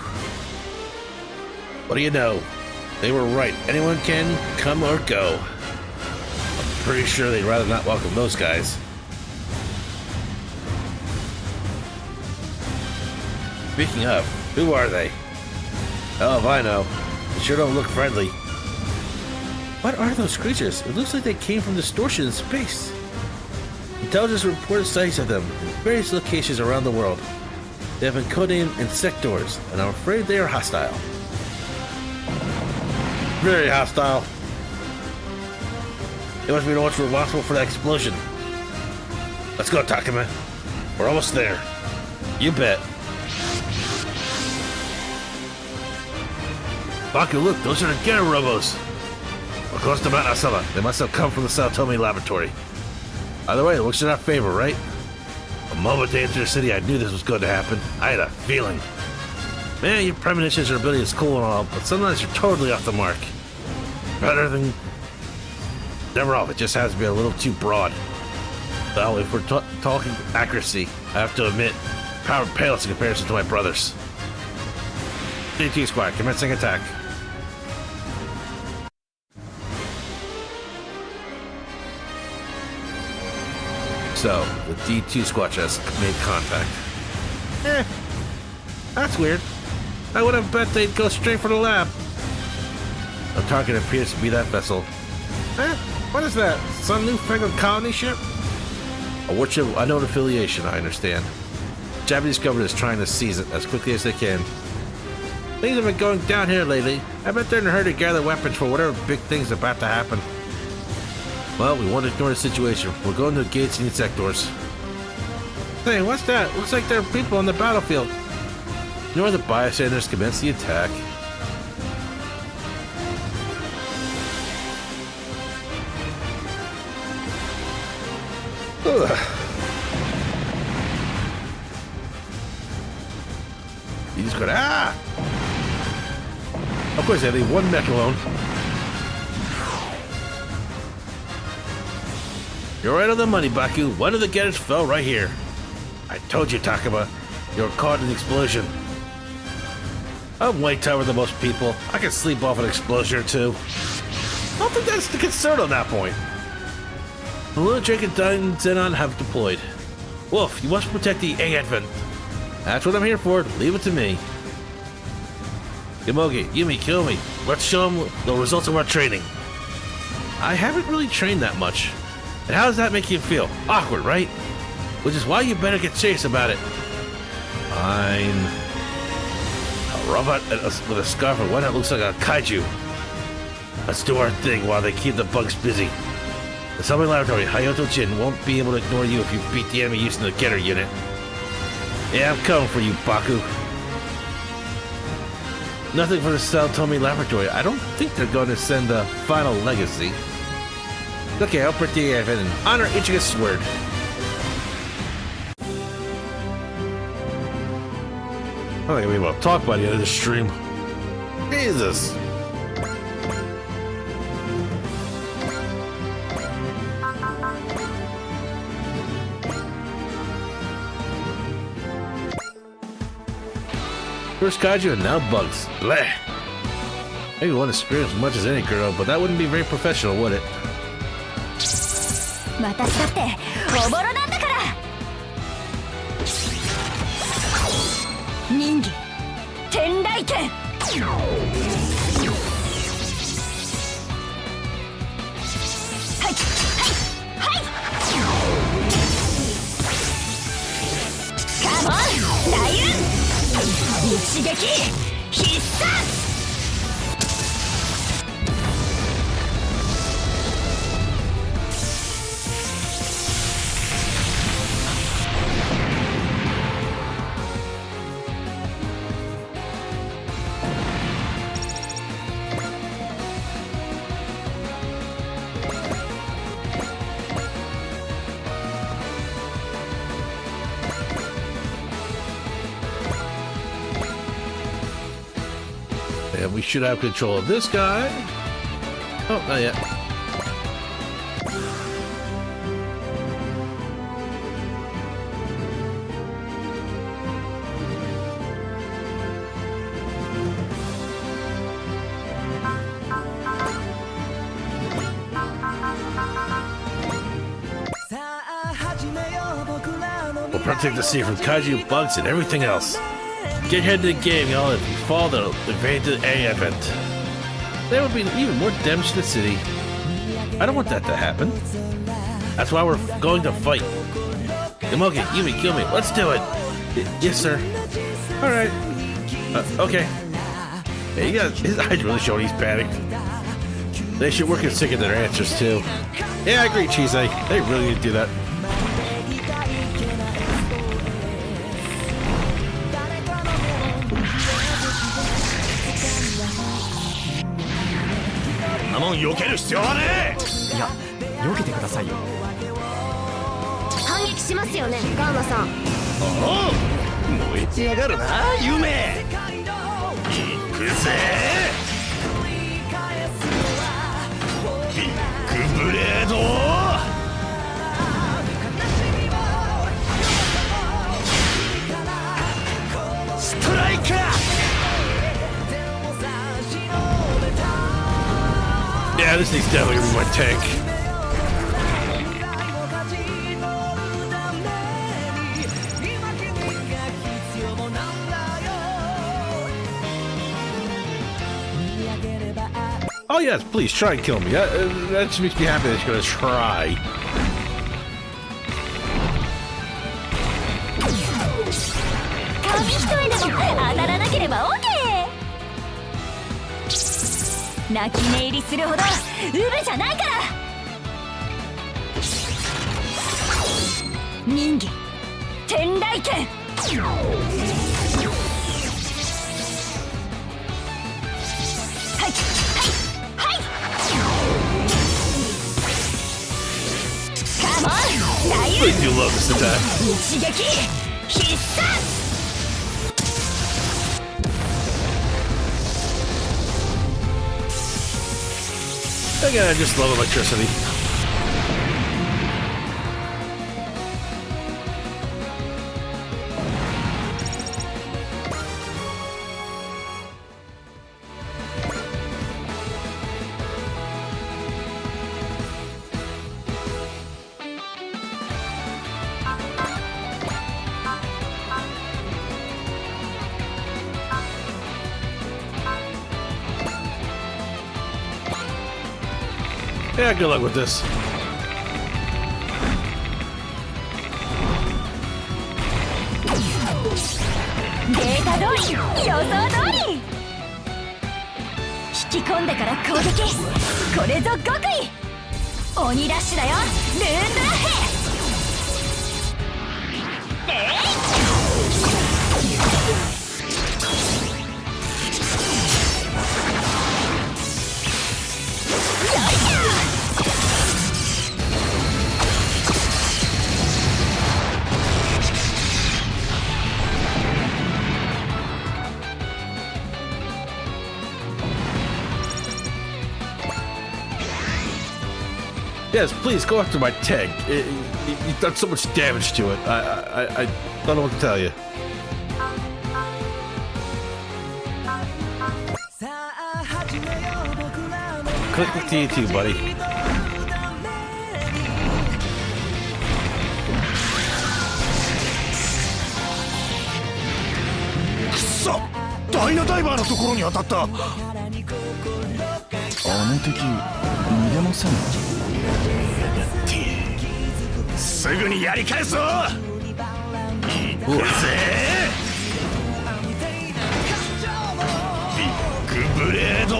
What do you know? They were right. Anyone can come or go. I'm pretty sure they'd rather not welcome those guys. Speaking of, who are they? Hell if I know. They sure don't look friendly. What are those creatures? It looks like they came from distortion in space. Intelligence reported sightings of them in various locations around the world. They have been codenamed Insectors, and I'm afraid they are hostile. Very hostile. They must be the ones responsible for that explosion. Let's go, Takuma. We're almost there. You bet. Baku, look, those are the Gera Robos. We're close to Mount Asama. They must have come from the Saotome laboratory. Either way, it looks in our favor, right? The moment they entered the city, I knew this was going to happen. I had a feeling. Man, your premonitions or ability is cool and all, but sometimes you're totally off the mark. Better than... Never off, it just has to be a little too broad. Well, if we're talking accuracy, I have to admit, power pales in comparison to my brothers. DT Squad, commencing attack. So, the D2 Squad just made contact. That's weird. I would have bet they'd go straight for the lab. The target appears to be that vessel. What is that? Some newfangled colony ship? A warship unknown affiliation, I understand. The Japanese government is trying to seize it as quickly as they can. Things have been going down here lately. I bet they're in a hurry to gather weapons for whatever big thing's about to happen. Well, we won't ignore the situation. We're going to the gates and the sectors. Hey, what's that? Looks like there are people on the battlefield. Ignore the bystanders, commence the attack. Ugh. You just gotta Of course, they leave one mech alone. You're right on the money, Baku. One of the getters fell right here. I told you, Takaba. You were caught in the explosion. I'm way tougher than most people. I can sleep off an explosion or two. I don't think that's the concern on that point. The little Drake and Zenon have deployed. Wolf, you must protect the A-Advent. That's what I'm here for. Leave it to me. Yamogi, Yumi, kill me. Let's show them the results of our training. I haven't really trained that much. And how does that make you feel? Awkward, right? Which is why you better get serious about it. Fine. A robot with a scarf and one that looks like a kaiju. Let's do our thing while they keep the bugs busy. The Summit Laboratory, Hayato Jin won't be able to ignore you if you beat the enemy using the Getter unit. Yeah, I'm coming for you, Baku. Nothing for the Saotomi Laboratory. I don't think they're going to send the final legacy. Okay, I'll protect the Advent and honor Ichiga's word. I don't think we will talk by the end of the stream. Jesus. First Kaiju and now bugs. Bleh. Maybe want to scream as much as any girl, but that wouldn't be very professional, would it? 私だっておぼろなんだから忍技天雷剣はいはいはいカモン雷雲一撃必殺 And we should have control of this guy. Oh, not yet. We'll protect the city from kaiju, bugs, and everything else. Get ahead to the game, y'all. If you fall, they'll invade the A-Advent. There would be even more damage to the city. I don't want that to happen. That's why we're going to fight. Yamogi, Yumi, kill me. Let's do it. Yes, sir. All right. Okay. Hey, you got his eyes really showing he's panicked. They should work in sync in their answers too. Yeah, I agree, Cheese. They really need to do that. I 避ける必要はねえ。いや、避けてくださいよ。反撃しますよねガンマさん。おお、燃えてやがるな夢。行くぜビッグブレード。ストライカー。 Yeah, this thing's definitely gonna be my tank. Oh yes, please try and kill me. That just makes me happy that you're gonna try. OK。泣き寝入りするほどウブじゃないから。人間天雷剣。はいはいはい。カモン大 Please do love this attack. 一撃必殺。Again, I just love electricity. Yeah, good luck with this. データ通り予想通り。引き込んでから攻撃。これぞ極意。鬼ラッシュだよルーンドラッヘ。Yes, please go after my tank. You've done so much damage to it. I don't know what to tell you. Click the T2, buddy. くそ、ダイナダイバーのところに当たった。あの敵逃げません。すぐにやり返そう。行くぜビッグブレード。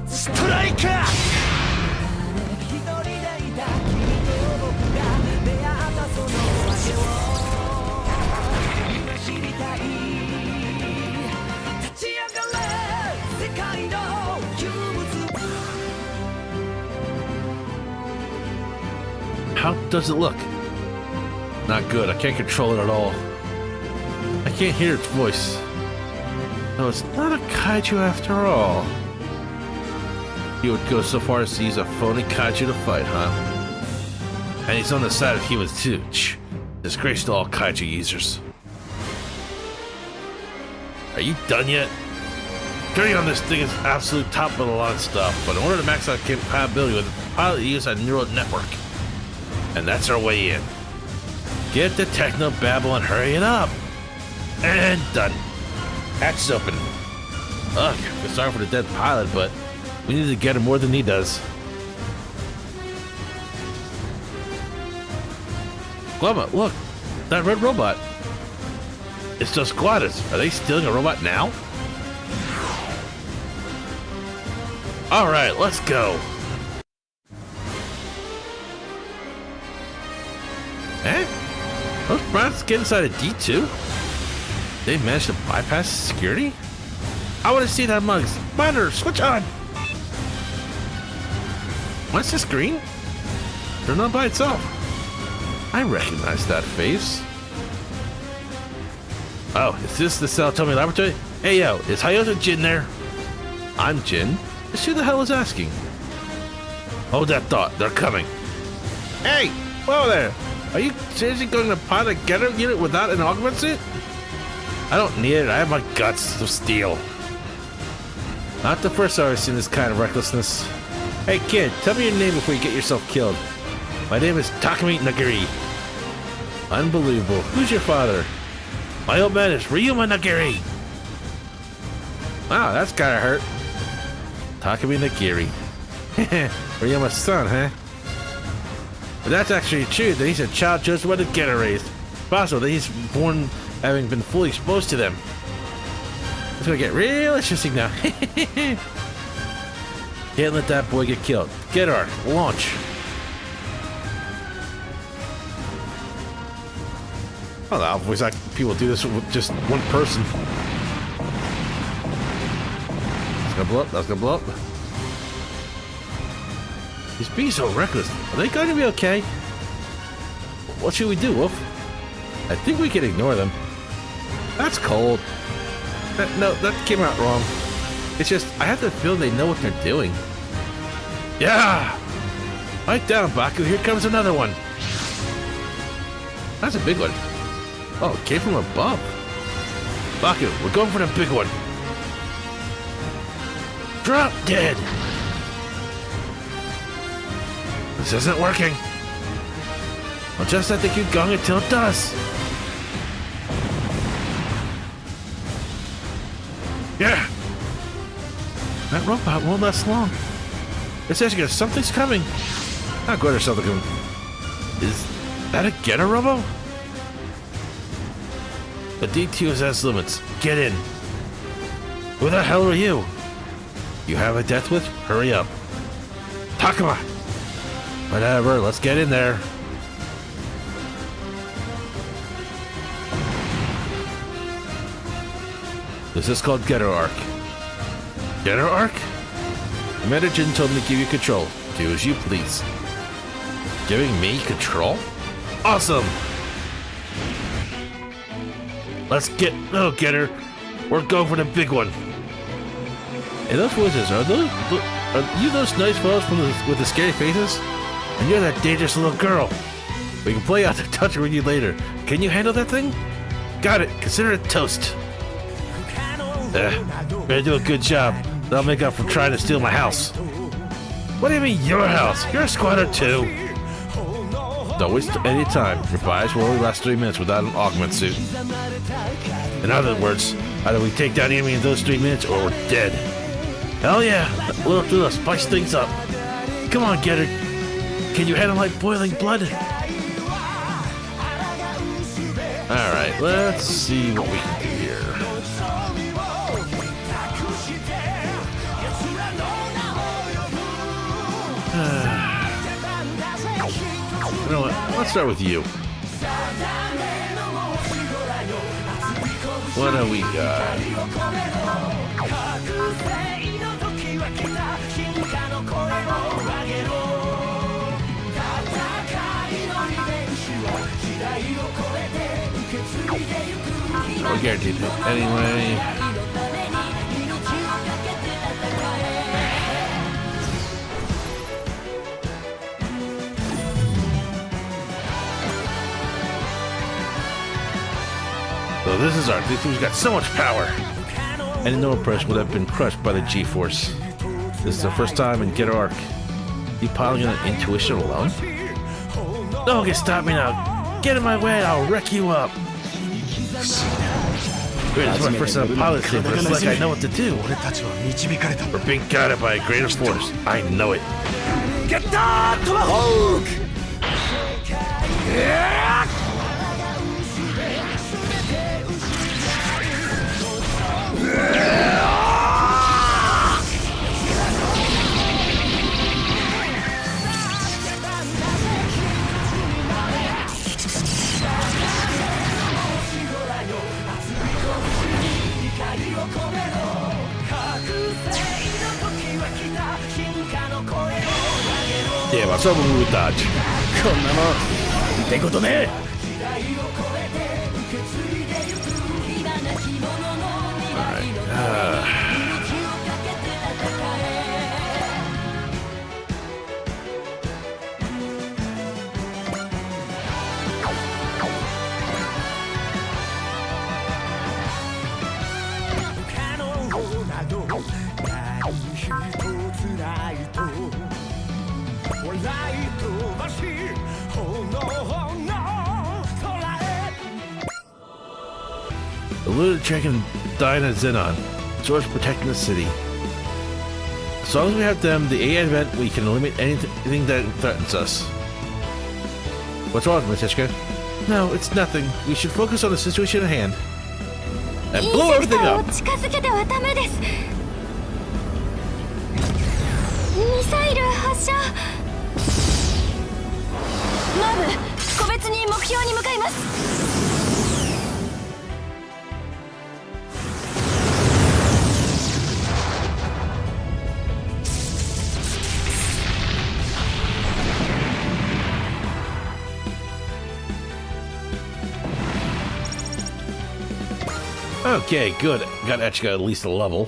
ストライカー。How does it look? Not good. I can't control it at all. I can't hear its voice. No, it's not a kaiju after all. He would go so far as to use a phony kaiju to fight, huh? And he's on the side of humans too. Disgrace to all kaiju users. Are you done yet? Turning on this thing is absolute top of the line stuff, but in order to max out compatibility with it, the pilot uses a neural network. And that's our way in. Get the techno babble and hurry it up. And done. Hatch is open. Ugh, I feel sorry for the dead pilot, but we need to get him more than he does. Glemma, look, that red robot. It's those squatters. Are they stealing a robot now? All right, let's go. Eh? Those brats get inside a D2? They managed to bypass security? I want to see that mugs. Monitor, switch on! What's this green? Turned on by itself. I recognize that face. Oh, is this the Saotome laboratory? Hey yo, is Hayato Jin there? I'm Jin. Who the hell is asking? Hold that thought, they're coming. Hey, whoa there. Are you seriously going to pot a getter unit without an augment suit? I don't need it, I have my guts of steel. Not the first time I've seen this kind of recklessness. Hey kid, tell me your name before you get yourself killed. My name is Takumi Nagiri. Unbelievable. Who's your father? My old man is Ryuma Nagiri. Wow, that's gotta hurt. Takumi Nagiri. Ryuma's son, huh? If that's actually true, then he's a child chosen by the Getter race. It's possible that he's born having been fully exposed to them. It's gonna get real interesting now. Can't let that boy get killed. Get arc, launch. Oh, I've always like people do this with just one person. That's gonna blow up, that's gonna blow up. He's being so reckless. Are they going to be okay? What should we do, Wolf? I think we can ignore them. That's cold. No, that came out wrong. It's just, I have the feeling they know what they're doing. Yeah! Right down, Baku. Here comes another one. That's a big one. Oh, it came from above. Baku, we're going for the big one. Drop dead! This isn't working. I'll just have to keep going until it does. Yeah! That robot won't last long. It's actually something's coming. Not good or something. Is that a Getter Robo? The D2 has limits. Get in. Who the hell are you? You have a death wish? Hurry up. Takuma! Whatever, let's get in there. This is called Getter Arc. Getter Arc? Commander Jin told me to give you control. Do as you please. Giving me control? Awesome! Let's get... Oh, Getter. We're going for the big one. Hey, those voices, are you those nice fellows with the scary faces? And you're that dangerous little girl. We can play out the touch with you later. Can you handle that thing? Got it. Consider it toast. Better do a good job. That'll make up for trying to steal my house. What do you mean, your house? You're a squatter too. Don't waste any time. Your buys will only last 3 minutes without an augment suit. In other words, either we take down the enemy in those 3 minutes or we're dead. Hell yeah! Let's spice things up. Come on, Getter. Can you handle like boiling blood? Alright, let's see what we can do here. You know what? Let's start with you. What do we got? We're guaranteed to hit anyway. So this is our D2's got so much power. And no oppression would have been crushed by the G-Force. This is the first time in Getter Arc. You piling on intuition alone? No one can stop me now. Get in my way, I'll wreck you up. Great, it's my first time piloting, but it's like I know what to do. We're being guided by a greater force. I know it. Get down, Tomahawk! ではそのムータッチ。こんなもんってことね。The lunatic and Dinah Xenon. Source protecting the city. As long as we have them, the AI event, we can eliminate anything that threatens us. What's wrong, Matishka? No, it's nothing. We should focus on the situation at hand. And blow everything up! 近づけてはダメです。ミサイル発射。ナーブ、個別に目標に向かいます。Okay, good. Actually got at least a level.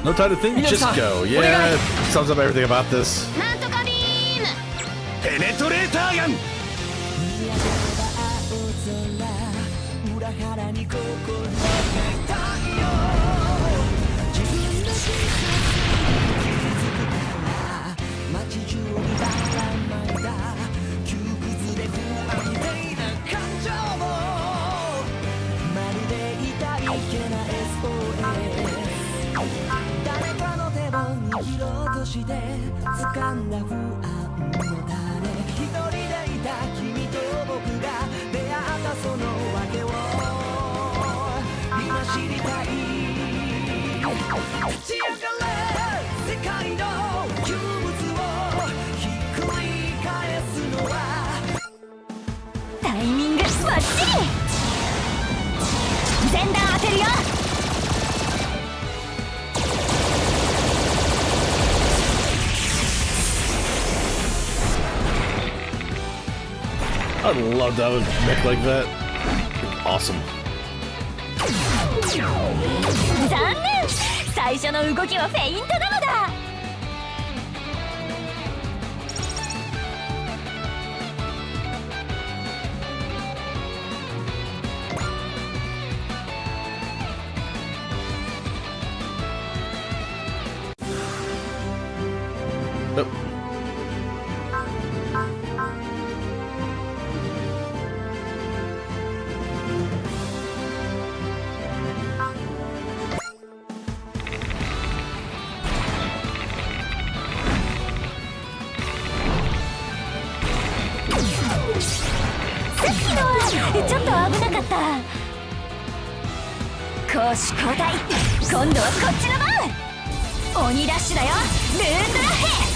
No time to think, just go. Yeah, sums up everything about this. なんとかビーム。ペネトレーターガン。掴んだ不安の種一人でいた君と僕が出会ったその訳を今知りたい立ち上がれ世界の窮物をひっくり返すのはタイミングバッチリ。全弾当てるよ。I love that with mech like that. Awesome. 残念。最初の動きはフェイントなのだ。Oh.ちょっと危なかった。攻守交代。今度はこっちの番。鬼ダッシュだよ。ルーンドラッヘ。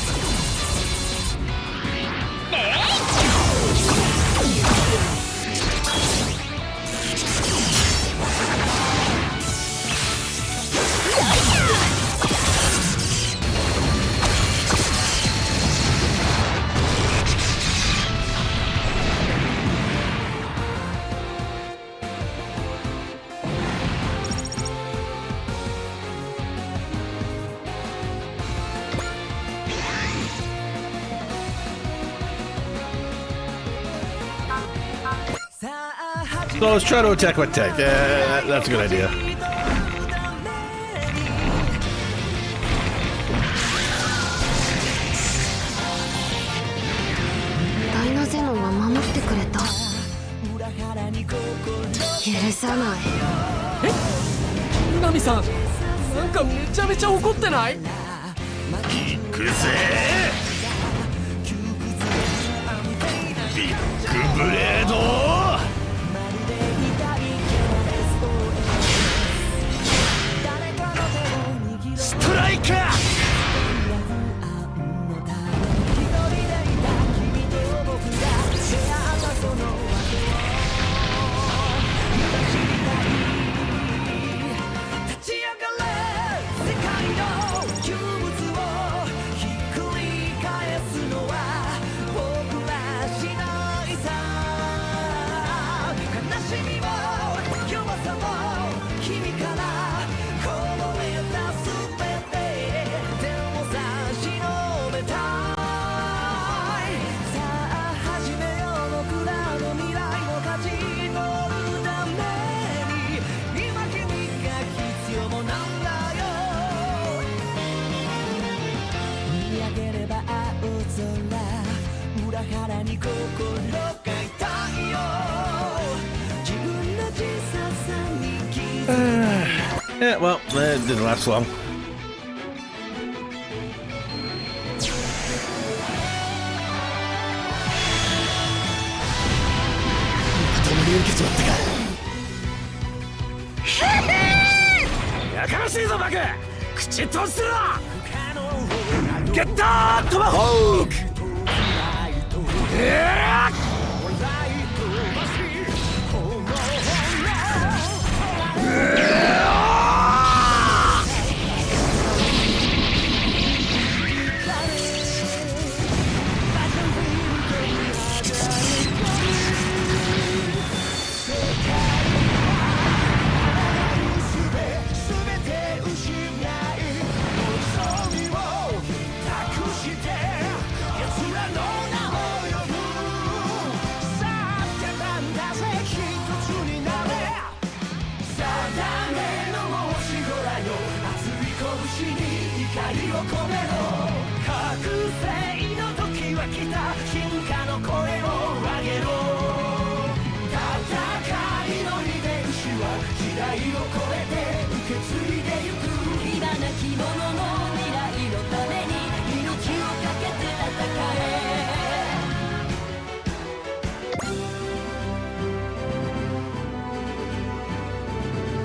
So let's try to attack with tech. That's a good idea. ダイナゼノンは守ってくれた。許さない。ナミさん、なんかめちゃめちゃ怒ってない？行くぜビッグブレード。裏腹に心が痛いよ自分の小ささに気づいた Yeah, well, that didn't last long. 受けちまったかやかましいぞバカ口閉じてろゲッタートマホーク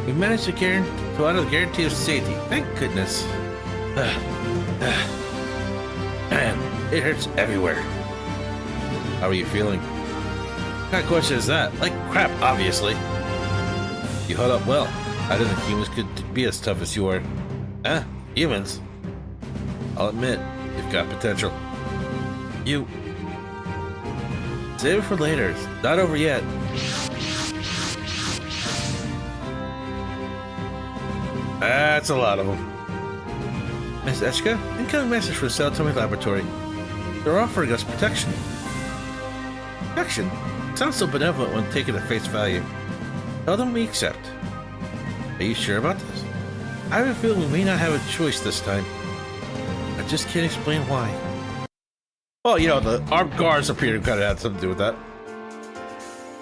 We managed to pull out a guarantee of safety. Thank goodness. Man, it hurts everywhere. How are you feeling? What kind of question is that? Like crap, obviously. You held up well. I didn't think humans could be as tough as you are. Huh? Humans? I'll admit, you've got potential. You... Save it for later. It's not over yet. That's a lot of them. Miss Echka, incoming message from Sao Tome Laboratory. They're offering us protection. Protection? Sounds so benevolent when taken at face value. Tell them we accept. Are you sure about this? I have a feeling we may not have a choice this time. I just can't explain why. Well, you know, the armed guards appear to kind of have something to do with that.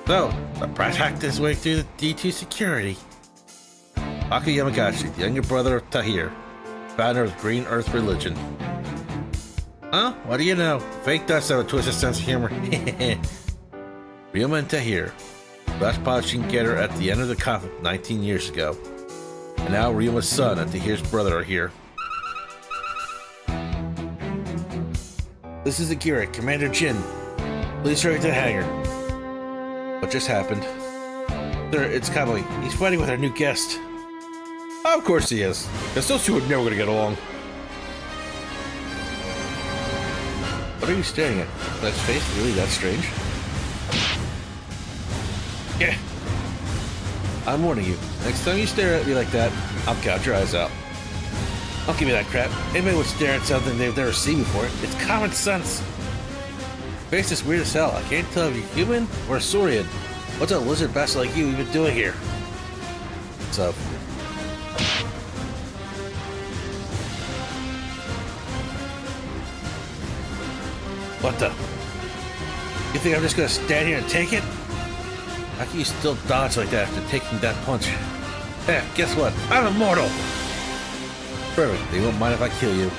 So, the brat hacked his way through the D2 security. Aku Yamagashi, the younger brother of Tahir, founder of Green Earth Religion. Huh? What do you know? Fake dust have a twisted sense of humor. Ryuma and Tahir, last polishing getter at the end of the conflict 19 years ago. And now Ryuma's son and Tahir's brother are here. This is Akira, Commander Jin. Please hurry to the hangar. What just happened? Sir, it's Kamui. He's fighting with our new guest. Oh, of course he is. Because those two are never going to get along. What are you staring at? That face really that strange? Yeah. I'm warning you. Next time you stare at me like that, I'll gouge your eyes out. Don't give me that crap. Anybody would stare at something they've never seen before. It's common sense. Face is weird as hell. I can't tell if you're human or a Saurian. What's a lizard bastard like you even doing here? What's up? What the? You think I'm just gonna stand here and take it? How can you still dodge like that after taking that punch? Eh, guess what? I'm immortal! Perfect, they won't mind if I kill you.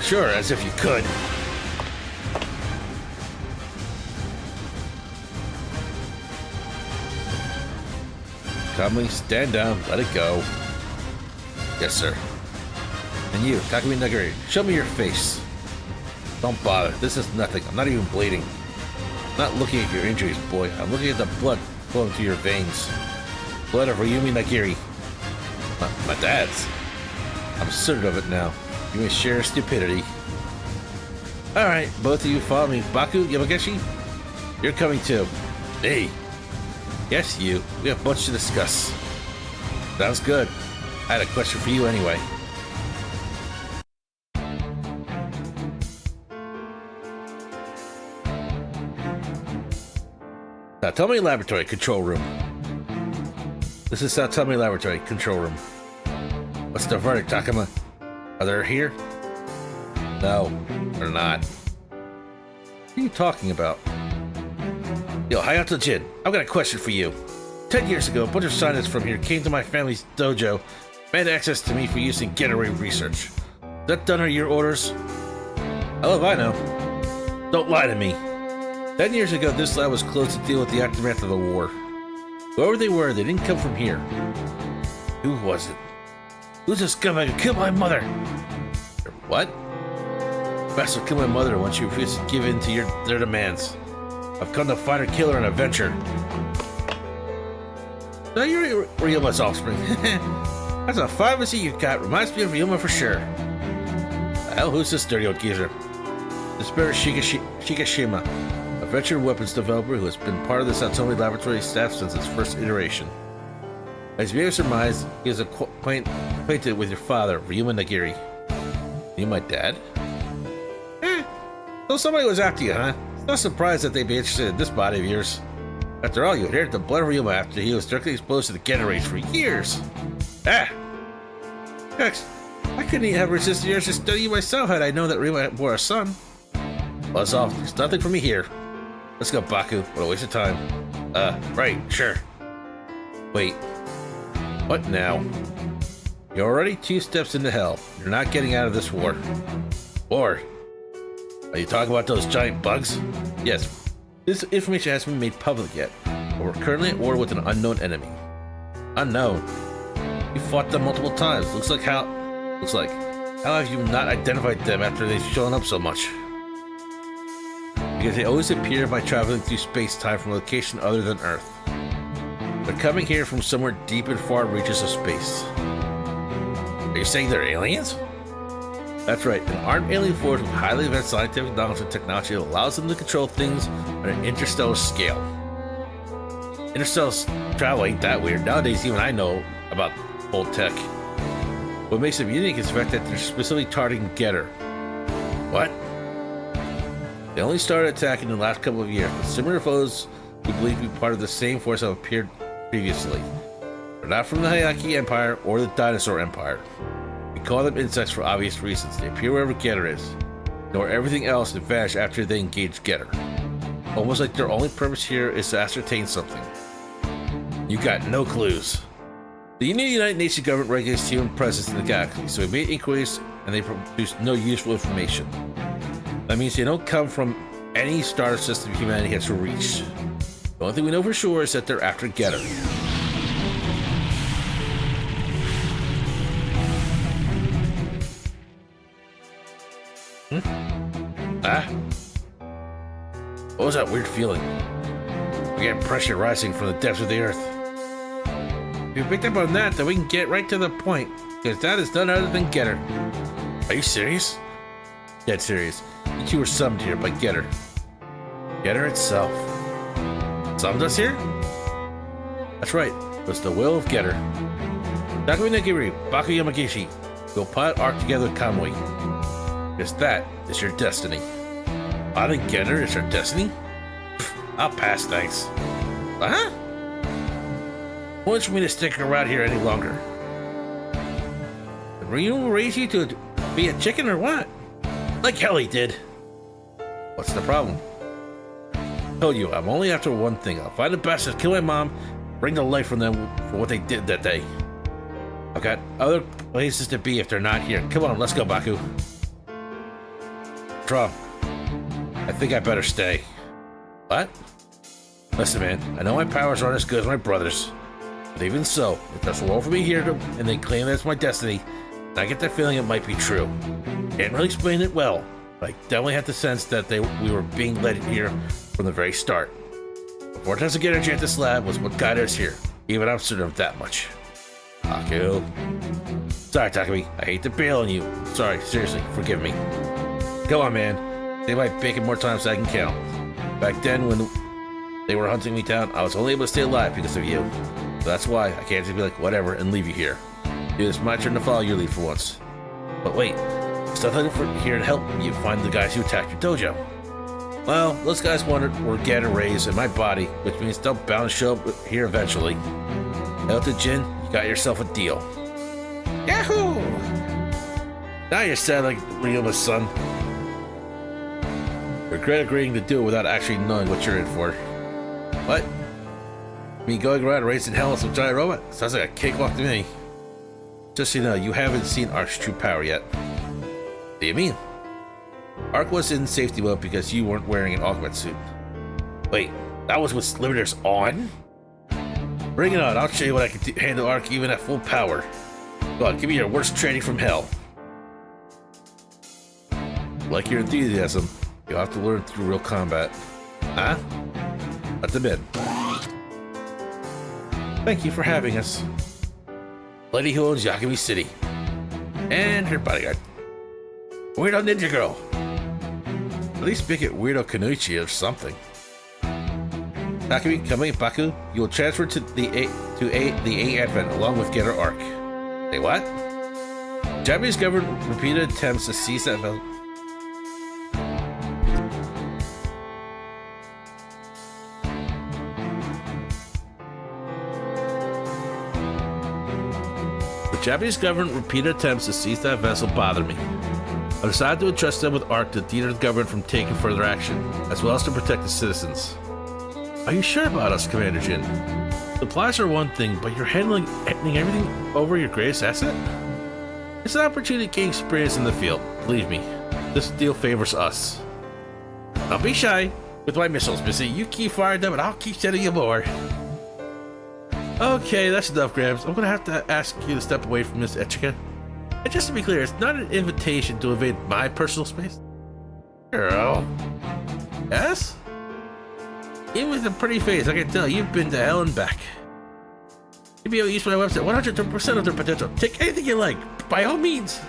Sure, as if you could. Calmly, stand down, let it go. Yes, sir. And you, Takumi Nagari, show me your face. Don't bother, this is nothing, I'm not even bleeding. I'm not looking at your injuries, boy. I'm looking at the blood flowing through your veins. Blood of Ryumi Nagiri. My dad's. I'm certain of it now. You may share stupidity. Alright, both of you follow me. Baku, Yamagashi? You're coming too. Hey. Yes, you. We have much to discuss. Sounds good. I had a question for you anyway. Saotome Laboratory Control Room. This is Saotome Laboratory Control Room. What's the verdict, Takuma? Are they here? No, they're not. are you talking about? Yo, Hayato Jin, I've got a question for you. 10 years ago, a bunch of scientists from here came to my family's dojo, had access to me for use in getaway research. Is that done under your orders? Hell if I know. Don't lie to me. 10 years ago, this lab was closed to deal with the aftermath of the war. Whoever they were, they didn't come from here. Who was it? Who's this scumbag who killed my mother? What? Bastard killed my mother once she refused to give in to their demands. I've come to find her killer and avenger. So you're Ryuma's offspring. That's a fine machine you've got. Reminds me of Ryuma for sure. Hell, who's this dirty old geezer? The spirit Shigashima, a veteran weapons developer who has been part of the Satomi laboratory staff since its first iteration. As you may have surmised, he is acquainted with your father, Ryuma Nagiri. Are you my dad? So somebody was after you, huh? It's not surprised that they'd be interested in this body of yours. After all, you inherited the blood of Ryuma after he was directly exposed to the Geta rays for years. Hex, I couldn't even have resisted yours to study you myself had I known that Ryuma bore a son. Buzz off, there's nothing for me here. Let's go, Baku. What a waste of time. Right, sure. Wait. What now? You're already 2 steps into hell. You're not getting out of this war. War? Are you talking about those giant bugs? Yes. This information hasn't been made public yet, but we're currently at war with an unknown enemy. Unknown? You fought them multiple times. Looks like how have you not identified them after they've shown up so much? Because they always appear by traveling through space-time from a location other than Earth. They're coming here from somewhere deep and far reaches of space. Are you saying they're aliens? That's right, an armed alien force with highly advanced scientific knowledge and technology that allows them to control things on an interstellar scale. Interstellar travel ain't that weird. Nowadays, even I know about old tech. What makes them unique is the fact that they're specifically targeting Getter. What? They only started attacking in the last couple of years, but similar foes we believe to be part of the same force have appeared previously. They're not from the Hayaki Empire or the Dinosaur Empire. We call them insects for obvious reasons. They appear wherever Getter is, ignore everything else and vanish after they engage Getter. Almost like their only purpose here is to ascertain something. You got no clues. The United Nations government regulates human presence in the galaxy, so we made inquiries and they produce no useful information. That means they don't come from any star system humanity has reached. The only thing we know for sure is that they're after Getter. What was that weird feeling? We get pressure rising from the depths of the earth. If you picked up on that, then we can get right to the point, because that is none other than Getter. Are you serious? Dead serious. You two were summoned here by Getter. Getter itself. Summoned us here? That's right. It was the will of Getter. Takumi Nagiri, Baku Yamagishi. We'll pilot Arc together with Kamui. Because that is your destiny. Pilot Getter is your destiny? Pfft, I'll pass, thanks. Huh? Who wants me to stick around here any longer? Did Ryu raise you to be a chicken or what? Like hell he did. What's the problem? I told you, I'm only after one thing. I'll find the bastards, kill my mom, bring the life from them for what they did that day. I've got other places to be if they're not here. Come on, let's go, Baku. Trump, I think I better stay. What? Listen, man, I know my powers aren't as good as my brother's. But even so, if there's a role for me here and they claim that it's my destiny, then I get that feeling it might be true. Can't really explain it well, but I definitely had the sense that we were being led here from the very start. The vortex of energy at this lab was what guided us here. Even I'm certain of that much. Baku. Sorry, Takumi. I hate to bail on you. Sorry, seriously, forgive me. Come on, man. They might bake it more times than I can count. Back then, when they were hunting me down, I was only able to stay alive because of you. So that's why I can't just be like, whatever, and leave you here. Dude, it's my turn to follow your lead for once. But wait, still here to help you find the guys who attacked your dojo. Well, those guys wanted were Getter rays in my body, which means they'll bound to show up here eventually. Elton Jin, you got yourself a deal. Yahoo! Now you're sad like Ryuma's son. Regret agreeing to do it without actually knowing what you're in for. What? You mean going around raising hell with some giant robot? Sounds like a cakewalk to me. Just so you know, you haven't seen Ark's true power yet. What do you mean? Ark was in safety mode because you weren't wearing an augment suit. Wait, that was with limiters on? Bring it on, I'll show you what I can handle Ark even at full power. Go on, give me your worst training from hell. Like your enthusiasm, you'll have to learn through real combat. Huh? Let them in. Thank you for having us. Lady who owns Yakumi City. And her bodyguard. Weirdo Ninja Girl. At least make it Weirdo Kanuichi or something. Takumi, Kami, Baku, you will transfer to the A Advent along with Getter Arc. Say what? Japanese government repeated attempts to seize that vessel. The Japanese government repeated attempts to seize that vessel bother me. I decided to entrust them with Arc to deter the government from taking further action, as well as to protect the citizens. Are you sure about us, Commander Jin? Supplies are one thing, but you're handling everything over your greatest asset? It's an opportunity to gain experience in the field. Believe me, this deal favors us. Don't be shy. With my missiles, Missy, you keep firing them and I'll keep sending you more. Okay, that's enough, Grams. I'm gonna have to ask you to step away from Miss Echika. And just to be clear, it's not an invitation to invade my personal space. Girl. Yes? Even with a pretty face, I can tell you've been to hell and back. You'll be able to use my website 100% of their potential. Take anything you like, by all means.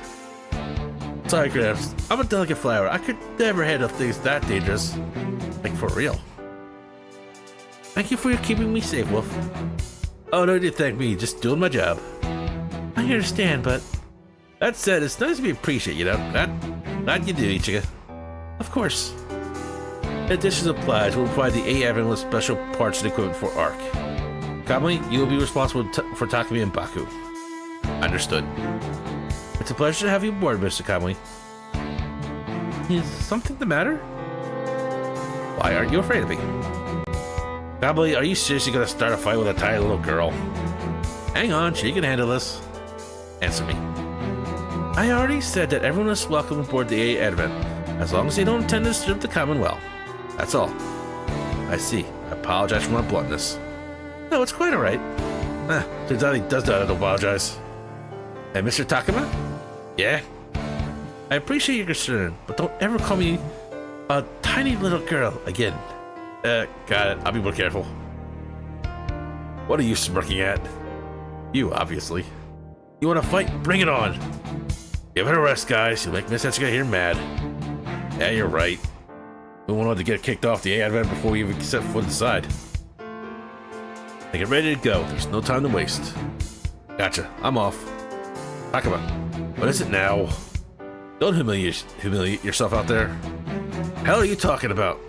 Sorry, Gramps. I'm a delicate flower. I could never handle things that dangerous. Like, for real. Thank you for keeping me safe, Wolf. Oh, no need to thank me. Just doing my job. I understand, but... That said, it's nice to be appreciated, you know? That you do, Ichigo. Of course. In addition to supplies, we'll provide the A-Advent with special parts and equipment for Arc. Kamui, you will be responsible for Takumi and Baku. Understood. It's a pleasure to have you aboard, Mr. Kamui. Is something the matter? Why aren't you afraid of me? Kamui, are you seriously gonna start a fight with a tiny little girl? Hang on, she can handle this. Answer me. I already said that everyone is welcome aboard the A-Advent, as long as they don't intend to disturb the Commonwealth. That's all. I see. I apologize for my bluntness. No, it's quite alright. Turns out he does not have to apologize. Hey, Mr. Takuma? Yeah? I appreciate your concern, but don't ever call me a tiny little girl again. Got it. I'll be more careful. What are you smirking at? You, obviously. You want to fight? Bring it on! Give it a rest, guys. You'll make Miss Etsuka here mad. Yeah, you're right. We wanted to get kicked off the A-Advent before we even set foot inside. Now get ready to go. There's no time to waste. Gotcha. I'm off. Takuma, what is it now? Don't humiliate yourself out there. Hell are you talking about?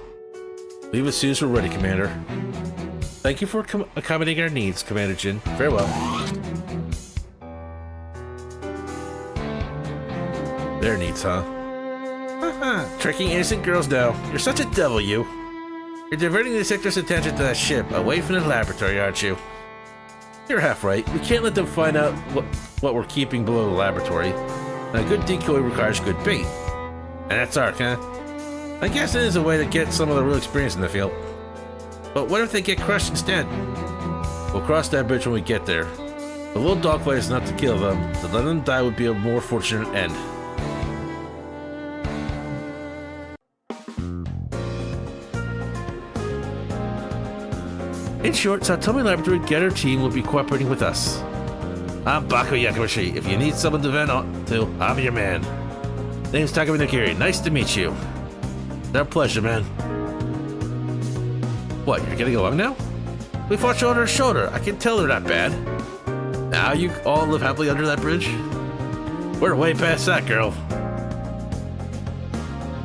Leave as soon as we're ready, Commander. Thank you for accommodating our needs, Commander Jin. Farewell. Their needs, huh? Tricking innocent girls now. You're such a devil, you. You're diverting the sector's attention to that ship, away from the laboratory, aren't you? You're half right. We can't let them find out what we're keeping below the laboratory. And a good decoy requires good bait. And that's Arc, huh? I guess it is a way to get some of the real experience in the field. But what if they get crushed instead? We'll cross that bridge when we get there. The little dogfight is not to kill them. To let them die would be a more fortunate end. In short, Satomi Laboratory Getter team will be cooperating with us. I'm Baku Yakumashi. If you need someone to vent on to, I'm your man. Name's Takumi Nakiri. Nice to meet you. It's our pleasure, man. What, you're getting along now? We fought shoulder to shoulder. I can tell they're not bad. Now you all live happily under that bridge? We're way past that, girl.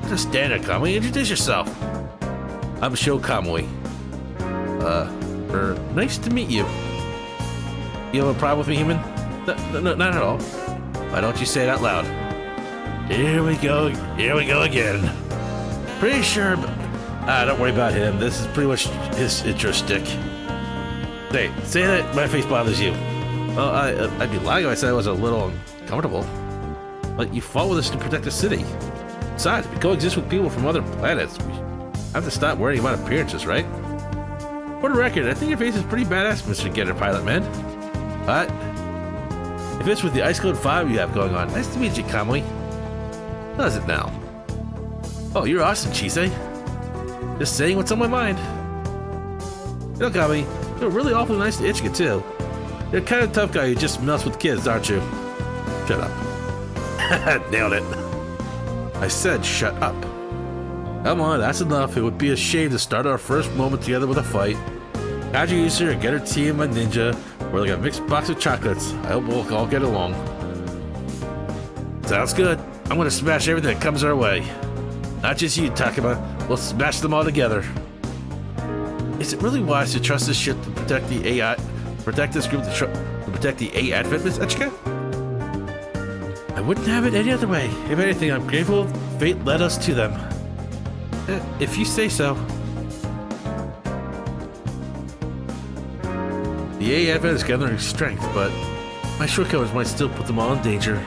Just stand there, Kamui. Introduce yourself. I'm Sho Kamui. Nice to meet you. You have a problem with me, human? No, not at all. Why don't you say it out loud? Here we go again. Pretty sure, but don't worry about him. This is pretty much his intro stick. Hey, say that my face bothers you. Well, I'd be lying if I said I was a little uncomfortable. But you fought with us to protect the city. Besides, we coexist with people from other planets. We have to stop worrying about appearances, right? For the record, I think your face is pretty badass, Mr. Getter Pilot Man. But if it's with the Ice Code 5 you have going on, nice to meet you, Kamui. How does it now? Oh, you're awesome, Chise. Just saying what's on my mind. You know, Kamui, you're really awfully nice to Ichika, too. You're the kind of tough guy who just melts with kids, aren't you? Shut up. Nailed it. I said shut up. Come on, that's enough. It would be a shame to start our first moment together with a fight. Kaiju user and Getter team and ninja. We're like a mixed box of chocolates. I hope we'll all get along. Sounds good. I'm gonna smash everything that comes our way. Not just you, Takuma. We'll smash them all together. Is it really wise to trust this ship to protect the AI? Protect this group to protect the A advent, Miss Ichika? I wouldn't have it any other way. If anything, I'm grateful fate led us to them. If you say so. The A advent is gathering strength, but my shortcomings might still put them all in danger.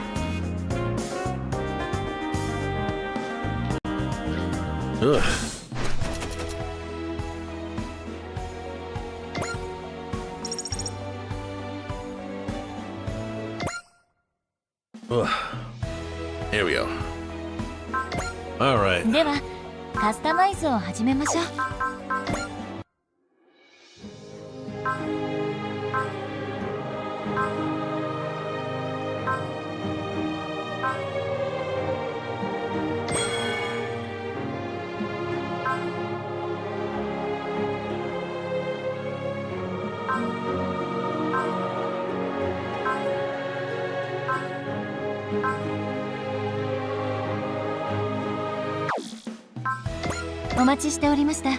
Ugh. Ugh. Here we go. All right. ではカスタマイズを始めましょう。お待ちしておりました。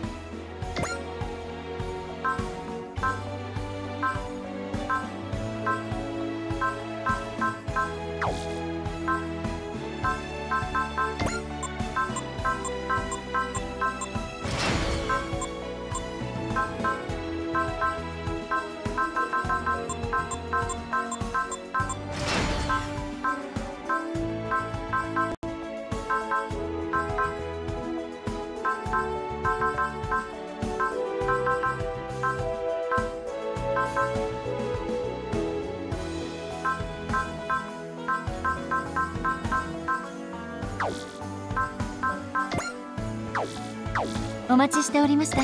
お待ちしておりました。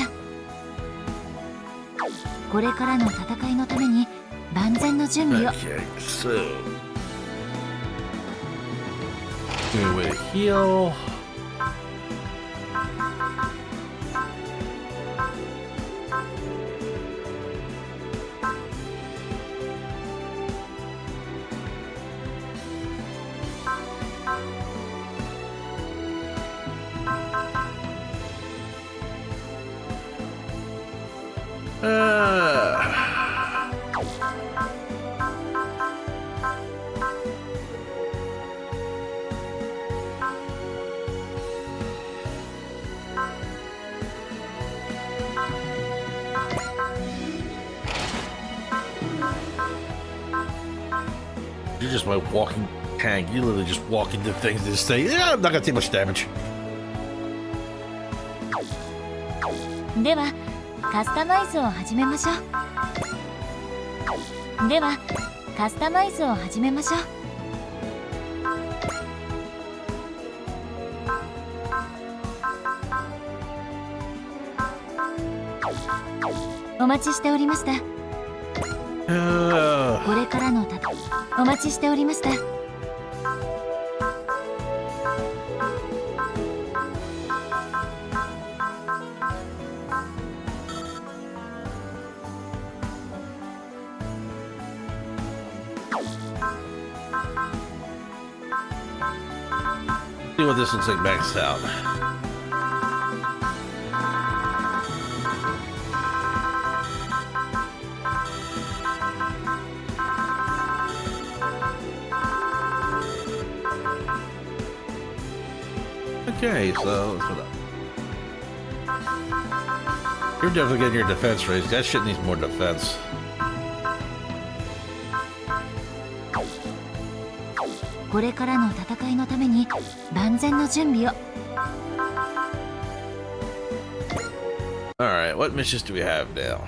これからの戦いのために万全の準備を。Okay, so give me a way to heal. You're just my walking tank. You literally just walk into things and just say, yeah, I'm not gonna take much damage. ではカスタマイズを始めましょう。ではカスタマイズを始めましょう。お待ちしておりました。これからの戦いお待ちしておりました。See what this looks like maxed out. Okay, so let's put up. You're definitely getting your defense raised. That shit needs more defense. Alright, what missions do we have now?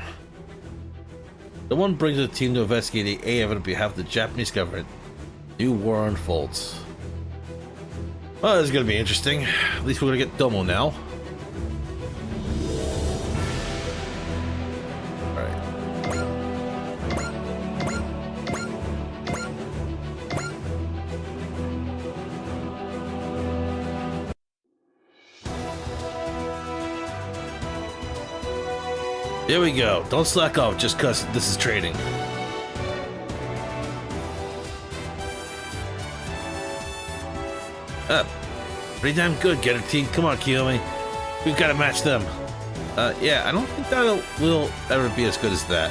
The one brings the team to investigate the A on behalf of the Japanese government. New war unfolds. Well, this is gonna be interesting. At least we're gonna get Domo now. Here we go. Don't slack off just cause this is training. Up. Pretty damn good, get it team. Come on, Kiyomi. We've got to match them. Yeah, I don't think that will ever be as good as that.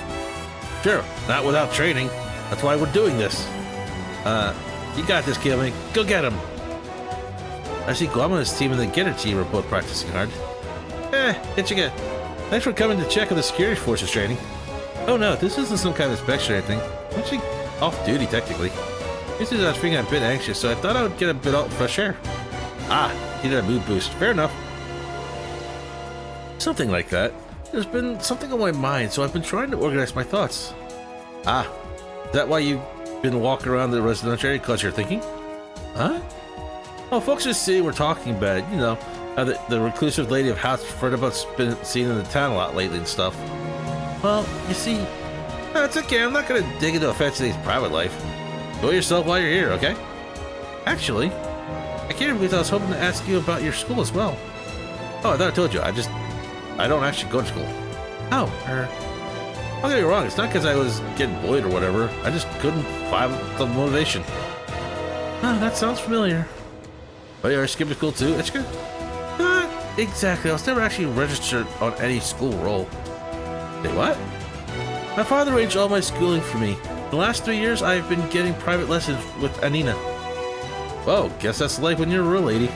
Sure, not without training. That's why we're doing this. You got this, Kiyomi. Go get him. I see Guama's team and the Getter team are both practicing hard. Ichiga. Thanks for coming to check on the security forces training. Oh no, this isn't some kind of inspection or anything. I'm actually off duty, technically. Usually I was feeling a bit anxious, so I thought I would get a bit of fresh air. Ah, needed a mood boost. Fair enough. Something like that. There's been something on my mind, so I've been trying to organize my thoughts. Ah, is that why you've been walking around the residential area because you're thinking? Huh? Oh, folks just see we're talking about it, you know. The reclusive lady of House Fredabut's been seen in the town a lot lately and stuff. Well, you see, it's okay. I'm not gonna dig into Offensive's private life. Enjoy yourself while you're here, okay? Actually, I came here because I was hoping to ask you about your school as well. Oh, I thought I told you. I don't actually go to school. Oh, don't get me wrong. It's not because I was getting bullied or whatever. I just couldn't find the motivation. Oh, that sounds familiar. Oh, you're skipping school too, Ichika? Exactly. I was never actually registered on any school roll. Say what? My father arranged all my schooling for me. In the last 3 years, I've been getting private lessons with Anina. Whoa, guess that's life when you're a real lady.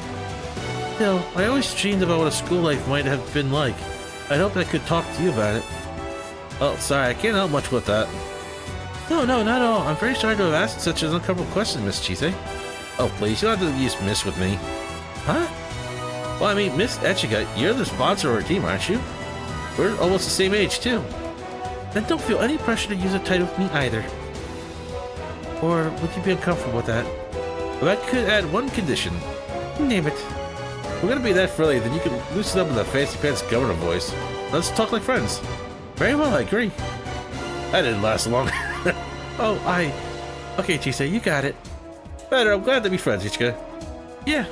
Still, I always dreamed about what a school life might have been like. I hoped I could talk to you about it. Oh, sorry, I can't help much with that. No, not at all. I'm very sorry to have asked such an uncomfortable question, Miss Chise. Oh, please, you don't have to use Miss with me. Huh? Well, I mean, Miss Ichika, you're the sponsor of our team, aren't you? We're almost the same age, too. Then don't feel any pressure to use a title with me either. Or would you be uncomfortable with that? Well, I could add one condition. Name it. We're gonna be that friendly, then you can loosen up in the fancy pants governor voice. Let's talk like friends. Very well, I agree. That didn't last long. Okay, Chise, you got it. Better, I'm glad to be friends, Ichika. Yeah.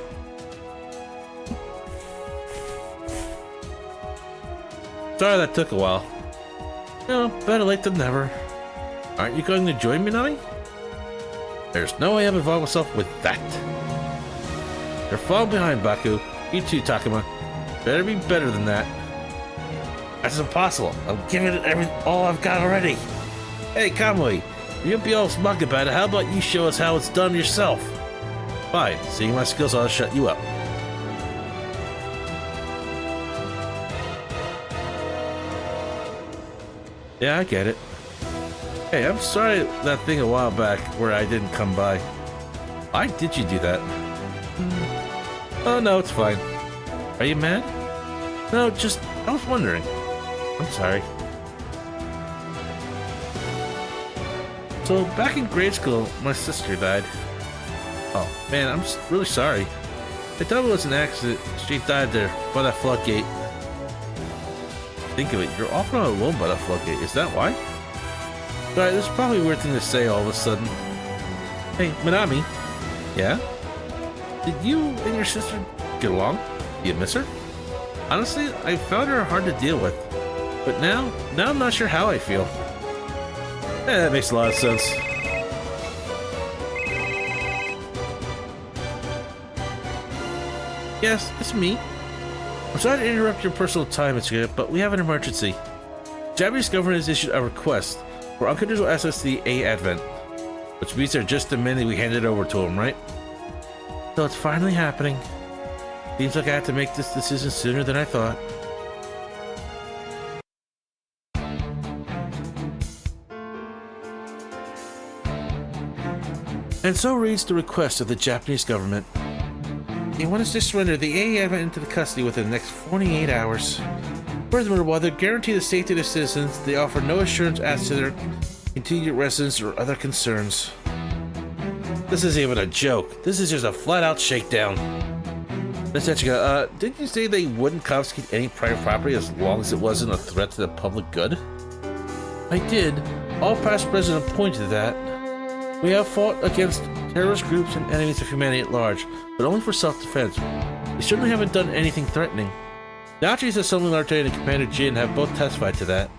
Sorry that took a while. No, better late than never. Aren't you going to join me, Nami? There's no way I'm involved myself with that. You're falling behind, Baku. You too, Takuma. Better be better than that. That's impossible. I'm giving it all I've got already. Hey, Kamui. You don't be all smug about it. How about you show us how it's done yourself? Fine. Seeing my skills, I'll shut you up. Yeah, I get it. Hey, I'm sorry that thing a while back where I didn't come by. Why did you do that? Oh, no, it's fine. Are you mad? No, just, I was wondering. I'm sorry. So, back in grade school, my sister died. Oh, man, I'm really sorry. I thought it was an accident. She died there by that floodgate. Think of it, you're often alone by that floodgate. Is that why? Sorry, this is probably a weird thing to say all of a sudden. Hey, Minami. Yeah? Did you and your sister get along? Do you miss her? Honestly, I found her hard to deal with. But now I'm not sure how I feel. That makes a lot of sense. Yes, it's me. I'm sorry to interrupt your personal time, Ichika, but we have an emergency. The Japanese government has issued a request for unconditional access to the A Advent, which means they're just demanding we hand it over to them, right? So it's finally happening. Seems like I have to make this decision sooner than I thought. And so reads the request of the Japanese government. They want us to surrender the AA Advent into the custody within the next 48 hours. Furthermore, while they guarantee the safety of the citizens, they offer no assurance as to their continued residence or other concerns. This isn't even a joke. This is just a flat-out shakedown. Miss Etchiga, didn't you say they wouldn't confiscate any private property as long as it wasn't a threat to the public good? I did. All past presidents pointed to that. We have fought against terrorist groups and enemies of humanity at large, but only for self-defense. We certainly haven't done anything threatening. The Archies Assembly Lieutenant and Commander Jin have both testified to that.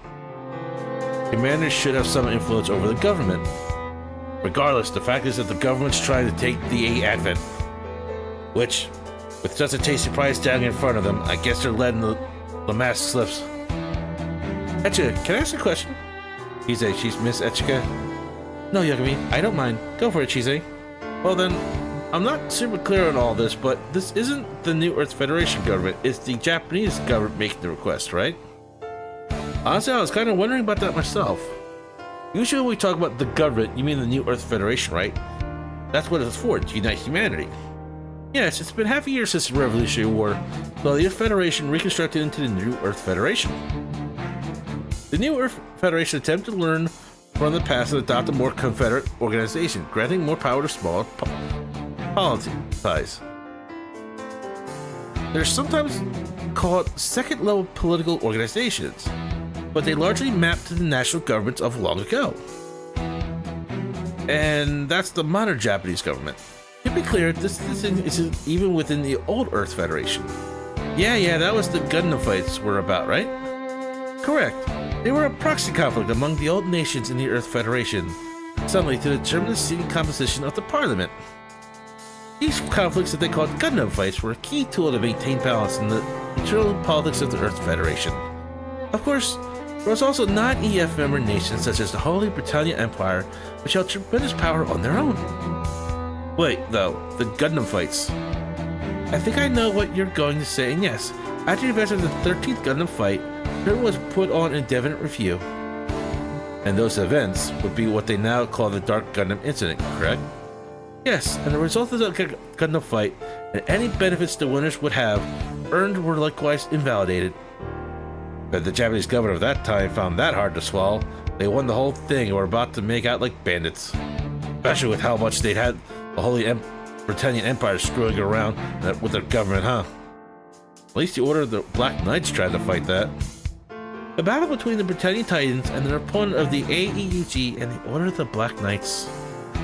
Commanders should have some influence over the government. Regardless, the fact is that the government's trying to take the A Advent. Which, with such a tasty prize down in front of them, I guess they're letting the mask slips. Etchiga, can I ask a question? She's Miss Etchiga. No, Yagami, I don't mind. Go for it, Chise. Well then, I'm not super clear on all this, but this isn't the New Earth Federation government, it's the Japanese government making the request, right? Honestly, I was kind of wondering about that myself. Usually when we talk about the government, you mean the New Earth Federation, right? That's what it's for, to unite humanity. Yes, it's been half a year since the Revolutionary War, so the Earth Federation reconstructed into the New Earth Federation. The New Earth Federation attempted to learn from the past and adopt a more confederate organization, granting more power to smaller polities. They're sometimes called second-level political organizations, but they largely map to the national governments of long ago. And that's the modern Japanese government. To be clear, this isn't even within the old Earth Federation. Yeah, that was the Gundam fights were about, right? Correct. They were a proxy conflict among the old nations in the Earth Federation, suddenly to determine the seating composition of the Parliament. These conflicts that they called Gundam fights were a key tool to maintain balance in the internal politics of the Earth Federation. Of course, there was also non-EF member nations such as the Holy Britannia Empire, which held tremendous power on their own. Wait, though, the Gundam fights. I think I know what you're going to say, and yes, after the events of the 13th Gundam fight, it was put on indefinite review. And those events would be what they now call the Dark Gundam Incident, correct? Yes, and the result of the Gundam fight, and any benefits the winners would have earned were likewise invalidated. But the Japanese government of that time found that hard to swallow. They won the whole thing and were about to make out like bandits. Especially with how much they'd had the Holy Britannian Empire screwing around with their government, huh? At least the Order of the Black Knights tried to fight that. The battle between the Britannian Titans and their opponent of the AEUG and the Order of the Black Knights.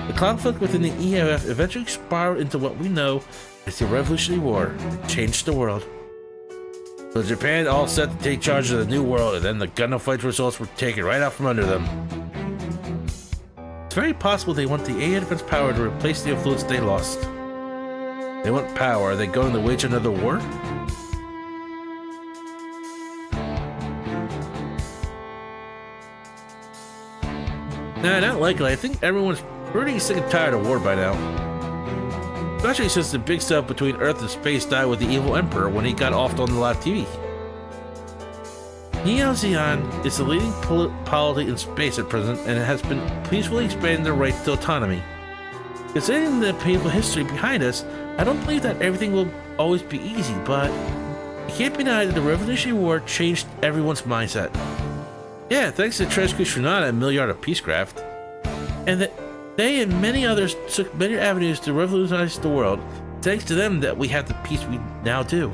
The conflict within the EFF eventually spiraled into what we know as the Revolutionary War. It changed the world. So Japan all set to take charge of the new world, and then the Gundam fight results were taken right out from under them. It's very possible they want the A-Advent's power to replace the influence they lost. They want power. Are they going to wage another war? Nah, not likely. I think everyone's pretty sick and tired of war by now. Especially since the big stuff between Earth and space died with the evil Emperor when he got offed on the live TV. Neo Zeon is the leading polity in space at present, and it has been peacefully expanding their rights to autonomy. Considering the painful history behind us, I don't believe that everything will always be easy, but it can't be denied that the Revolutionary War changed everyone's mindset. Yeah, thanks to Treasury Shunada and Milliard of Peacecraft. And that they and many others took many avenues to revolutionize the world. Thanks to them that we have the peace we now do.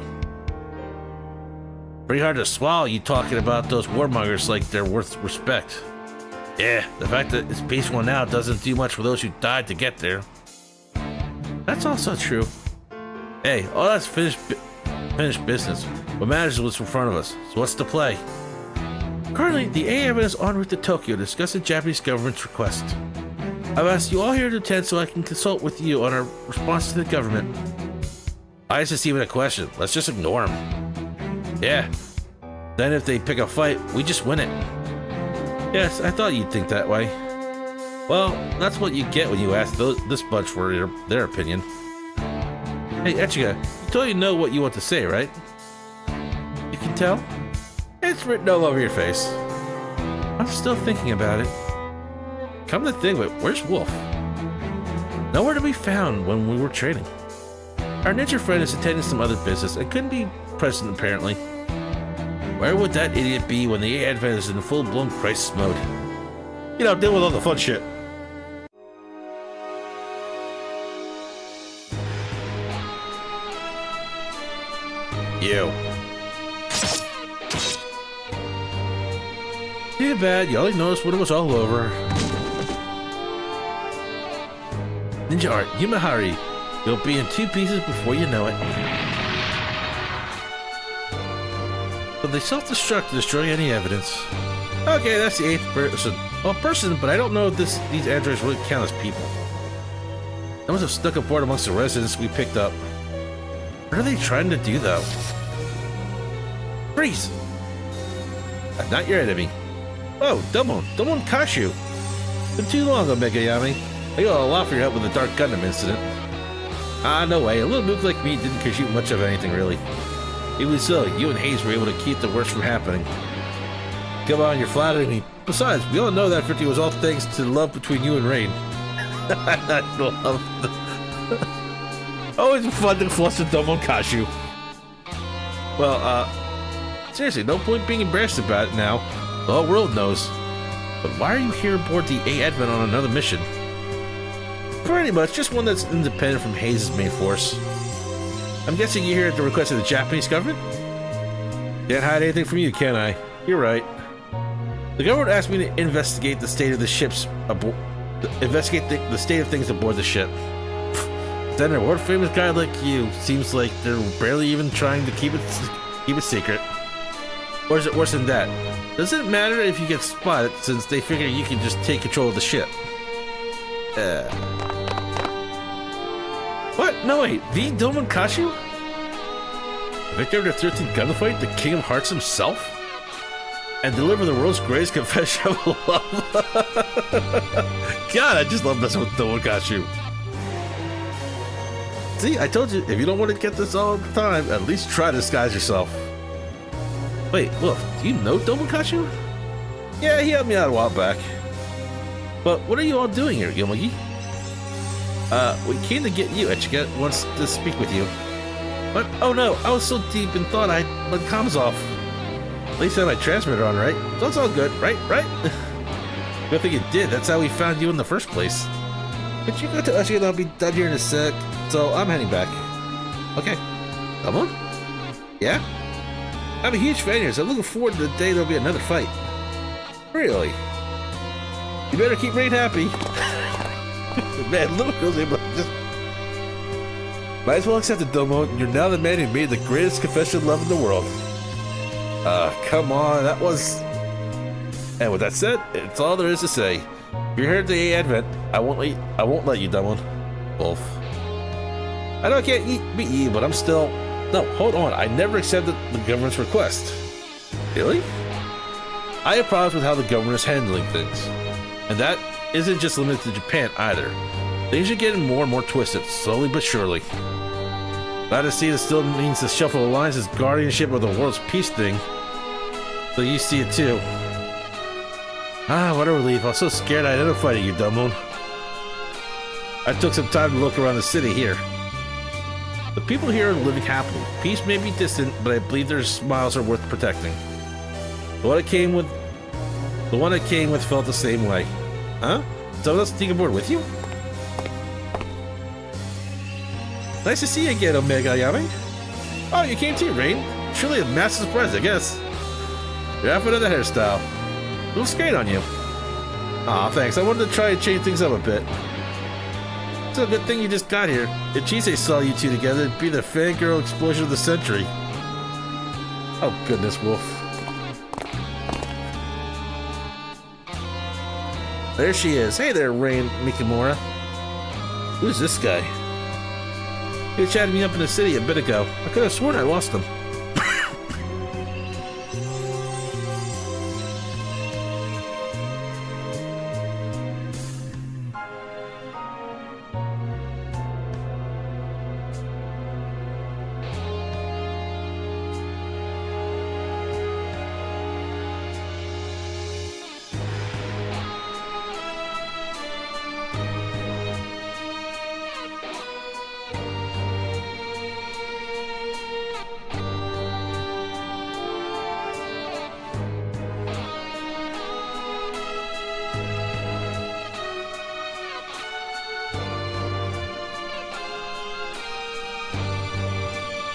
Pretty hard to swallow you talking about those warmongers like they're worth respect. Yeah, the fact that it's peaceful now doesn't do much for those who died to get there. That's also true. Hey, all that's finished business. What matters is what's in front of us. So what's the play? Currently, the AAM is en route to Tokyo to discuss the Japanese government's request. I've asked you all here to attend so I can consult with you on our response to the government. Why is this even a question? Let's just ignore them. Yeah. Then if they pick a fight, we just win it. Yes, I thought you'd think that way. Well, that's what you get when you ask this bunch for their opinion. Hey, Etchiga, you totally know what you want to say, right? You can tell? It's written all over your face. I'm still thinking about it. Come to think of it, where's Wolf? Nowhere to be found when we were trading. Our ninja friend is attending some other business and couldn't be present apparently. Where would that idiot be when the Advent is in full-blown crisis mode? You know, deal with all the fun shit. You. Too bad, you only noticed when it was all over. Ninja art, Yumahari. You'll be in 2 pieces before you know it. But they self-destruct to destroy any evidence. Okay, that's the 8th person. Well, person, but I don't know if these androids really count as people. They must have stuck aboard amongst the residents we picked up. What are they trying to do, though? Freeze! Not your enemy. Oh, Dumon Kashu. Been too long, Omega Yami. I got a lot for your help with the Dark Gundam incident. Ah, no way. A little noob like me didn't contribute much of anything, really. Even so, you and Hayes were able to keep the worst from happening. Come on, you're flattering me. Besides, we all know that victory was all thanks to the love between you and Rain. Love. Always fun to fluster Dumon Kashu. Well, seriously, no point being embarrassed about it now. The whole world knows. But why are you here aboard the A Advent on another mission? Pretty much, just one that's independent from Hayes' main force. I'm guessing you're here at the request of the Japanese government? Can't hide anything from you, can I? You're right. The government asked me to investigate the state of the ships aboard. Investigate the state of things aboard the ship. Then a world-famous guy like you seems like they're barely even trying to keep it secret. Or is it worse than that? Does it matter if you get spotted, since they figure you can just take control of the ship? What? No wait, the Dumon Kashu? Victor of the 13th Gundam fight, the King of Hearts himself? And deliver the world's greatest confession of love? God, I just love messing with Dumon Kashu. See, I told you, if you don't want to get this all the time, at least try to disguise yourself. Wait, Wolf, do you know Dumon Kashu? Yeah, he helped me out a while back. But what are you all doing here, Yomogi? We came to get you. Echika wants to speak with you. What? Oh no, I was so deep in thought I had my comms off. At least I had my transmitter on, right? So it's all good, right? Good thing you did. That's how we found you in the first place. But you got to Echika and I'll be done here in a sec. So I'm heading back. Okay. Come on? Yeah? I'm a huge fan of yours. I'm looking forward to the day there'll be another fight. Really? You better keep Rain happy. Man, little girls able to just... Might as well accept it, Domo. You're now the man who made the greatest confession of love in the world. Come on, that was... And with that said, it's all there is to say. If you're here at the Advent, I won't let you, Dumon. Wolf. I know I can't beat you, but I'm still... No, hold on. I never accepted the government's request. Really? I have problems with how the government is handling things. And that isn't just limited to Japan either. Things are getting more and more twisted, slowly but surely. Glad to see this still means the Shuffle Alliance's guardianship of the world's peace thing. So you see it too. Ah, what a relief. I was so scared I'd end up fighting you, Dumon. I took some time to look around the city here. The people here are living happily. Peace may be distant, but I believe their smiles are worth protecting. The one I came with felt the same way. Huh? Someone else take aboard with you? Nice to see you again, Omega Yami. Oh, you came too, Rain. Truly a massive surprise, I guess. You're half another hairstyle. It looks great on you. Aw, thanks. I wanted to try and change things up a bit. It's a good thing you just got here. If Chise saw you two together, it'd be the fangirl explosion of the century. Oh, goodness, Wolf. There she is. Hey there, Rain Mikimura. Who's this guy? He chatted me up in the city a bit ago. I could have sworn I lost him.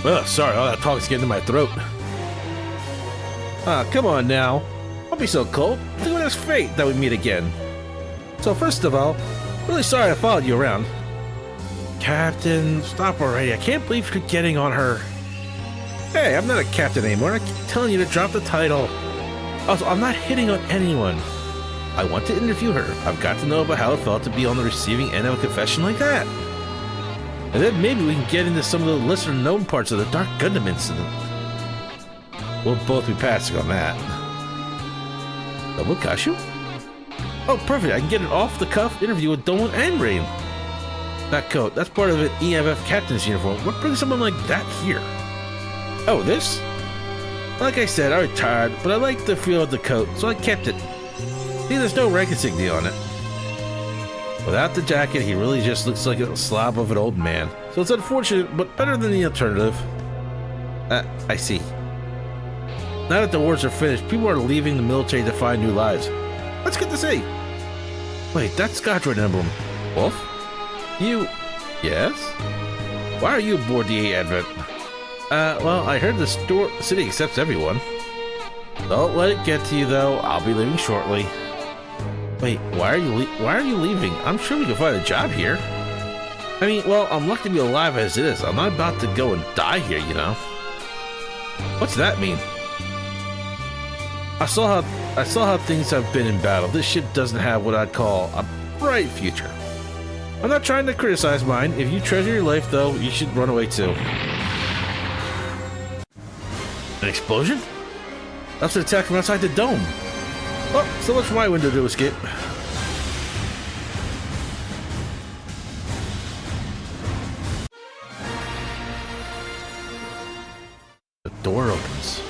Ugh, sorry, all that talk's getting in my throat. Come on now. Don't be so cold. Think of it as fate that we meet again. So first of all, really sorry I followed you around. Captain, stop already. I can't believe you're getting on her. Hey, I'm not a captain anymore. I keep telling you to drop the title. Also, I'm not hitting on anyone. I want to interview her. I've got to know about how it felt to be on the receiving end of a confession like that. And then maybe we can get into some of the lesser known parts of the Dark Gundam incident. We'll both be passing on that. Double Kaiju? Oh, perfect. I can get an off-the-cuff interview with Dolan and Rain. That coat, that's part of an EMF captain's uniform. What brings someone like that here? Oh, this? Like I said, I retired, but I like the feel of the coat, so I kept it. See, there's no rank insignia on it. Without the jacket, he really just looks like a slob of an old man. So it's unfortunate, but better than the alternative. I see. Now that the wars are finished, people are leaving the military to find new lives. That's good to see. Wait, that's Godroid emblem. Wolf? You... Yes? Why are you aboard the A Advent? Well, I heard the city accepts everyone. Don't let it get to you, though. I'll be leaving shortly. Wait, why are you leaving? I'm sure we can find a job here. I mean, well, I'm lucky to be alive as it is. I'm not about to go and die here, you know. What's that mean? I saw how things have been in battle. This ship doesn't have what I'd call a bright future. I'm not trying to criticize mine. If you treasure your life, though, you should run away too. An explosion? That's an attack from outside the dome. Oh, so much for my window to escape. The door opens.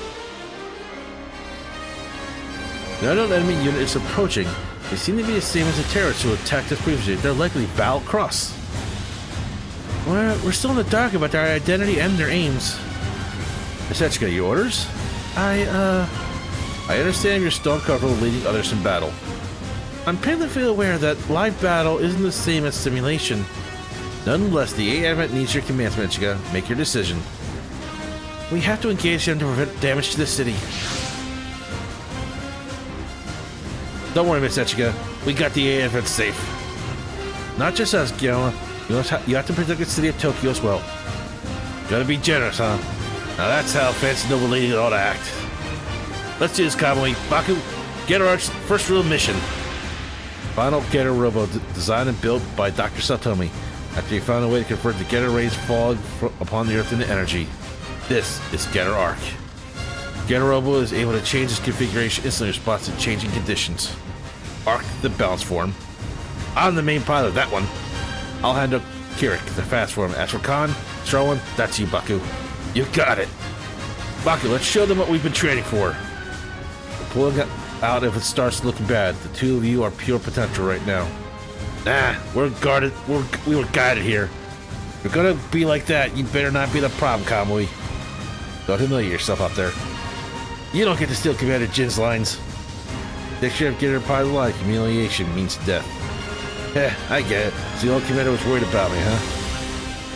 An unknown enemy unit is approaching. They seem to be the same as the terrorists who attacked us previously. They're likely Val Cross. We're still in the dark about their identity and their aims. Setsuka, your orders? I understand you're still uncomfortable leading others in battle. I'm painfully aware that live battle isn't the same as simulation. Nonetheless, the A Advent needs your commands, Mecha. Make your decision. We have to engage them to prevent damage to the city. Don't worry, Miss Setsuka. We got the A Advent safe. Not just us, Gyola. You have to protect the city of Tokyo as well. Gotta be generous, huh? Now that's how fancy noble lady ought to act. Let's do this, Kamui. Baku, Getter Arc's first real mission. Final Getter Robo, designed and built by Dr. Satomi, after he found a way to convert the Getter rays falling upon the Earth into energy. This is Getter Arc. Getter Robo is able to change its configuration instantly in response to changing conditions. Arc, the balance form. I'm the main pilot of that one. I'll handle Kirik, the fast form. As for Khan, Sherwin, that's you, Baku. You got it. Baku, let's show them what we've been training for. We're pulling out if it starts looking bad. The two of you are pure potential right now. Nah, we're guarded. We were guided here. If you're gonna be like that, you better not be the problem, Kamui. Don't humiliate yourself out there. You don't get to steal Commander Jin's lines. Next sheriff get her part of the line. Humiliation means death. Yeah, I get it. So the old commander was worried about me, huh?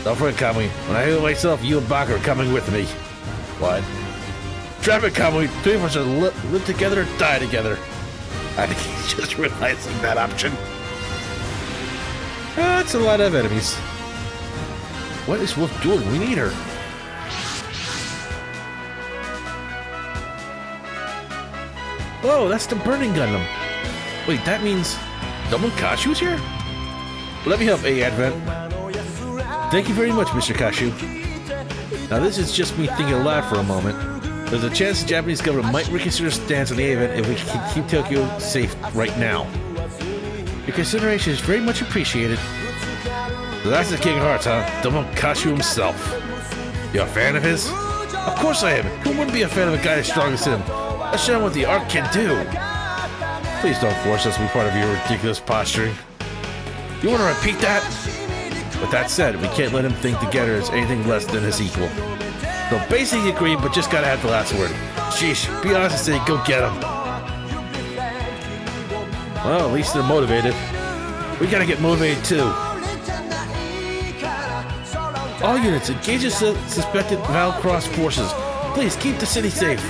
Don't forget, Kamui. When I heal myself, you and Baka are coming with me. What? Drop it, Kamui. Three of us are live together or die together. I think he's just realizing that option. That's a lot of enemies. What is Wolf doing? We need her. Oh, that's the burning Gundam. Wait, that means Double Kashu's here? Let me help, A Advent. Thank you very much, Mr. Kaiju. Now this is just me thinking aloud for a moment. There's a chance the Japanese government might reconsider stance on the event if we can keep Tokyo safe right now. Your consideration is very much appreciated. So that's the King of Hearts, huh? Double Kashu himself. You a fan of his? Of course I am. Who wouldn't be a fan of a guy as strong as him? Let's show him what the art can do. Please don't force us to be part of your ridiculous posturing. You want to repeat that? With that said, we can't let him think the Getter is anything less than his equal. So basically agree, but just gotta have the last word. Sheesh, be honest and say, go get him. Well, at least they're motivated. We gotta get motivated too. All units, engage the suspected Valcross forces. Please keep the city safe.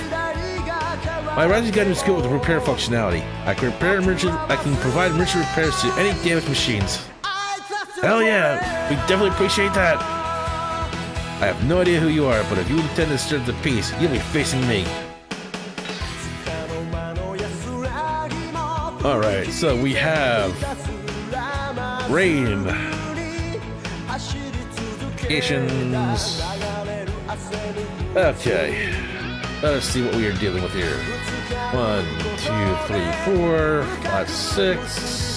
My rising gun is good with repair functionality. I can provide emergency repairs to any damaged machines. Hell yeah, we definitely appreciate that. I have no idea who you are, but if you intend to disturb the peace, you'll be facing me. Alright, so we have Rain. Locations. Okay. Let us see what we are dealing with here. 1, 2, 3, 4, 5, 6.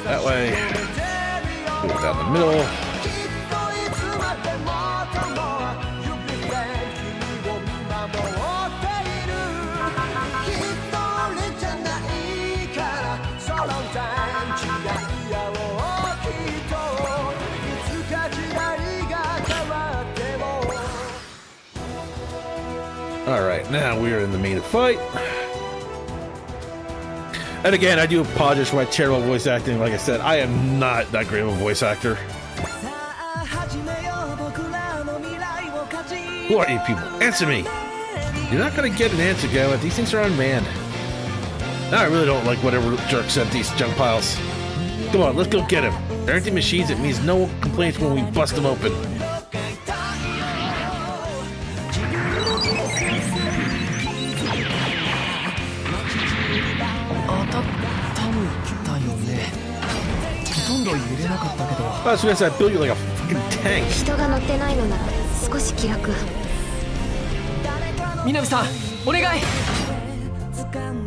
That way. Go down the middle. Alright, now we are in the main fight. And again, I do apologize for my terrible voice acting. Like I said, I am not that great of a voice actor. Who are you people? Answer me! You're not gonna get an answer, Gavin. These things are unmanned. Now I really don't like whatever jerk sent these junk piles. Come on, let's go get him. They're empty machines. It means no complaints when we bust them open. Oh, so yes, I built you like a fucking tank. 人が乗ってないのなら少し気楽。南さん、お願い。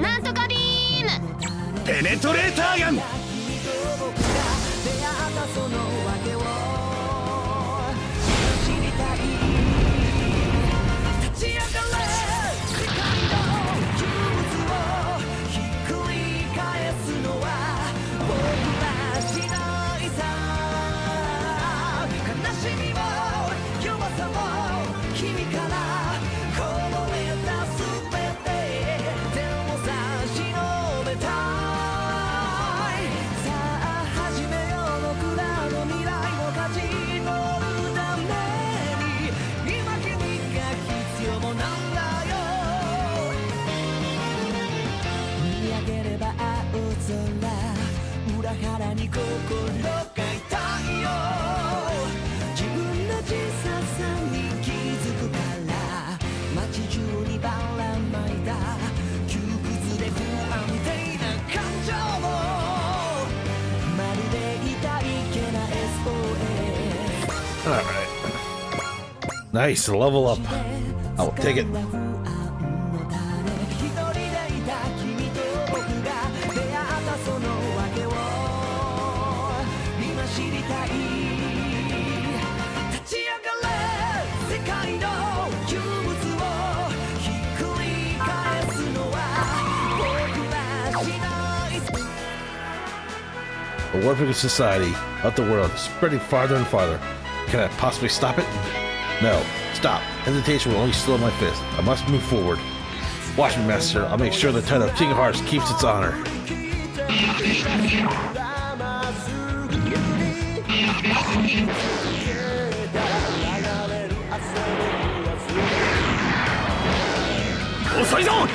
なんとかビーム。ペネトレーターガン。Alright. Nice, level up. I will take it. The warping of society of the world is spreading farther and farther. Can I possibly stop it? No. Stop. Hesitation will only slow my fist. I must move forward. Watch me, Master. I'll make sure the title of King of Hearts keeps its honor. Osaizo!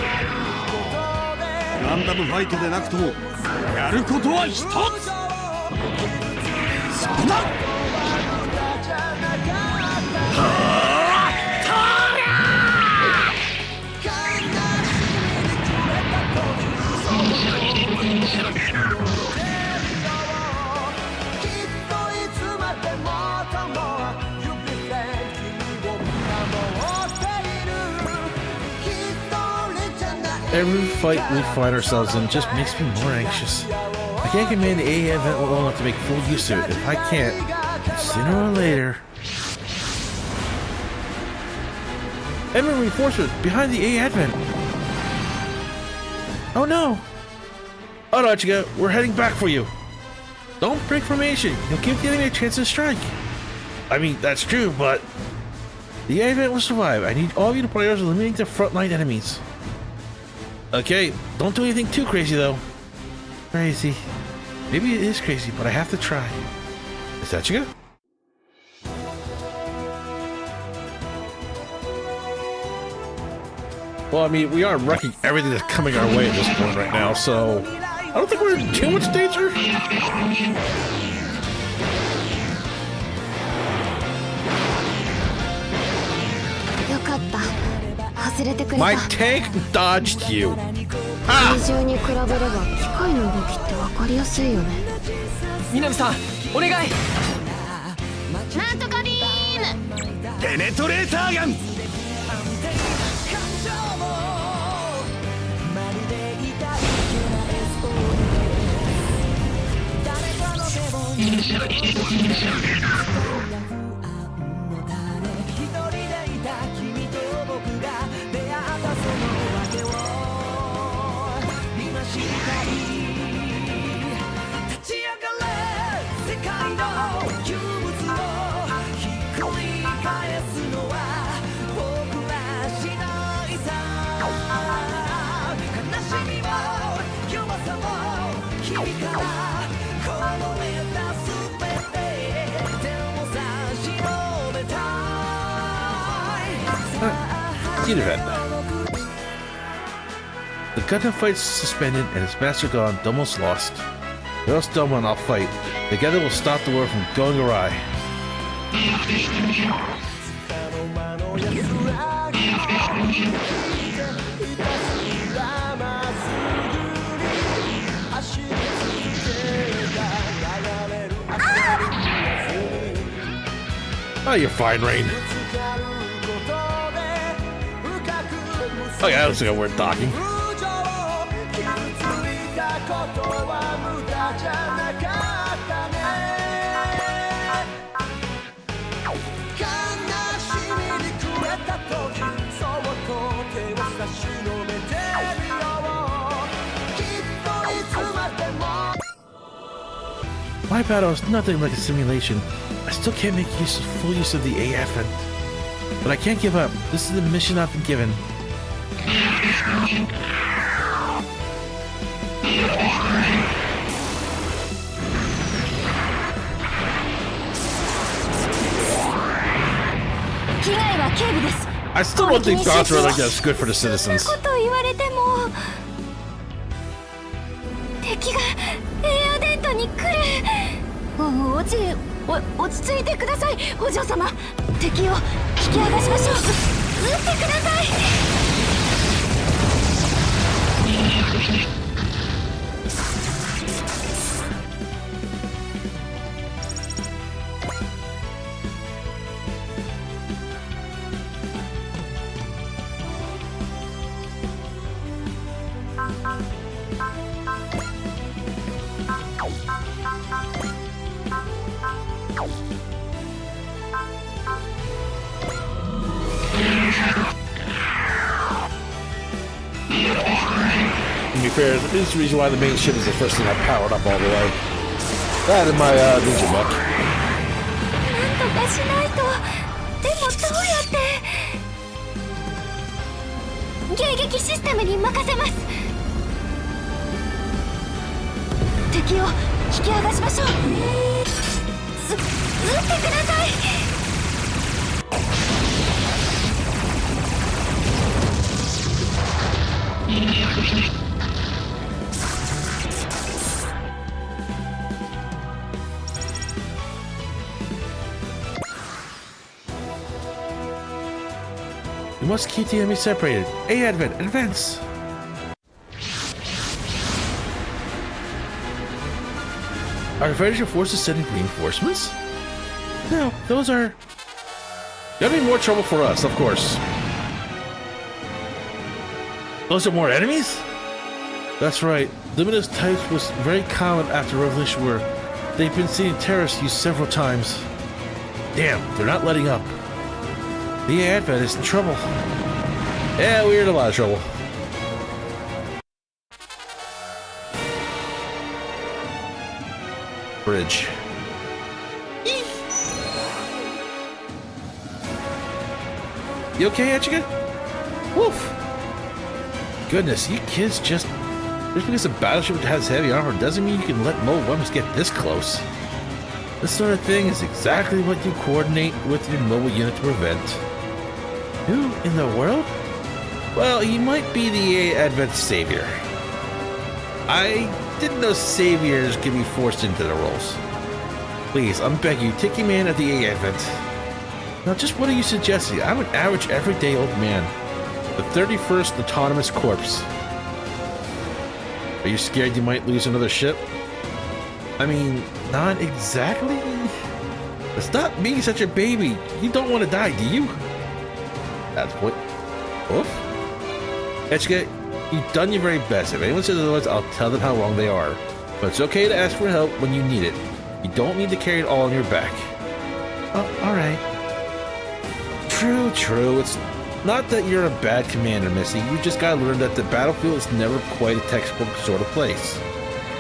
ランダムファイトでなくともやることは一つ。そんな。Every fight we find ourselves in just makes me more anxious. I can't command the AA event well enough to make full use of it. If I can't, sooner or later... Enemy reinforcement behind the AA advent! Oh no! Oh no, Ichigo, we're heading back for you! Don't break formation, you'll give the enemy a chance to strike! I mean, that's true, but... The Advent will survive. I need all of you to prioritize eliminating the frontline enemies. Okay, don't do anything too crazy though. Crazy. Maybe it is crazy, but I have to try. Is that you? Well, I mean, we are wrecking everything that's coming our way at this point right now, so I don't think we're in too much danger. My tank dodged you. Ah! 南さんお願い。なんとかビーム。ペネトレーターガン。The Gundam fight's suspended and its master gone, Domo's lost. Let us Domo and I'll fight. Together we'll stop the world from going awry. Oh, you're fine, Rain. Oh yeah, that looks like a weird docking. My battle is nothing like a simulation. I still can't make full use of the AF vent. But I can't give up. This is the mission I've been given. I still don't think thoughts are like that's good for the citizens. 落ち着いてください、お嬢様。敵を引き剥がしましょう。撃ってください。To be fair, this is the reason why the main ship is the first thing I powered up all the way. That and my ninja mech. なんとかしないと。でもどうやって？迎撃システムに任せます。敵を引き剥がしましょう。撃ってください。We must keep the enemy separated. A advent, advance! Are the Federation forces sending reinforcements? No, those are... That'll be more trouble for us, of course. Those are more enemies? That's right. Luminous types was very common after Revolution War. They've been seeing terrorists used several times. Damn, they're not letting up. The Advent is in trouble. Yeah, we're in a lot of trouble. Bridge. You okay, Echiga? Woof! Goodness, you kids just because a battleship has heavy armor doesn't mean you can let mobile weapons get this close. This sort of thing is exactly what you coordinate with your mobile unit to prevent. Who in the world? Well, you might be the Advent Savior. I didn't know saviors could be forced into the roles. Please, I'm begging you, take command of the Advent. Now, just what are you suggesting? I'm an average, everyday old man. The 31st autonomous corpse. Are you scared you might lose another ship? I mean, not exactly. Stop being such a baby. You don't want to die, do you? That's what. Oof. Echiga, you've done your very best. If anyone says otherwise, I'll tell them how wrong they are. But it's okay to ask for help when you need it. You don't need to carry it all on your back. Oh, alright. True. It's not that you're a bad commander, Missy. You just gotta learn that the battlefield is never quite a textbook sort of place.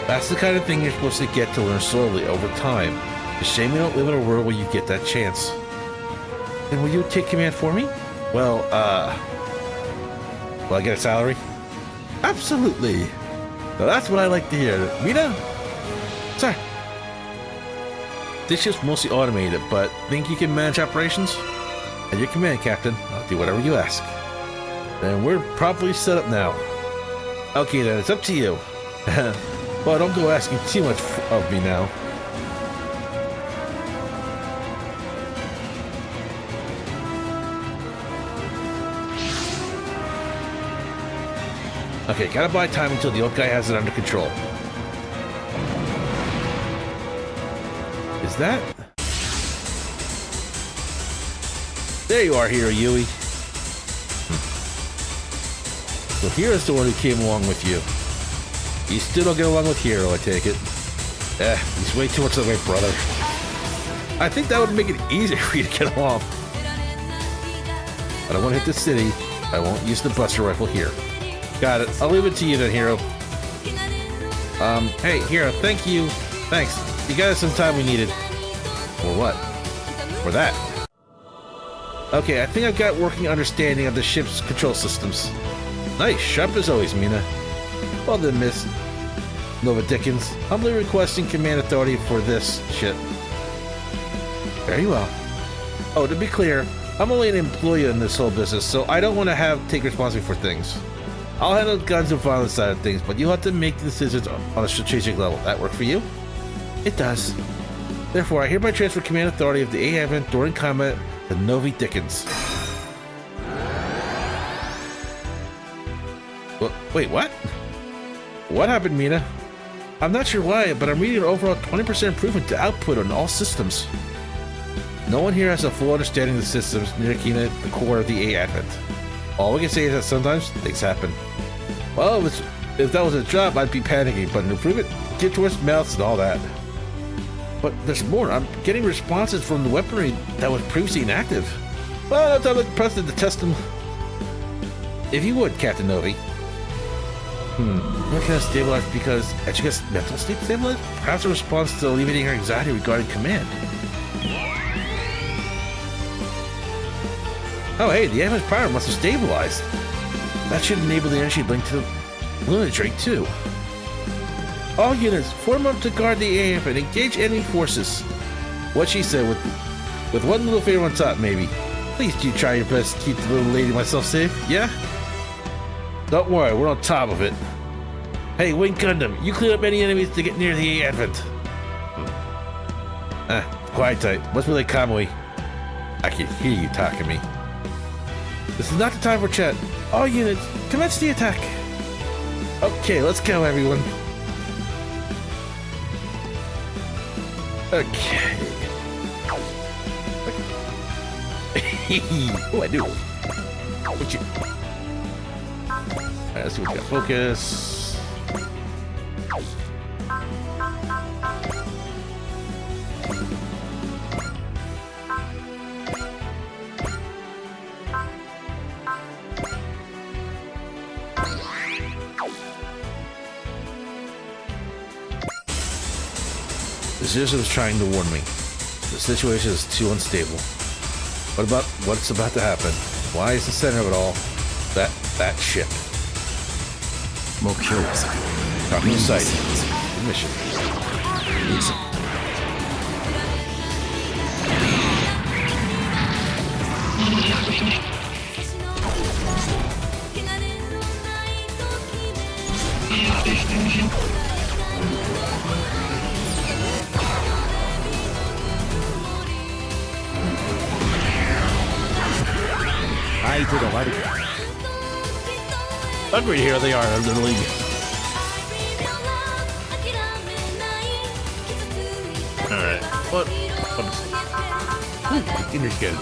That's the kind of thing you're supposed to get to learn slowly over time. It's a shame we don't live in a world where you get that chance. And will you take command for me? Will I get a salary? Absolutely. Now that's what I like to hear. Mina? Sorry. This ship's mostly automated, but think you can manage operations? At your command, Captain. I'll do whatever you ask. And we're properly set up now. Okay then, it's up to you. Well, don't go asking too much of me now. Okay, gotta buy time until the old guy has it under control. Is that? There you are, Hero Yui. So Hero's the one who came along with you. You still don't get along with Hero, I take it. He's way too much like my brother. I think that would make it easier for you to get along. But I want to hit the city. I won't use the Buster Rifle here. Got it. I'll leave it to you then, Hero. Hey, Hero, thank you. Thanks. You got us some time we needed. For what? For that. Okay, I think I've got working understanding of the ship's control systems. Nice, sharp as always, Mina. Well then, Miss Nova Dickens, humbly requesting command authority for this ship. Very well. Oh, to be clear, I'm only an employee in this whole business, so I don't want to take responsibility for things. I'll handle the guns and violence side of things, but you'll have to make decisions on a strategic level. That work for you? It does. Therefore, I hereby transfer command authority of the A Advent during combat to Novi Dickens. Wait, what? What happened, Mina? I'm not sure why, but I'm reading an overall 20% improvement to output on all systems. No one here has a full understanding of the systems near Kina, the core of the A Advent. All we can say is that sometimes things happen. Well, if that was a job, I'd be panicking, but an improvement, get towards mouths and all that. But there's more. I'm getting responses from the weaponry that was previously inactive. Well, I'll press to test them. If you would, Captain Novi. What kind of stabilize because Echiga's mental state stabilized? Perhaps a response to alleviating her anxiety regarding command. Oh hey, the Advent's power must have stabilized. That should enable the energy link to the Luna Drake too. All units, form up to guard the AF and engage enemy forces. What she said with one little favor on top, maybe. Please do try your best to keep the little lady and myself safe, yeah? Don't worry, we're on top of it. Hey, Wing Gundam, you clear up any enemies to get near the Advent. Quiet type. Must be like Kamui. I can hear you talking to me. This is not the time for chat. All units, commence the attack. Okay, let's go, everyone. Okay. Oh, I do. What you? Alright, let's see what we got. Focus. The citizen was trying to warn me. The situation is too unstable. What about what's about to happen? Why is the center of it all that ship? 目標を探る Talking sight. Mission. いいぞ 相手が悪く Hungry, here they are, literally. Alright, what is Inner's good.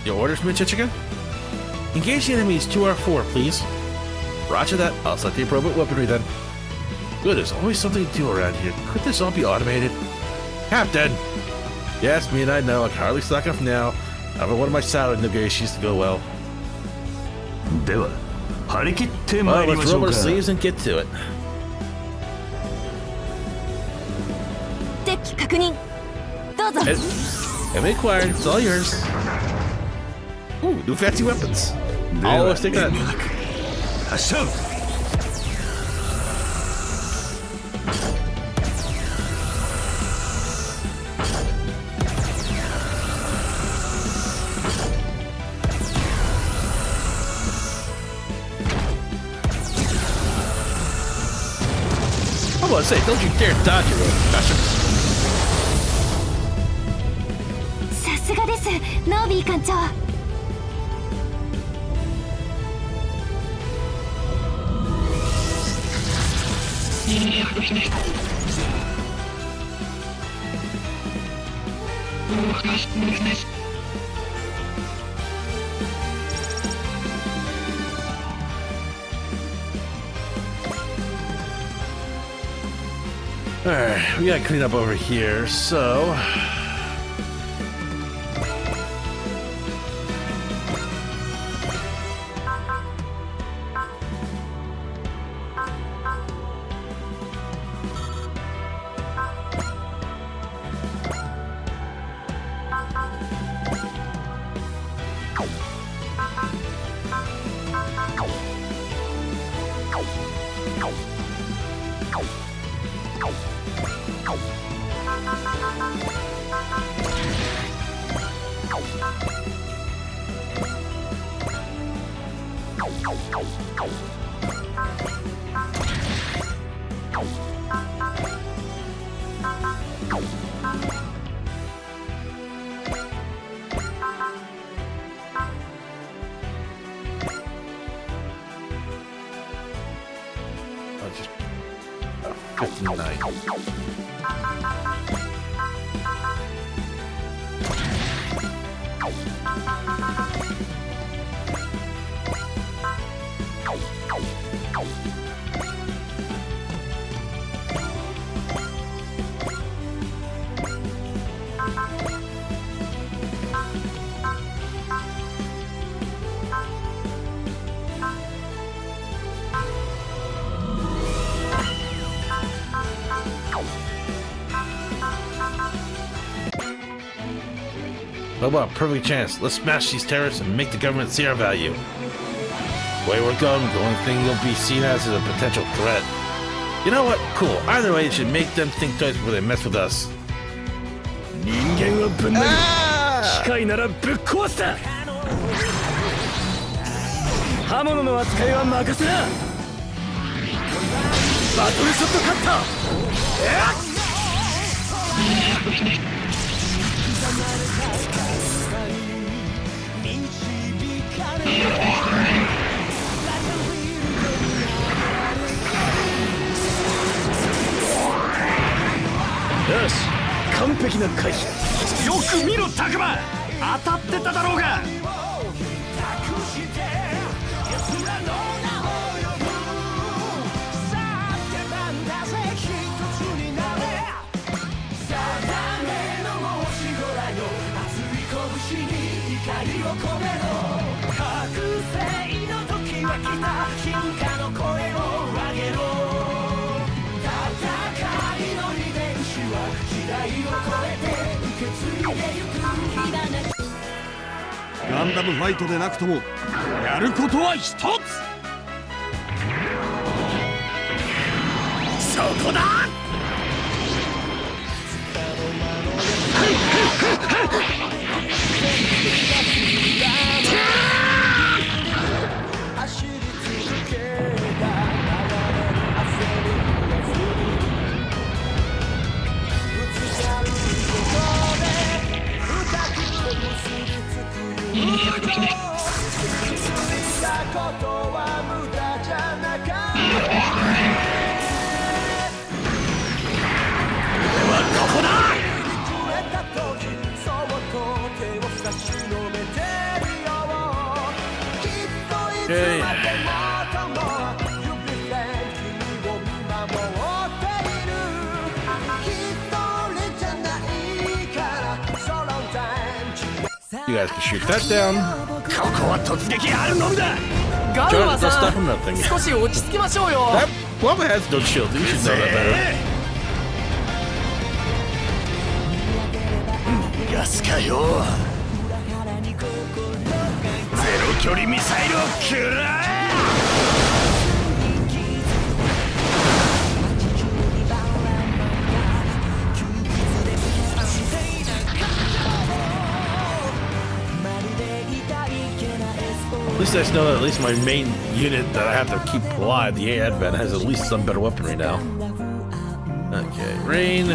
Your orders, Michichika? Engage the enemies 2R4, please. Roger that. I'll select the appropriate weaponry then. Good, there's always something to do around here. Could this all be automated? Captain! Yes, me and I know. I can hardly slack off now. I don't want of my salary negotiations to go well. では張り切って Well, 参りま let's しょ roll う our か sleeves and get to it. デッキ確認どうぞ Enemy acquired. It's all yours. Ooh, new fancy weapons. Oh, let's take that. 発射 I'm gonna say, don't you dare dodge your own gotcha. さすがですノービー艦長 Alright, we gotta clean up over here, so... just 59. How about a perfect chance? Let's smash these terrorists and make the government see our value. The way we're going, the only thing you'll be seen as is a potential threat. You know what? Cool. Either way, it should make them think twice before they mess with us. 人間はぶん殴る機械ならぶっ壊すだ刃物の扱いは任せなバトルショットカッターよし完璧な回避よく見ろタクマ当たってただろうが光を込めろ覚醒のンダムファイトでなくともやることは一つ。そこだ。You guys can shoot that down. ここは突撃あるのみだ。ガルマ Don't さ stop him ん nothing. 少し落ち着きましょうよ。 That Wamba has no shield. You should know that better. ガスかよ。ゼロ距離ミサイルを食らえ。At least I just know that at least my main unit that I have to keep alive, the Advent, has at least some better weaponry now. Okay, rain.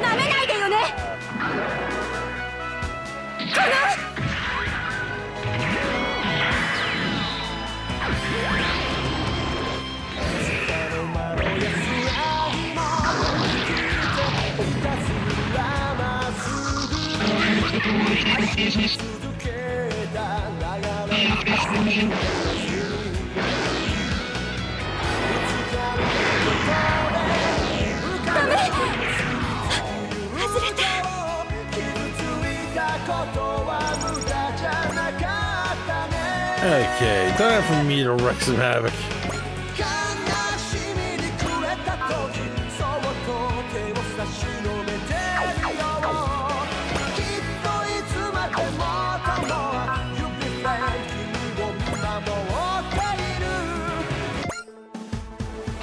なめないでよね。Okay, time for me to wreak some havoc.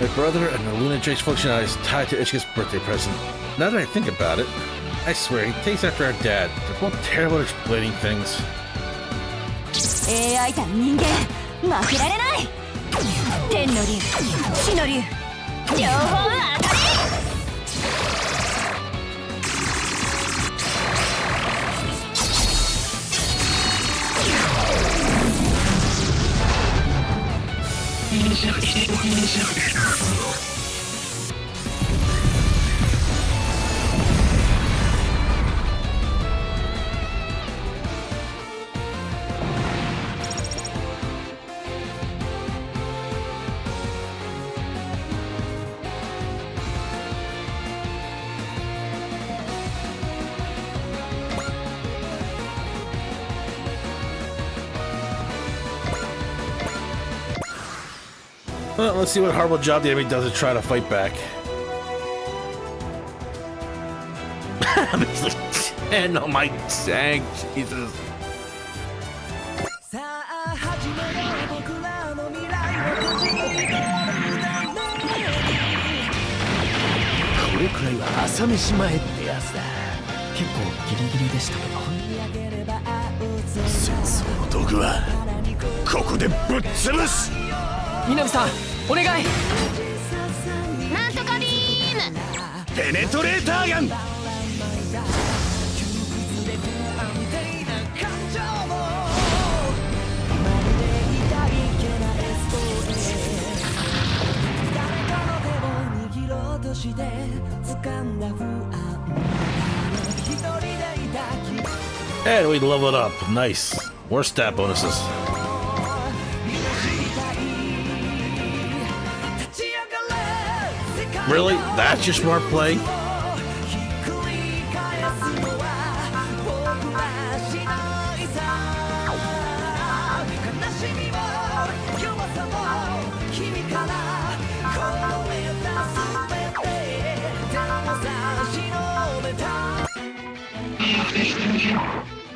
My brother and the Lunatrix function is tied to Ichika's birthday present. Now that I think about it, I swear he takes after our dad. They're both terrible at explaining things. AI 対人間負けられない。天の竜地の竜両方当たり。Well, let's see what horrible job the enemy does to try to fight back. There's like 10 on my tank, Jesus. これくらいは朝飯前ってやつだ。結構ギリギリでしたけど。戦争の道具はここでぶっ潰す。南さんお願い。なんとかビーム。ペネトレーターガン。して掴んだ不安 And we leveled up. Nice. More stat bonuses. Really? That's your smart play?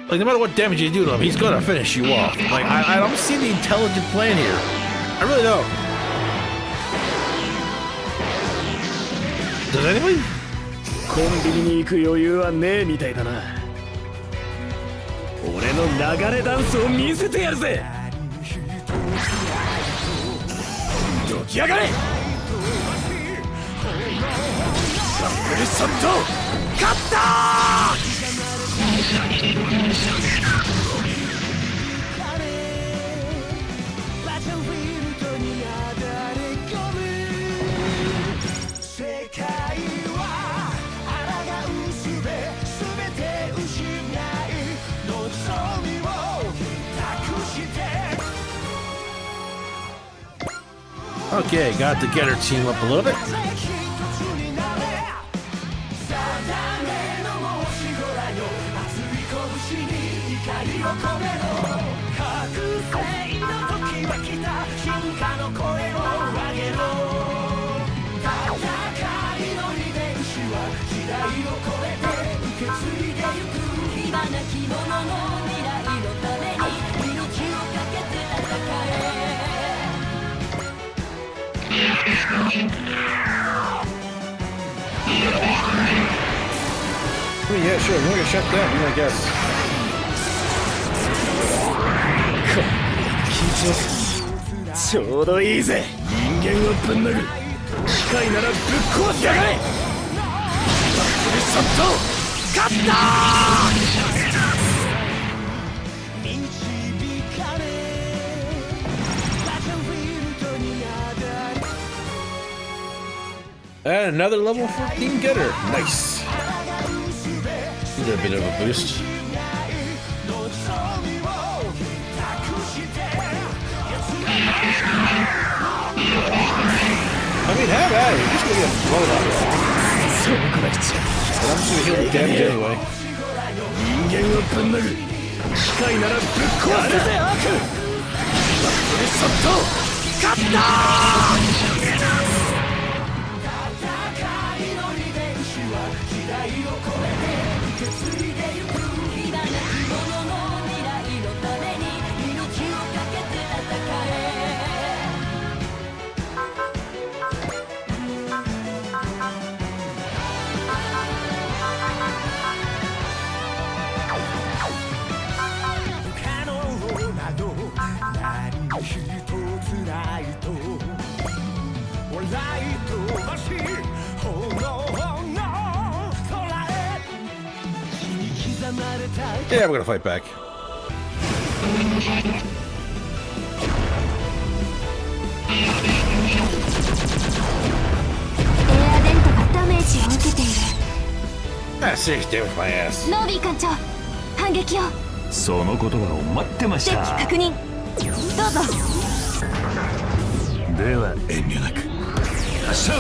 Like, no matter what damage you do to him, he's gonna finish you off. Like, I don't see the intelligent plan here. I really don't. Does anybody? コンビニに行く余裕はねえみたいだな。俺の流れダンスを見せてやるぜ。どきやがれ。ダブルショット勝ったー。Okay, got to get her team up a little bit. I mean, yeah, sure. You want to get shut down, I guess. ちょうどいいぜ。人間をぶん殴る。機械ならぶっ壊しやがれ。ダブルショット勝ったー。And another level 14 getter. Nice. A little bit of a boost. I mean, have at it. You're just gonna get blown up. But I'm just gonna heal the damage anyway. 人間をぶん殴る。機械ならぶっ壊すぜ、アーク。ダブルショット勝ったー。Yeah, we're gonna fight back. エアデントがダメージを受けている。 Ah, serious damage my ass. ノービー艦長、反撃を。その言葉を待ってまし敵た。確認。どうぞ。では遠慮なく。発射。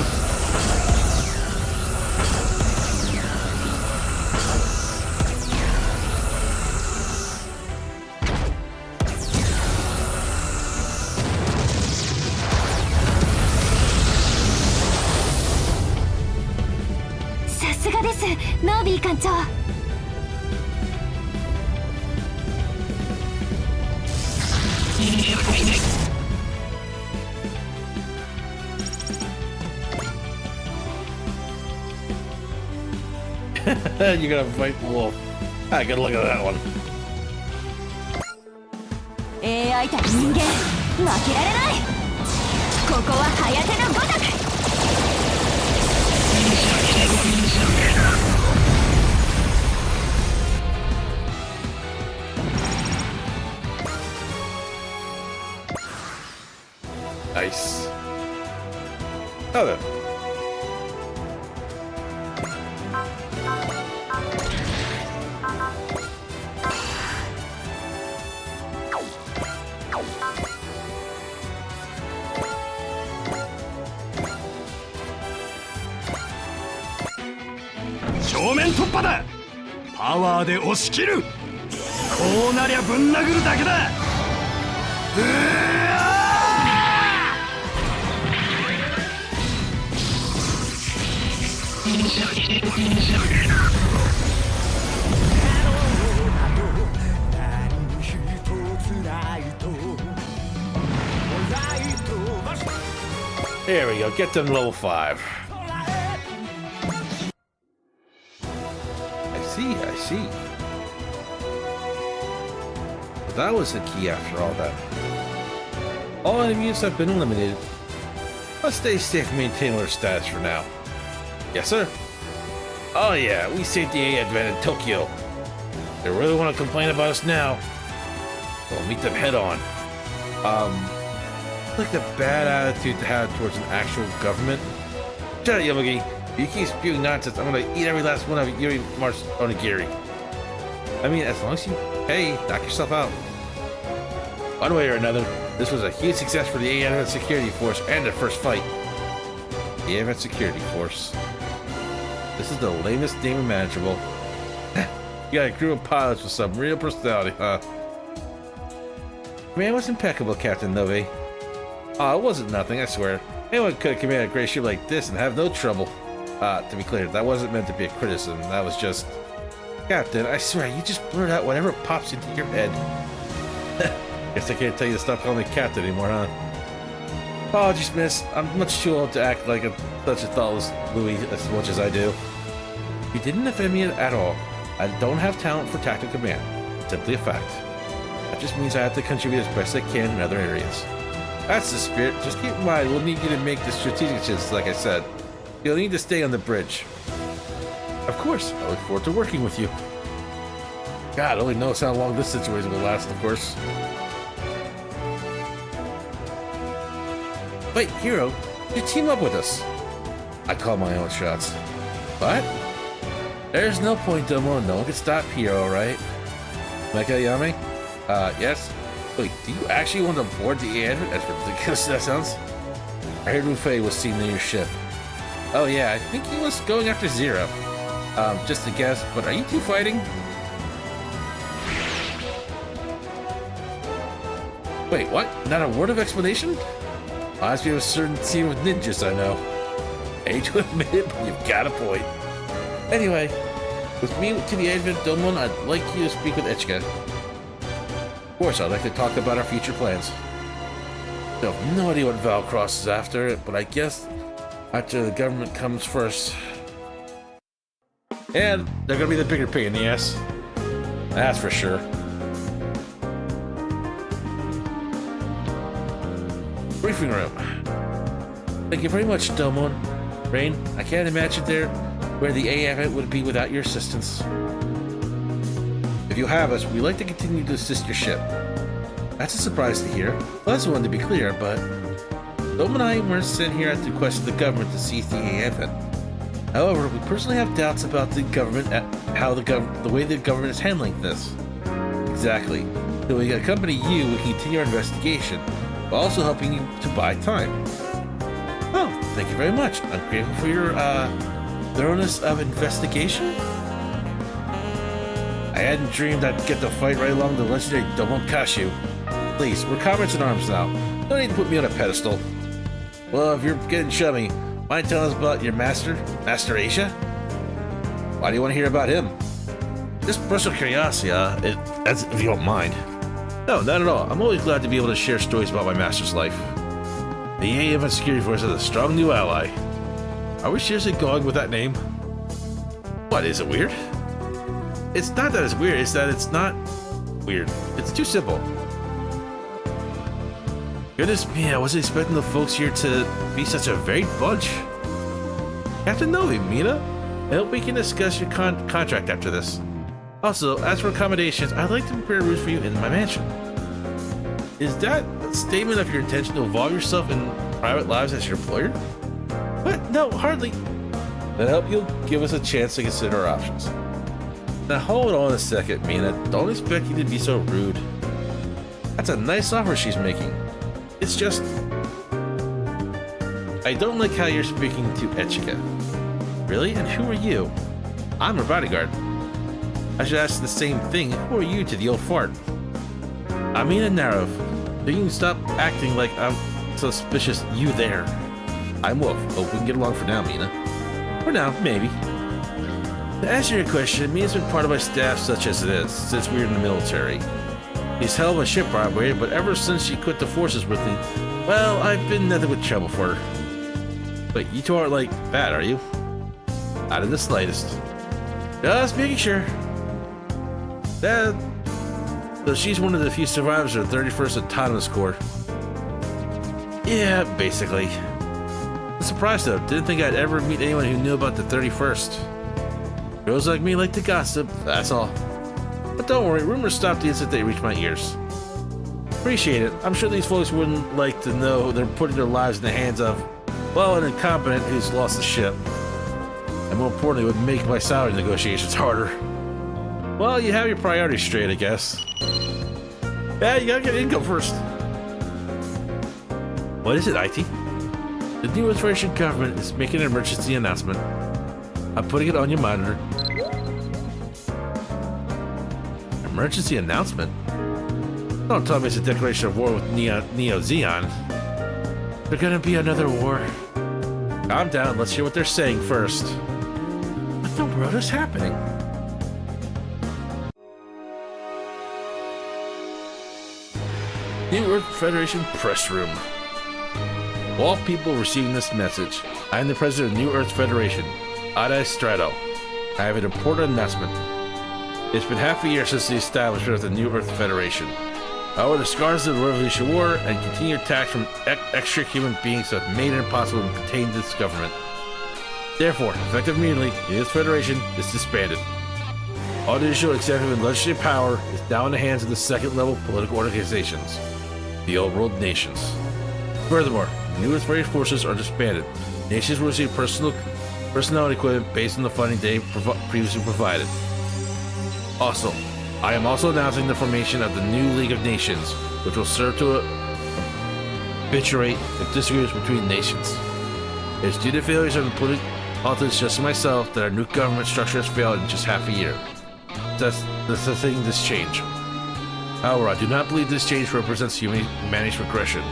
さすがです、ノービー艦長。You're gonna fight wolf. Ah, good look at that one. AI 対人間負けられない。ここはハヤテのごとく。Nice. Oh, there. 正面突破だ。パワーで押し切る。こうなりゃぶん殴るだけだ。There we go. Get them level 5. I see. That was the key after all that. All enemies have been eliminated. Let's stay safe and maintain our status for now. Yes, sir. Oh yeah, we saved the A advent in Tokyo. They really want to complain about us now. We'll meet them head on. Like the bad attitude to have towards an actual government. Shut up, Yomugi. If you keep spewing nonsense, I'm gonna eat every last one of Yuri Mar's onigiri. I mean, as long as you pay, knock yourself out. One way or another, this was a huge success for the A-Advent Security Force and their first fight. The A-Advent Security Force. This is the lamest name imaginable. You got a crew of pilots with some real personality, huh? Man, it was impeccable, Captain Nove. It wasn't nothing, I swear. Anyone could command a great ship like this and have no trouble. To be clear, that wasn't meant to be a criticism. That was just... Captain, I swear, you just blurt out whatever pops into your head. Guess I can't tell you to stop calling me Captain anymore, huh? Apologies, miss. I'm much too old to act like such a thoughtless Louis as much as I do. You didn't offend me at all. I don't have talent for tactical command. Simply a fact. That just means I have to contribute as best I can in other areas. That's the spirit. Just keep in mind, we'll need you to make the strategic decisions, like I said. You'll need to stay on the bridge. Of course, I look forward to working with you. God only knows how long this situation will last, of course. Wait, Hero, you team up with us. I call my own shots. What? There's no point, Domo. No one can stop Hero, right? Mecha Yame? Yes? Wait, do you actually want to board the A-Advent? As ridiculous as that sounds. I heard Rufei was seen near your ship. Oh yeah, I think he was going after Zero. Just a guess, but are you two fighting? Wait, what? Not a word of explanation? Reminds me of a certain scene with ninjas I know. I hate to admit it, but you've got a point. Anyway, with me to the Advent Domon, I'd like you to speak with Ichika. Of course, I'd like to talk about our future plans. I have no idea what Valcross is after, but I guess after the government comes first. And they're gonna be the bigger pain in the ass. That's for sure. Briefing room. Thank you very much, Domon. Rain, I can't imagine where the A-Advent would be without your assistance. If you have us, we'd like to continue to assist your ship. That's a surprise to hear. Pleasant one to be clear, but Dom and I weren't sent here at the request of the government to seize the A-Advent. However, we personally have doubts about the government the way the government is handling this. Exactly. So we accompany you and continue our investigation, while also helping you to buy time. Oh, thank you very much. I'm grateful for your thoroughness of investigation. I hadn't dreamed I'd get to fight right along the legendary Domon Kashu. Please, we're comrades in arms now. Don't need to put me on a pedestal. Well, if you're getting chummy, mind telling us about your master, Master Asia? Why do you want to hear about him? Just personal curiosity, if you don't mind. No, not at all. I'm always glad to be able to share stories about my master's life. The A-Advent Security Force has a strong new ally. Are we seriously going with that name? What, is it weird? It's not that it's weird, it's that it's not weird. It's too simple. Goodness me, I wasn't expecting the folks here to be such a varied bunch. Captain Novi, Mina, I hope we can discuss your contract after this. Also, as for accommodations, I'd like to prepare rooms for you in my mansion. Is that a statement of your intention to involve yourself in private lives as your employer? What? No, hardly. Then I hope you'll give us a chance to consider our options. Now hold on a second, Mina. Don't expect you to be so rude. That's a nice offer she's making. It's just... I don't like how you're speaking to Ichika. Really? And who are you? I'm her bodyguard. I should ask the same thing. Who are you to the old fart? I'm Mina Narov. So you can stop acting like I'm suspicious. You there. I'm Wolf. Hope we can get along for now, Mina. For now, maybe. To answer your question, Mina's been part of my staff such as it is, since we were in the military. She's hell of a ship operator, but ever since she quit the forces with me, well, I've been nothing but trouble for her. But you two aren't like that, are you? Not in the slightest. Just making sure. So she's one of the few survivors of the 31st Autonomous Corps. Yeah, basically. I'm surprised though, didn't think I'd ever meet anyone who knew about the 31st. Girls like me like to gossip, that's all. But don't worry, rumors stop the instant they reach my ears. Appreciate it. I'm sure these folks wouldn't like to know they're putting their lives in the hands of, well, an incompetent who's lost the ship. And more importantly, would make my salary negotiations harder. Well, you have your priorities straight, I guess. Yeah, you gotta get income first. What is it, IT? The new Federation government is making an emergency announcement. I'm putting it on your monitor. Emergency announcement? Don't tell me it's a declaration of war with Neo Zeon. There's gonna be another war. Calm down, let's hear what they're saying first. What the world is happening? New Earth Federation press room. To all people receiving this message, I am the president of New Earth Federation, Ada Strato. I have an important announcement. It's been half a year since the establishment of the New Earth Federation. However, the scars of the Revolution War and continued attacks from extra human beings have made it impossible to contain this government. Therefore, effective immediately, the New Earth Federation is disbanded. All judicial, executive, and legislative power is now in the hands of the second-level political organizations, the Old World Nations. Furthermore, New Earth Federation forces are disbanded. Nations will receive personnel and equipment based on the funding they previously provided. Also, I am also announcing the formation of the new League of Nations, which will serve to arbitrate the disagreements between nations. It is due to failures of the politics just as myself that our new government structure has failed in just half a year. That's necessitating this change. However, I do not believe this change represents humanity's progression.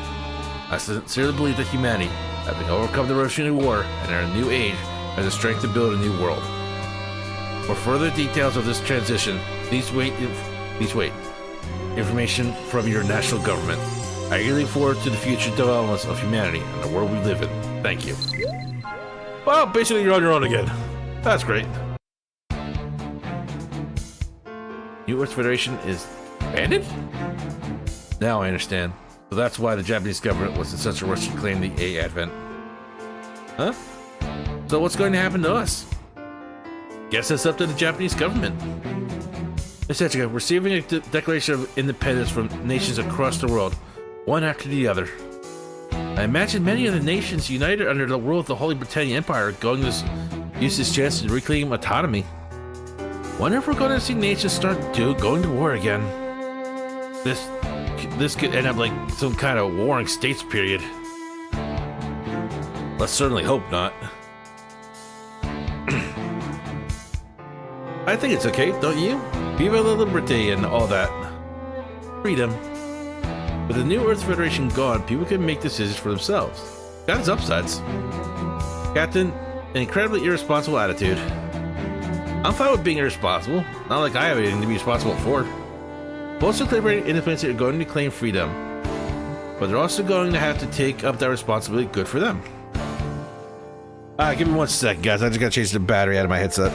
I sincerely believe that humanity, having overcome the Revolutionary War and our new age, has the strength to build a new world. For further details of this transition, please wait. Information from your national government. I eagerly look forward to the future developments of humanity and the world we live in. Thank you. Well, basically you're on your own again. That's great. New Earth Federation is abandoned? Now I understand. So that's why the Japanese government was in such a rush to claim the A Advent. Huh? So what's going to happen to us? Guess it's up to the Japanese government. Essentially, receiving a declaration of independence from nations across the world, one after the other. I imagine many of the nations united under the rule of the Holy Britannia Empire are going to use this chance to reclaim autonomy. Wonder if we're going to see nations start going to war again. This could end up like some kind of warring states period. Let's certainly hope not. I think it's okay, don't you? Viva la liberté and all that. Freedom. With the New Earth Federation gone, people can make decisions for themselves. Got its upsides. Captain, an incredibly irresponsible attitude. I'm fine with being irresponsible. Not like I have anything to be responsible for. Most of the liberated independents are going to claim freedom, but they're also going to have to take up that responsibility. Good for them. Give me 1 second, guys. I just gotta change the battery out of my headset.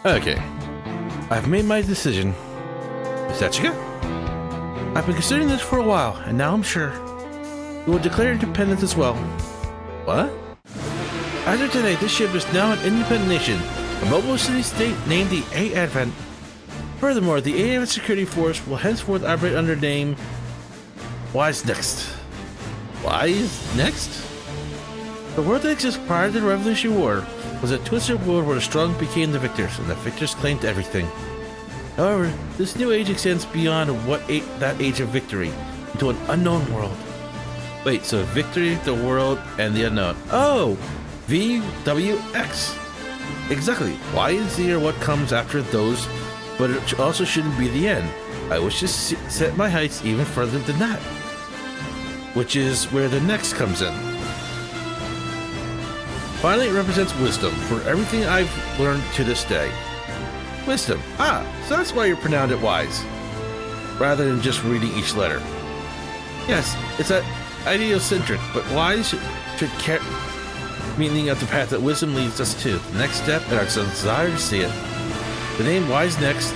Okay. I've made my decision. Miss Etchika? I've been considering this for a while, and now I'm sure. We will declare independence as well. What? As of today, this ship is now an independent nation, a mobile city-state named the A Advent. Furthermore, the A Advent Security Force will henceforth operate under the name Wise Next. Wise Next? The world that existed prior to the Revolutionary War was a twisted world where the strong became the victors, and the victors claimed everything. However, this new age extends beyond that age of victory, into an unknown world. Wait, so victory, the world, and the unknown. Oh! VWX. Exactly. Y and Z are what comes after those, but it also shouldn't be the end. I wish to set my heights even further than that. Which is where the next comes in. Finally, it represents wisdom for everything I've learned to this day. Wisdom. Ah, so that's why you pronounced it wise, rather than just reading each letter. Yes, it's idiocentric, but wise should carry meaning of the path that wisdom leads us to. The next step and our desire to see it. The name Wise Next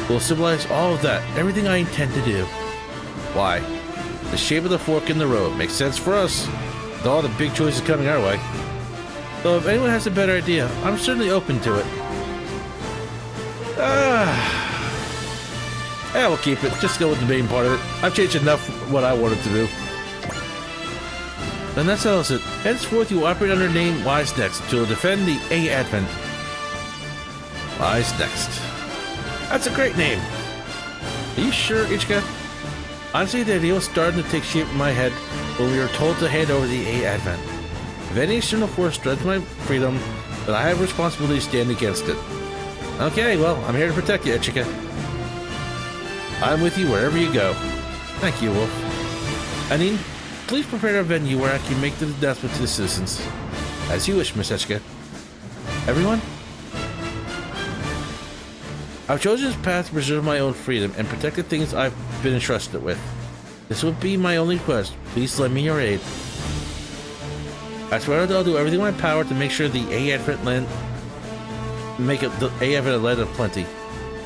will symbolize all of that, everything I intend to do. Why? The shape of the fork in the road makes sense for us, with all the big choices coming our way. So if anyone has a better idea, I'm certainly open to it. Yeah, we'll keep it. Just go with the main part of it. I've changed enough what I wanted to do. And that settles it. Henceforth, you will operate under the name Wise Next to defend the A Advent. Wise Next. That's a great name. Are you sure, Ichika? Honestly, the idea was starting to take shape in my head when we were told to hand over the A Advent. If any external force threatens my freedom, then I have a responsibility to stand against it. Okay, well, I'm here to protect you, Ichika. I'm with you wherever you go. Thank you, Wolf. Anine, please prepare a venue where I can make the announcement to the citizens. As you wish, Miss Ichika. Everyone? I've chosen this path to preserve my own freedom and protect the things I've been entrusted with. This would be my only request. Please lend me your aid. I swear that I'll do everything in my power to make sure the A Advent make it the A Advent a land of plenty.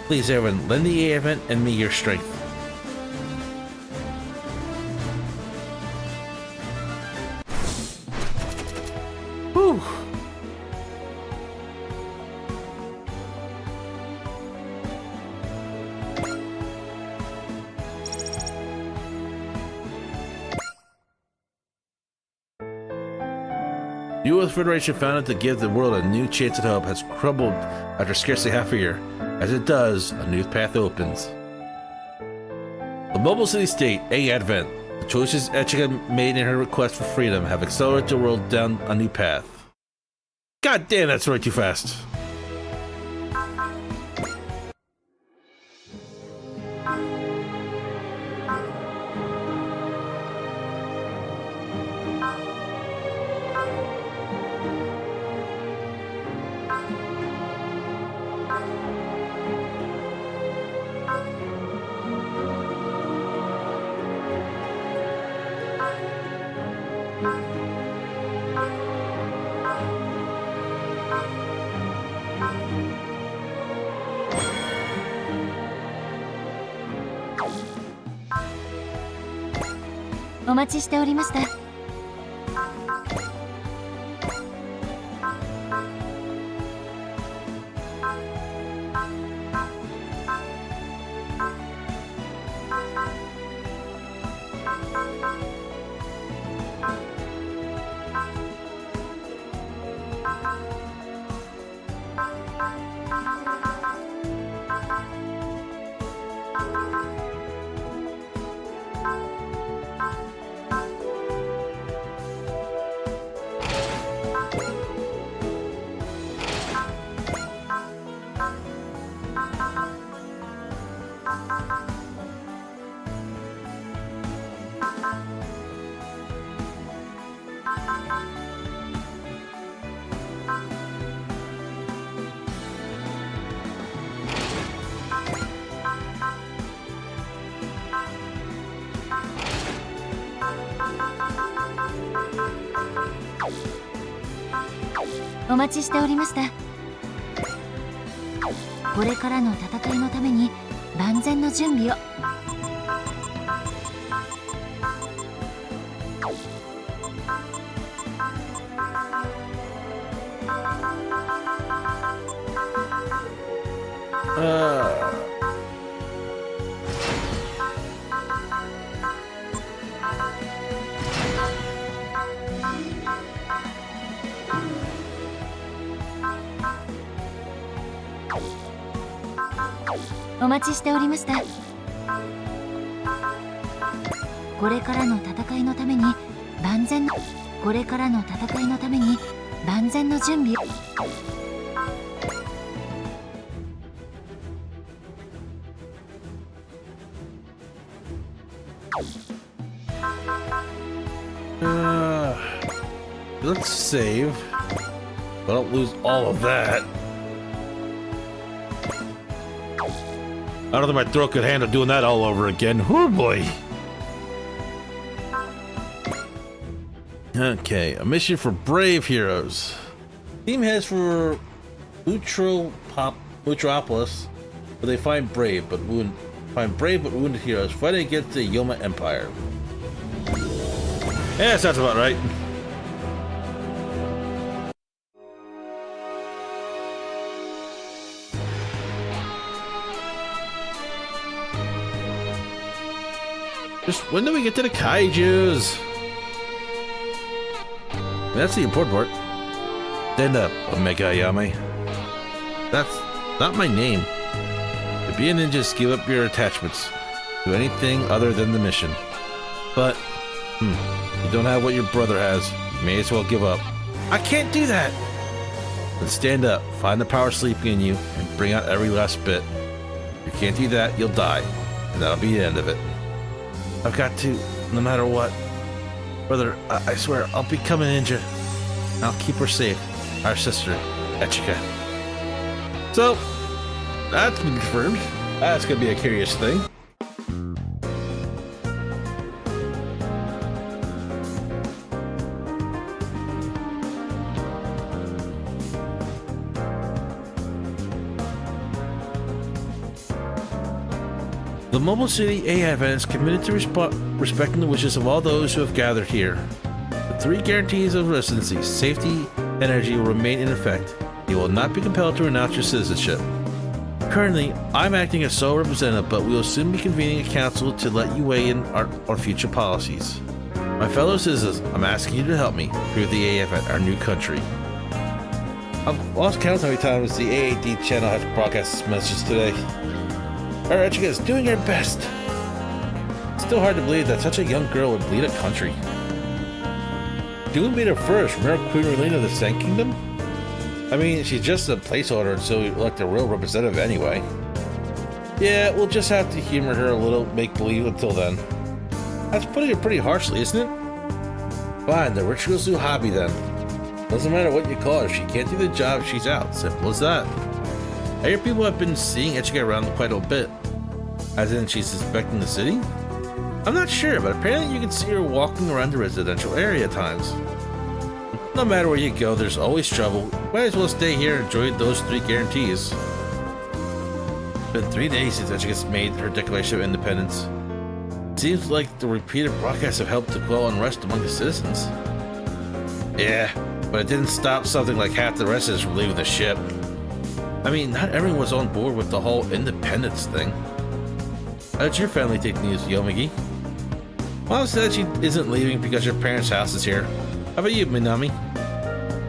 Please, everyone, lend the A Advent and me your strength. Whew. The U.S. Federation founded to give the world a new chance at hope has crumbled after scarcely half a year. As it does, a new path opens. The mobile city-state, A Advent, the choices Ichika made in her request for freedom have accelerated the world down a new path. God damn, that's way too fast.お待ちしておりました。お待ちしておりました。これからの戦いのために万全の準備を。お待ちしておりました。これからの戦いのために万全のこれからの戦いのために万全の準備を。Let's save. I don't lose all of that. I don't think my throat could handle doing that all over again. Oh boy. Okay, a mission for brave heroes. Team heads for Utropolis, where they find brave but wounded heroes fighting against the Yoma Empire. Yeah, sounds about right. Just when do we get to the Kaijus? That's the important part. Stand up, Omega Yame. That's not my name. To be a ninja, just give up your attachments. Do anything other than the mission. But, you don't have what your brother has. You may as well give up. I can't do that! Then stand up, find the power sleeping in you, and bring out every last bit. If you can't do that, you'll die. And that'll be the end of it. I've got to, no matter what. Brother, I swear, I'll become a ninja. And I'll keep her safe. Our sister, Echika. So, that's been confirmed. That's gonna be a curious thing. The Mobile City A Advent is committed to respecting the wishes of all those who have gathered here. The 3 guarantees of residency, safety, and energy will remain in effect. You will not be compelled to renounce your citizenship. Currently, I'm acting as sole representative, but we will soon be convening a council to let you weigh in on future policies. My fellow citizens, I'm asking you to help me prove the A Advent our new country. I've lost count how many times the AAD channel has broadcast this message today. Our Echika is doing her best. It's still hard to believe that such a young girl would lead a country. She wouldn't be there first. Remember Queen Relena of the Sand Kingdom? I mean, she's just a placeholder until we elect a real representative anyway. Yeah, we'll just have to humor her a little, make believe until then. That's putting it pretty harshly, isn't it? Fine, the ritual's new hobby then. Doesn't matter what you call her, if she can't do the job, she's out. Simple as that. I hear people have been seeing Echika around quite a bit. As in, she's inspecting the city? I'm not sure, but apparently you can see her walking around the residential area at times. No matter where you go, there's always trouble. Might as well stay here and enjoy those 3 guarantees. It's been 3 days since Echika's made her Declaration of Independence. It seems like the repeated broadcasts have helped to quell unrest among the citizens. Yeah, but it didn't stop something like half the residents from leaving the ship. I mean, not everyone was on board with the whole independence thing. How did your family take the news, Yomigi? Mom said she isn't leaving because her parents' house is here. How about you, Minami?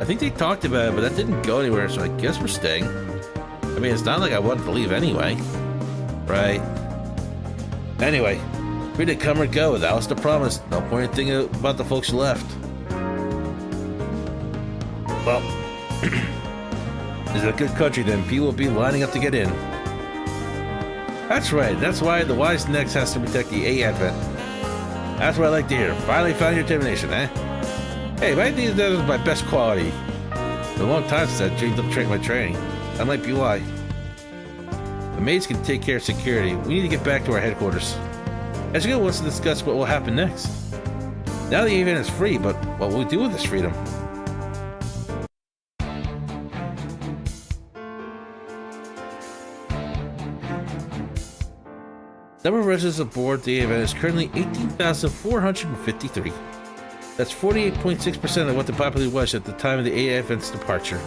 I think they talked about it, but that didn't go anywhere, so I guess we're staying. I mean, it's not like I wanted to leave anyway. Right. Anyway, free to come or go, that was the promise. No point in thinking about the folks who left. Well, this is a good country then. People will be lining up to get in. That's right. That's why the wise next has to protect the A Advent. That's what I like to hear. Finally found your determination, eh? Hey, my these days is my best quality. It's been a long time since I changed up my training. That might be why. The maids can take care of security. We need to get back to our headquarters. Echika wants to discuss what will happen next. Now the event is free, but what will we do with this freedom? Number of residents aboard the event is currently 18,453. That's 48.6% of what the population was at the time of the AA event's departure.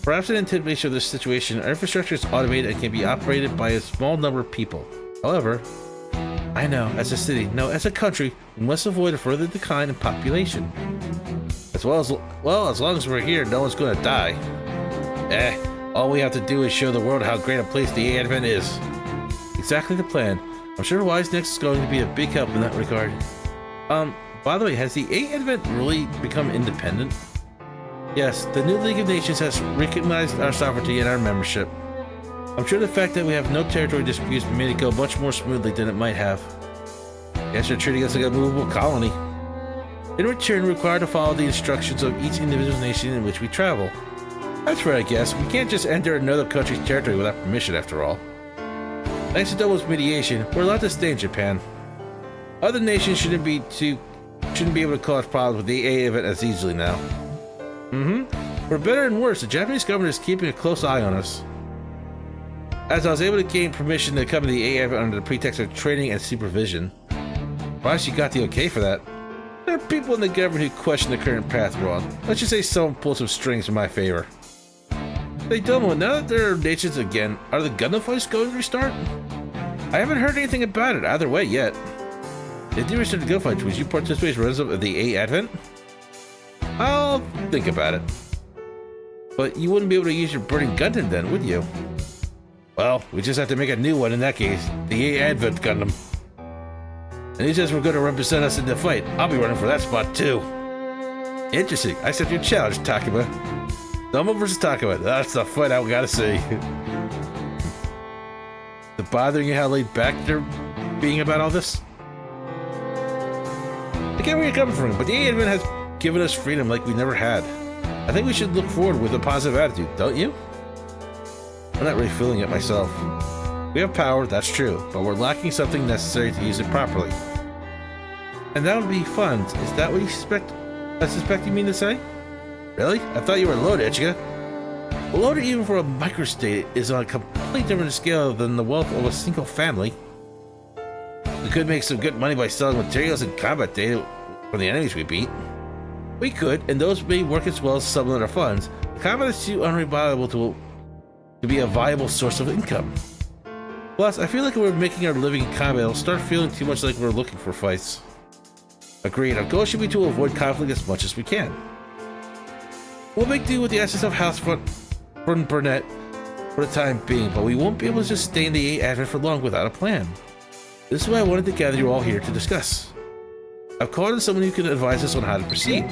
Perhaps in anticipation of this situation, our infrastructure is automated and can be operated by a small number of people. However, I know, as a city, no, as a country, we must avoid a further decline in population. As long as we're here, no one's going to die. All we have to do is show the world how great a place the AA event is. Exactly the plan. I'm sure Wise Next is going to be a big help in that regard. By the way, has the AA event really become independent? Yes, the new League of Nations has recognized our sovereignty and our membership. I'm sure the fact that we have no territory disputes made it go much more smoothly than it might have. Yes, they're treating us like a movable colony. In return, we're required to follow the instructions of each individual nation in which we travel. That's right, I guess. We can't just enter another country's territory without permission, after all. Thanks to Domo's mediation, we're allowed to stay in Japan. Other nations shouldn't be able to cause problems with the AA event as easily now. For better and worse, the Japanese government is keeping a close eye on us. As I was able to gain permission to come to the AA event under the pretext of training and supervision. Why she got the okay for that? There are people in the government who question the current path we're on. Let's just say someone pulled some strings in my favor. Hey Domo, now that there are nations again, are the Gundam fights going to restart? I haven't heard anything about it either way yet. If you restart the gunfights, would you participate as resident of the AA Advent? I'll think about it. But you wouldn't be able to use your burning Gundam then, would you? Well, we just have to make a new one in that case, the AA Advent Gundam. And he says we're going to represent us in the fight. I'll be running for that spot too. Interesting. I accept your challenge, Takuma. Domo versus Takuma. That's the fight I gotta see. Is it bothering you how laid back they're being about all this? I get where you're coming from, but the AA Advent has given us freedom like we never had. I think we should look forward with a positive attitude, don't you? I'm not really feeling it myself. We have power, that's true, but we're lacking something necessary to use it properly. And that would be funds. Is that what you suspect you mean to say? Really? I thought you were loaded, Ichigo. Well, loaded even for a microstate is on a completely different scale than the wealth of a single family. We could make some good money by selling materials and combat data from the enemies we beat. We could, and those may work as well as supplement our funds. The combat is too unreliable to be a viable source of income. Plus, I feel like if we're making our living in combat, it'll start feeling too much like we're looking for fights. Agreed, our goal should be to avoid conflict as much as we can. We'll make do with the essence of House Burnett for the time being, but we won't be able to just stay in the AA Advent for long without a plan. This is why I wanted to gather you all here to discuss. I've called in someone who can advise us on how to proceed.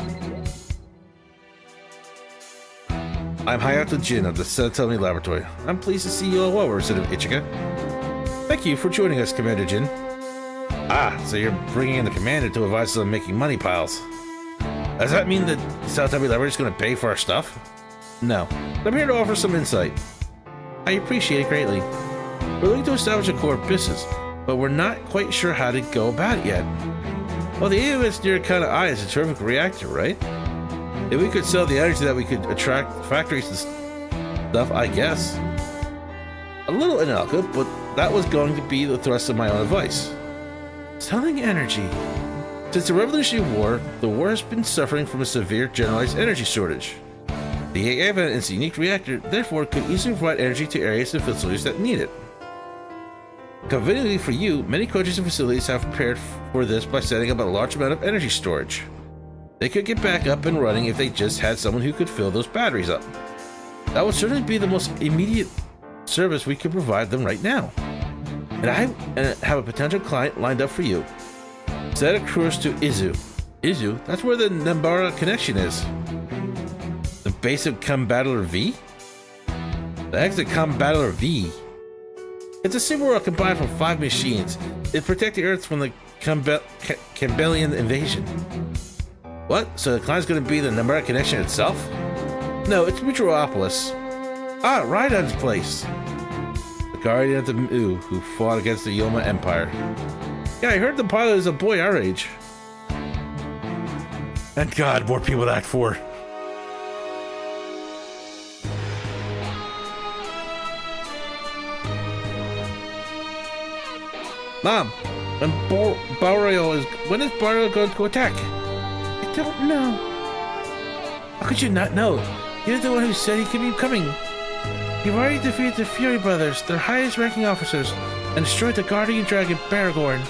I'm Hayato Jin of the Senatomi Laboratory. I'm pleased to see you all well, Resident Ichigo. Thank you for joining us, Commander Jin. Ah, so you're bringing in the commander to advise us on making money piles. Does that mean that Senatomi Laboratory is going to pay for our stuff? No, I'm here to offer some insight. I appreciate it greatly. We're looking to establish a core business, but we're not quite sure how to go about it yet. Well, the AOS near Kana Eye is a terrific reactor, right? If we could sell the energy that we could attract factories and stuff, I guess. A little inalca, but that was going to be the thrust of my own advice. Selling energy. Since the Revolutionary War, the war has been suffering from a severe generalized energy shortage. The AA Advent is a unique reactor, therefore could easily provide energy to areas and facilities that need it. Conveniently for you, many countries and facilities have prepared for this by setting up a large amount of energy storage. They could get back up and running if they just had someone who could fill those batteries up. That would certainly be the most immediate service we could provide them right now. And I have a potential client lined up for you. Set a cruise to Izu. Izu? That's where the Nambara connection is. The base of Combattler V? The heck's a Combattler V? It's a super world combined from 5 machines. It protects the Earth from the Campbellian invasion. What? So the client's going to be the Nambara connection itself? No, it's Metropolis. Ah, Raiden's place. The guardian of the Mu who fought against the Yoma Empire. Yeah, I heard the pilot is a boy our age. Thank God, more people to act for. Mom, when is Barrio going to attack? I don't know. How could you not know? You're the one who said he could be coming. You've already defeated the Fury Brothers, their highest-ranking officers, and destroyed the Guardian Dragon Baragorn.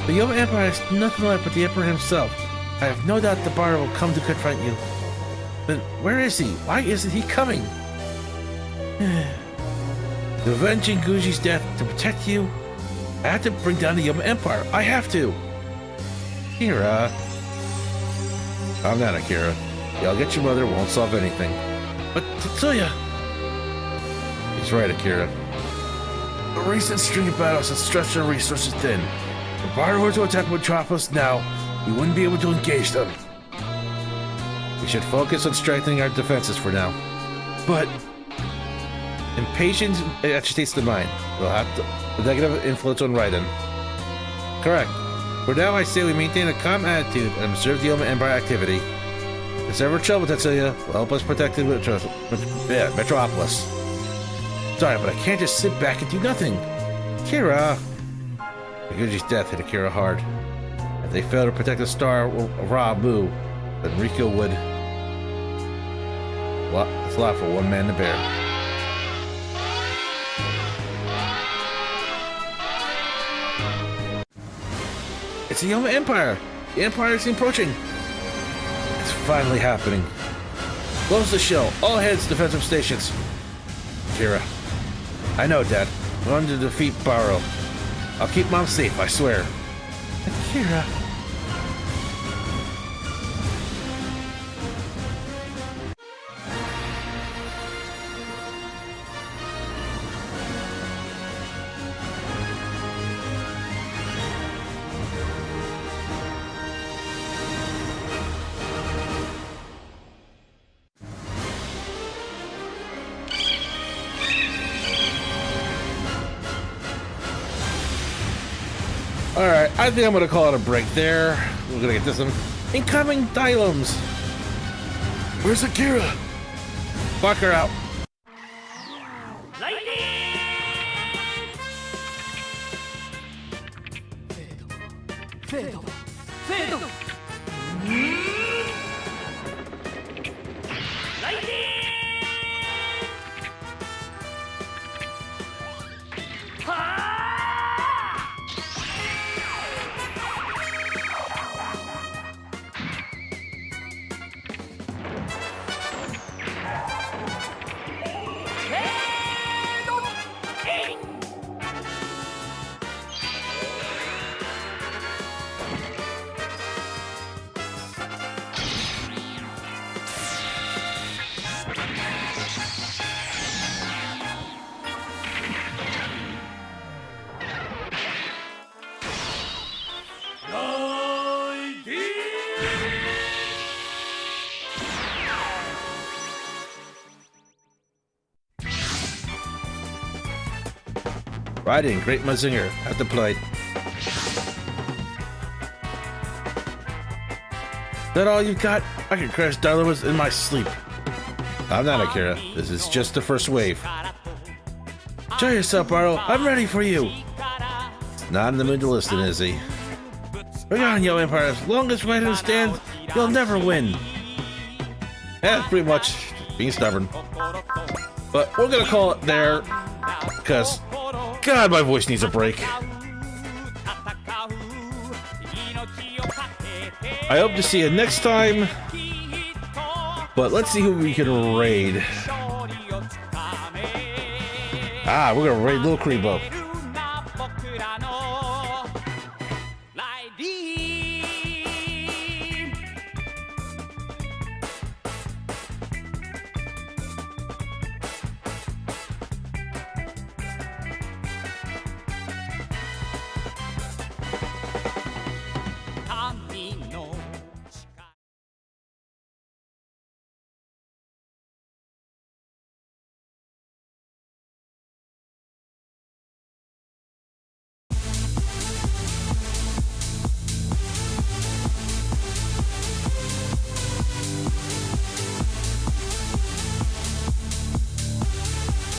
The Yoma Empire is nothing left but the Emperor himself. I have no doubt the Bardo will come to confront you. Then where is he? Why isn't he coming? To avenge Guji's death, to protect you, I have to bring down the Yoma Empire. I have to. Kira. I'm not Akira. I'll get your mother, won't solve anything. But Tetsuya. He's right, Akira. The recent string of battles has stretched our resources thin. If Bardo were to attack Metropolis now, we wouldn't be able to engage them. We should focus on strengthening our defenses for now. But impatience agitates the mind. We'll have the negative influence on Raiden. Correct. For now, I say we maintain a calm attitude and observe the Yoma Empire activity. If there's ever trouble, Tetsuya will help us protect the Metropolis. Sorry, but I can't just sit back and do nothing. Kira. Guji's death hit Akira hard. If they fail to protect the star of Ra-Mu, then Rikyo would. Well, it's a lot for one man to bear. It's the Yoma Empire! The Empire is approaching! It's finally happening. Close the show. All heads defensive stations. Kira. I know, Dad. We're going to defeat Barrow. I'll keep Mom safe, I swear. Akira. Alright, I think I'm gonna call it a break there. We're gonna get this one. Incoming Diloms! Where's Akira? Fuck her out. Riding, great Mazinger, have deployed. That all you've got? I can crash Dilomas in my sleep. I'm not Akira. This is just the first wave. Show yourself, Barrow. I'm ready for you. It's not in the mood to listen, is he? Bring on, Yo Empire. As long as Raiden stands, you'll never win. Yeah, pretty much being stubborn. But we're gonna call it there, because God, my voice needs a break. I hope to see you next time. But let's see who we can raid. We're gonna raid Lil Kribo.